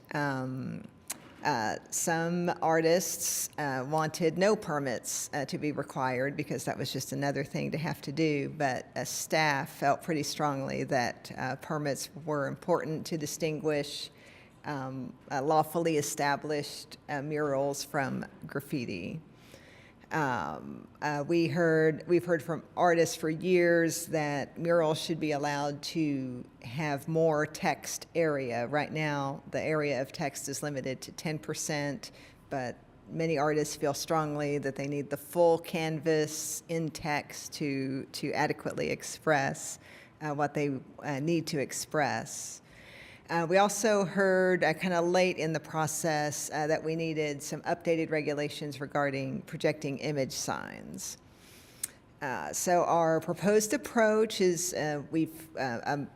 F: some artists wanted no permits to be required because that was just another thing to have to do, but staff felt pretty strongly that permits were important to distinguish lawfully established murals from graffiti. We've heard from artists for years that murals should be allowed to have more text area. Right now, the area of text is limited to 10%, but many artists feel strongly that they need the full canvas in text to adequately express what they need to express. We also heard kind of late in the process that we needed some updated regulations regarding projecting image signs. So our proposed approach is we've kind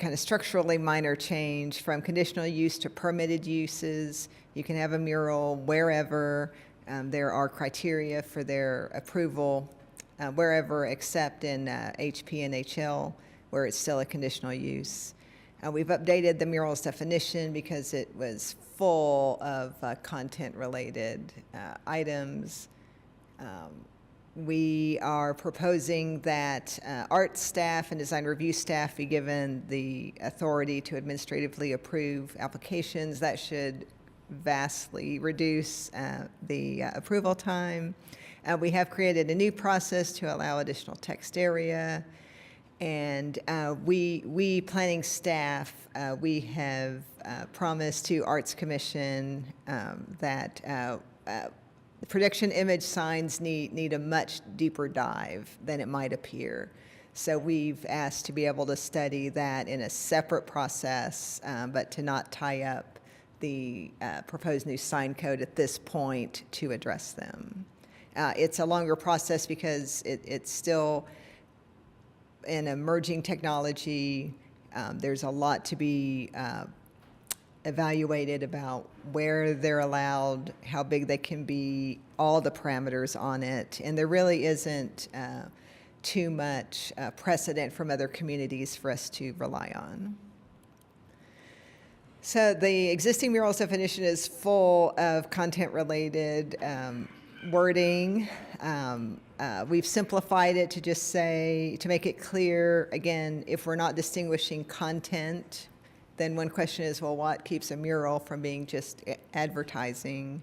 F: of structurally minor change from conditional use to permitted uses. You can have a mural wherever. There are criteria for their approval wherever except in HP and HL where it's still a conditional use. We've updated the murals definition because it was full of content-related items. We are proposing that art staff and design review staff be given the authority to administratively approve applications. That should vastly reduce the approval time. We have created a new process to allow additional text area. And we planning staff, we have promised to Arts Commission that the production image signs need a much deeper dive than it might appear. So we've asked to be able to study that in a separate process, but to not tie up the proposed new sign code at this point to address them. It's a longer process because it's still an emerging technology. There's a lot to be evaluated about where they're allowed, how big they can be, all the parameters on it. And there really isn't too much precedent from other communities for us to rely on. So the existing murals definition is full of content-related wording. We've simplified it to just say, to make it clear, again, if we're not distinguishing content, then one question is, well, what keeps a mural from being just advertising?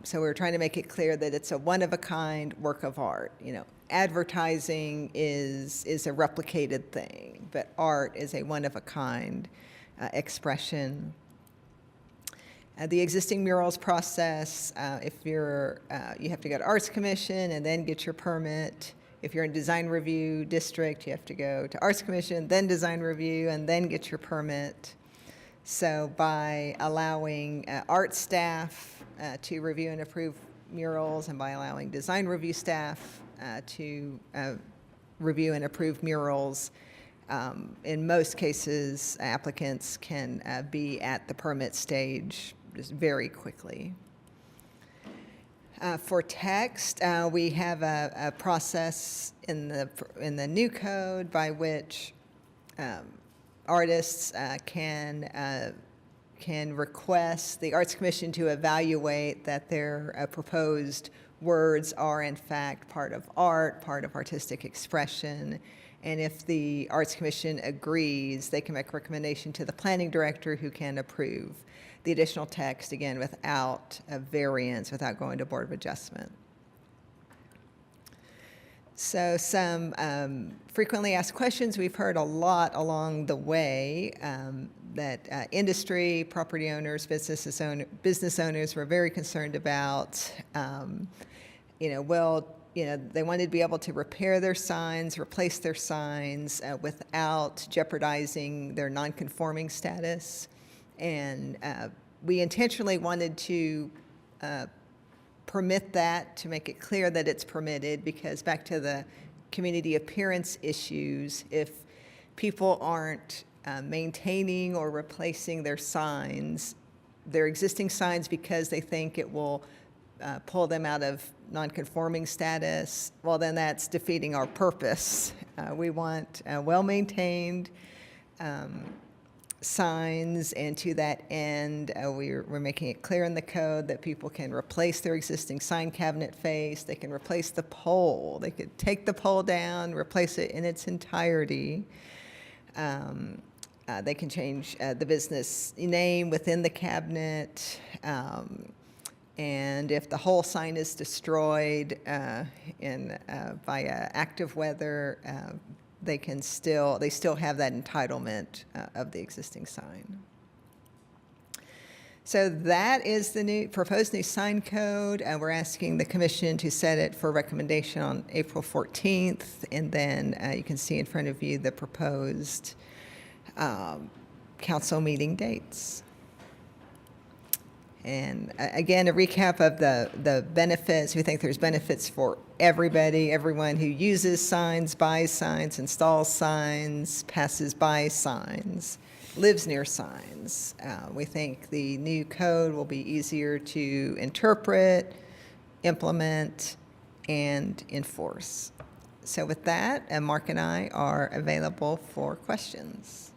F: So we're trying to make it clear that it's a one-of-a-kind work of art. You know, advertising is a replicated thing, but art is a one-of-a-kind expression. The existing murals process, if you're, you have to go to Arts Commission and then get your permit. If you're in design review district, you have to go to Arts Commission, then design review, and then get your permit. So by allowing art staff to review and approve murals, and by allowing design review staff to review and approve murals, in most cases, applicants can be at the permit stage just very quickly. For text, we have a process in the new code by which artists can request the Arts Commission to evaluate that their proposed words are in fact part of art, part of artistic expression. And if the Arts Commission agrees, they can make a recommendation to the planning director who can approve the additional text, again, without a variance, without going to Board of Adjustment. So some frequently asked questions. We've heard a lot along the way that industry, property owners, business owners were very concerned about, well, they wanted to be able to repair their signs, replace their signs without jeopardizing their non-conforming status. And we intentionally wanted to permit that, to make it clear that it's permitted, because back to the community appearance issues, if people aren't maintaining or replacing their signs, their existing signs, because they think it will pull them out of non-conforming status, well, then that's defeating our purpose. We want well-maintained signs, and to that end, we're making it clear in the code that people can replace their existing sign cabinet face, they can replace the pole, they could take the pole down, replace it in its entirety. They can change the business name within the cabinet, and if the whole sign is destroyed via active weather, they still have that entitlement of the existing sign. So that is the proposed new sign code. We're asking the commission to set it for recommendation on April 14th, and then you can see in front of you the proposed council meeting dates. And again, a recap of the benefits. We think there's benefits for everybody, everyone who uses signs, buys signs, installs signs, passes by signs, lives near signs. We think the new code will be easier to interpret, implement, and enforce. So with that, Mark and I are available for questions.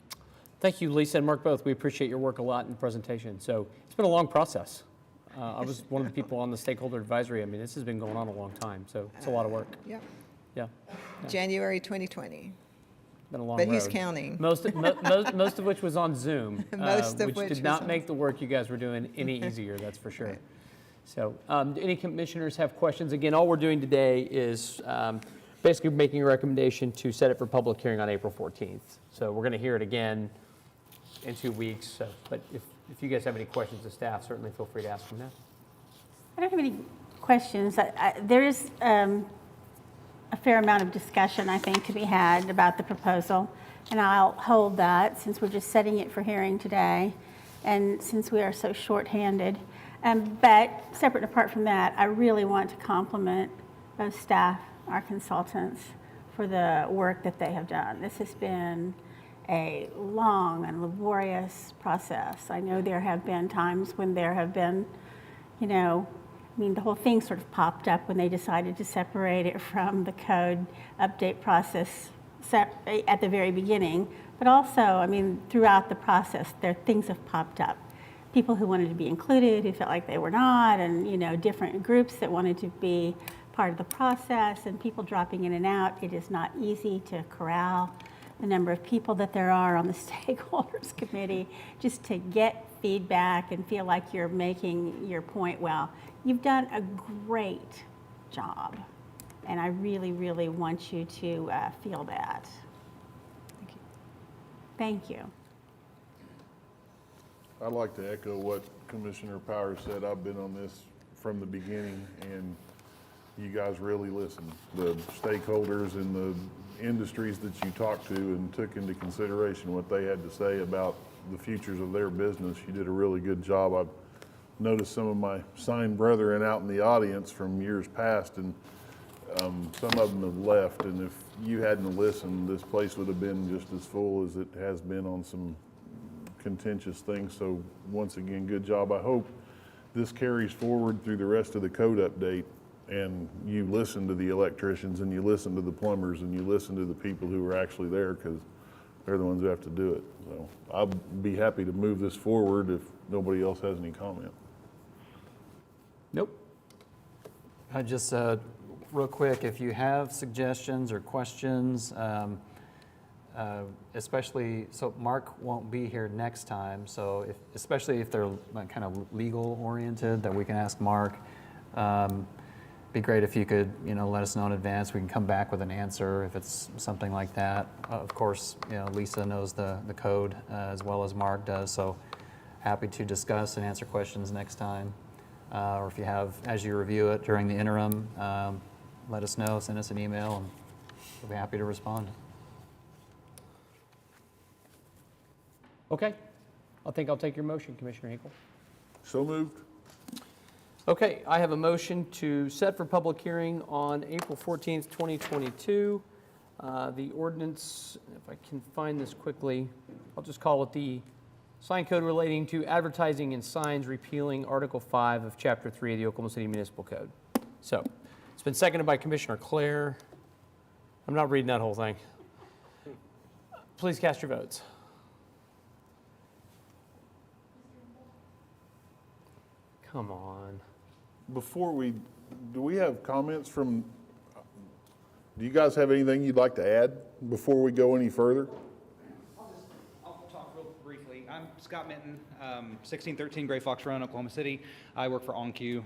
A: Thank you, Lisa and Mark, both. We appreciate your work a lot in the presentation. So it's been a long process. I was one of the people on the stakeholder advisory. I mean, this has been going on a long time, so it's a lot of work.
F: Yep.
A: Yeah.
F: January 2020.
A: Been a long
F: But
A: road.
F: he's counting.
A: Most of which was on Zoom,
F: Most of
A: which
F: which
A: did
F: was
A: not
F: on
A: make the work you guys were doing any easier, that's for sure.
F: Right.
A: So do any commissioners have questions? Again, all we're doing today is basically making a recommendation to set it for public hearing on April 14th. So we're going to hear it again in 2 weeks. So, but if you guys have any questions to staff, certainly feel free to ask them now.
E: I don't have any questions. There is a fair amount of discussion, I think, to be had about the proposal, and I'll hold that since we're just setting it for hearing today, and since we are so shorthanded. But separate and apart from that, I really want to compliment both staff, our consultants, for the work that they have done. This has been a long and laborious process. I know there have been times when there have been, the whole thing sort of popped up when they decided to separate it from the code update process at the very beginning. But also, throughout the process, things have popped up. People who wanted to be included, who felt like they were not, and different groups that wanted to be part of the process, and people dropping in and out. It is not easy to corral the number of people that there are on the stakeholders committee, just to get feedback and feel like you're making your point well. You've done a great job, and I really, really want you to feel that. Thank you. Thank you.
O: I'd like to echo what Commissioner Powers said. I've been on this from the beginning, and you guys really listened. The stakeholders and the industries that you talked to and took into consideration what they had to say about the futures of their business. You did a really good job. I've noticed some of my sign brethren out in the audience from years past, and some of them have left. And if you hadn't listened, this place would have been just as full as it has been on some contentious things. So once again, good job. I hope this carries forward through the rest of the code update, and you listen to the electricians, and you listen to the plumbers, and you listen to the people who are actually there, because they're the ones who have to do it. So I'll be happy to move this forward if nobody else has any comment.
A: Nope.
N: Just real quick, if you have suggestions or questions, especially, so Mark won't be here next time, so especially if they're kind of legal oriented, that we can ask Mark. Be great if you could, let us know in advance. We can come back with an answer if it's something like that. Of course, Lisa knows the code as well as Mark does, so happy to discuss and answer questions next time. Or if you have, as you review it during the interim, let us know, send us an email, and we'll be happy to respond.
A: Okay. I think I'll take your motion, Commissioner Hinkle.
O: So moved.
A: Okay, I have a motion to set for public hearing on April 14th, 2022. The ordinance, if I can find this quickly, I'll just call it the sign code relating to advertising and signs repealing Article 5 of Chapter 3 of the Oklahoma City Municipal Code. So, it's been seconded by Commissioner Clare. I'm not reading that whole thing. Please cast your votes. Come on.
O: Do we have comments from, do you guys have anything you'd like to add before we go any further?
H: I'll talk real briefly. I'm Scott Minton, 1613 Gray Fox Run, Oklahoma City. I work for OnQ,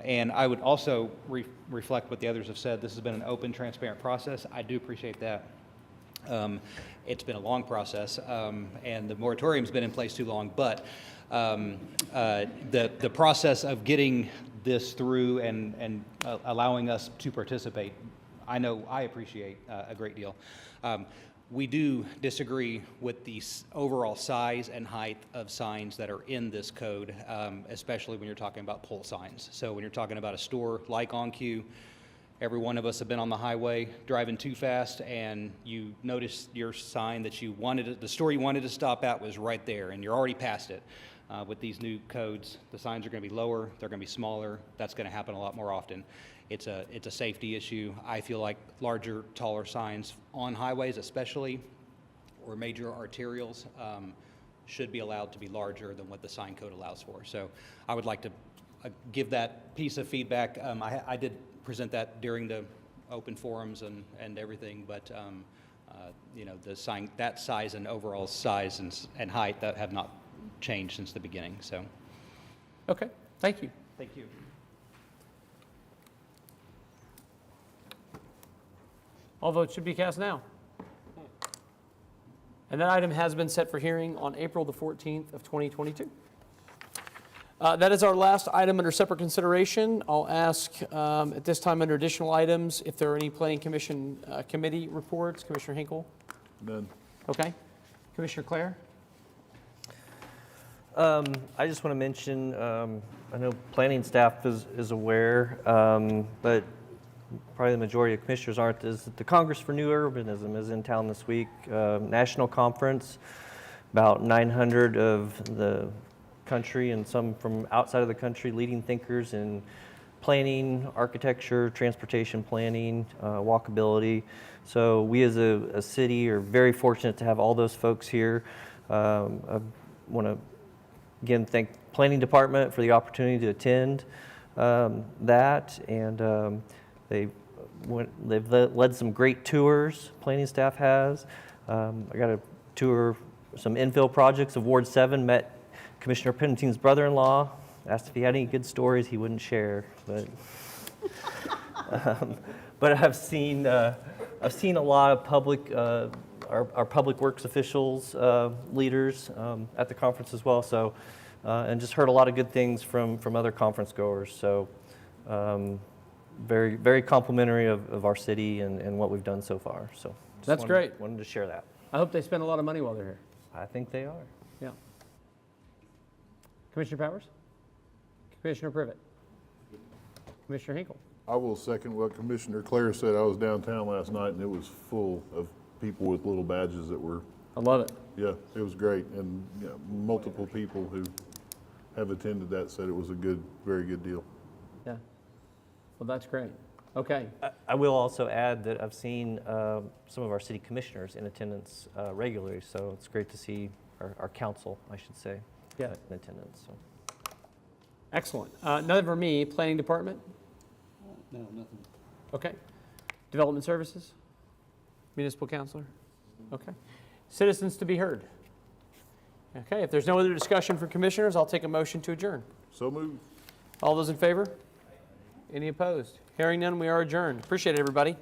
H: and I would also reflect what the others have said. This has been an open, transparent process. I do appreciate that. It's been a long process, and the moratorium's been in place too long, but the process of getting this through and allowing us to participate, I know I appreciate a great deal. We do disagree with the overall size and height of signs that are in this code, especially when you're talking about pole signs. So when you're talking about a store like OnQ, every one of us have been on the highway driving too fast, and you notice your sign that you wanted, the store you wanted to stop at was right there, and you're already past it. With these new codes, the signs are going to be lower, they're going to be smaller. That's going to happen a lot more often. It's a safety issue. I feel like larger, taller signs on highways especially, or major arterials, should be allowed to be larger than what the sign code allows for. So I would like to give that piece of feedback. I did present that during the open forums and everything, but you know, the sign, that size and overall size and height that have not changed since the beginning. So,
A: okay, thank you.
H: Thank you.
A: All votes should be cast now. And that item has been set for hearing on April the 14th of 2022. That is our last item under separate consideration. I'll ask at this time under additional items if there are any Planning Commission committee reports. Commissioner Hinkle?
O: None.
A: Okay. Commissioner Clare?
B: I just want to mention, I know planning staff is aware, but probably the majority of commissioners aren't, is that the Congress for New Urbanism is in town this week. National conference, about 900 of the country and some from outside of the country, leading thinkers in planning, architecture, transportation planning, walkability. So we as a city are very fortunate to have all those folks here. I want to again thank the Planning Department for the opportunity to attend that, and they've led some great tours, planning staff has. I got a tour, some infill projects of Ward 7, met Commissioner Pennington's brother-in-law, asked if he had any good stories he wouldn't share, but I've seen a lot of public, our public works officials, leaders at the conference as well, so, and just heard a lot of good things from other conference goers, so very, very complimentary of our city and what we've done so far, so.
A: That's great.
B: Wanted to share that.
A: I hope they spend a lot of money while they're here.
B: I think they are.
A: Yeah. Commissioner Powers? Commissioner Privet? Commissioner Hinkle?
O: I will second what Commissioner Clare said. I was downtown last night and it was full of people with little badges that were.
A: I love it.
O: Yeah, it was great. And yeah, multiple people who have attended that said it was a good, very good deal.
A: Yeah. Well, that's great. Okay.
B: I will also add that I've seen some of our city commissioners in attendance regularly, so it's great to see our council, I should say, in attendance. So.
A: Excellent. None for me. Planning Department?
U: No, nothing.
A: Okay. Development Services? Municipal Counselor? Okay. Citizens to be heard? Okay. If there's no other discussion for commissioners, I'll take a motion to adjourn.
O: So moved.
A: All those in favor? Any opposed? Hearing none, we are adjourned. Appreciate it, everybody.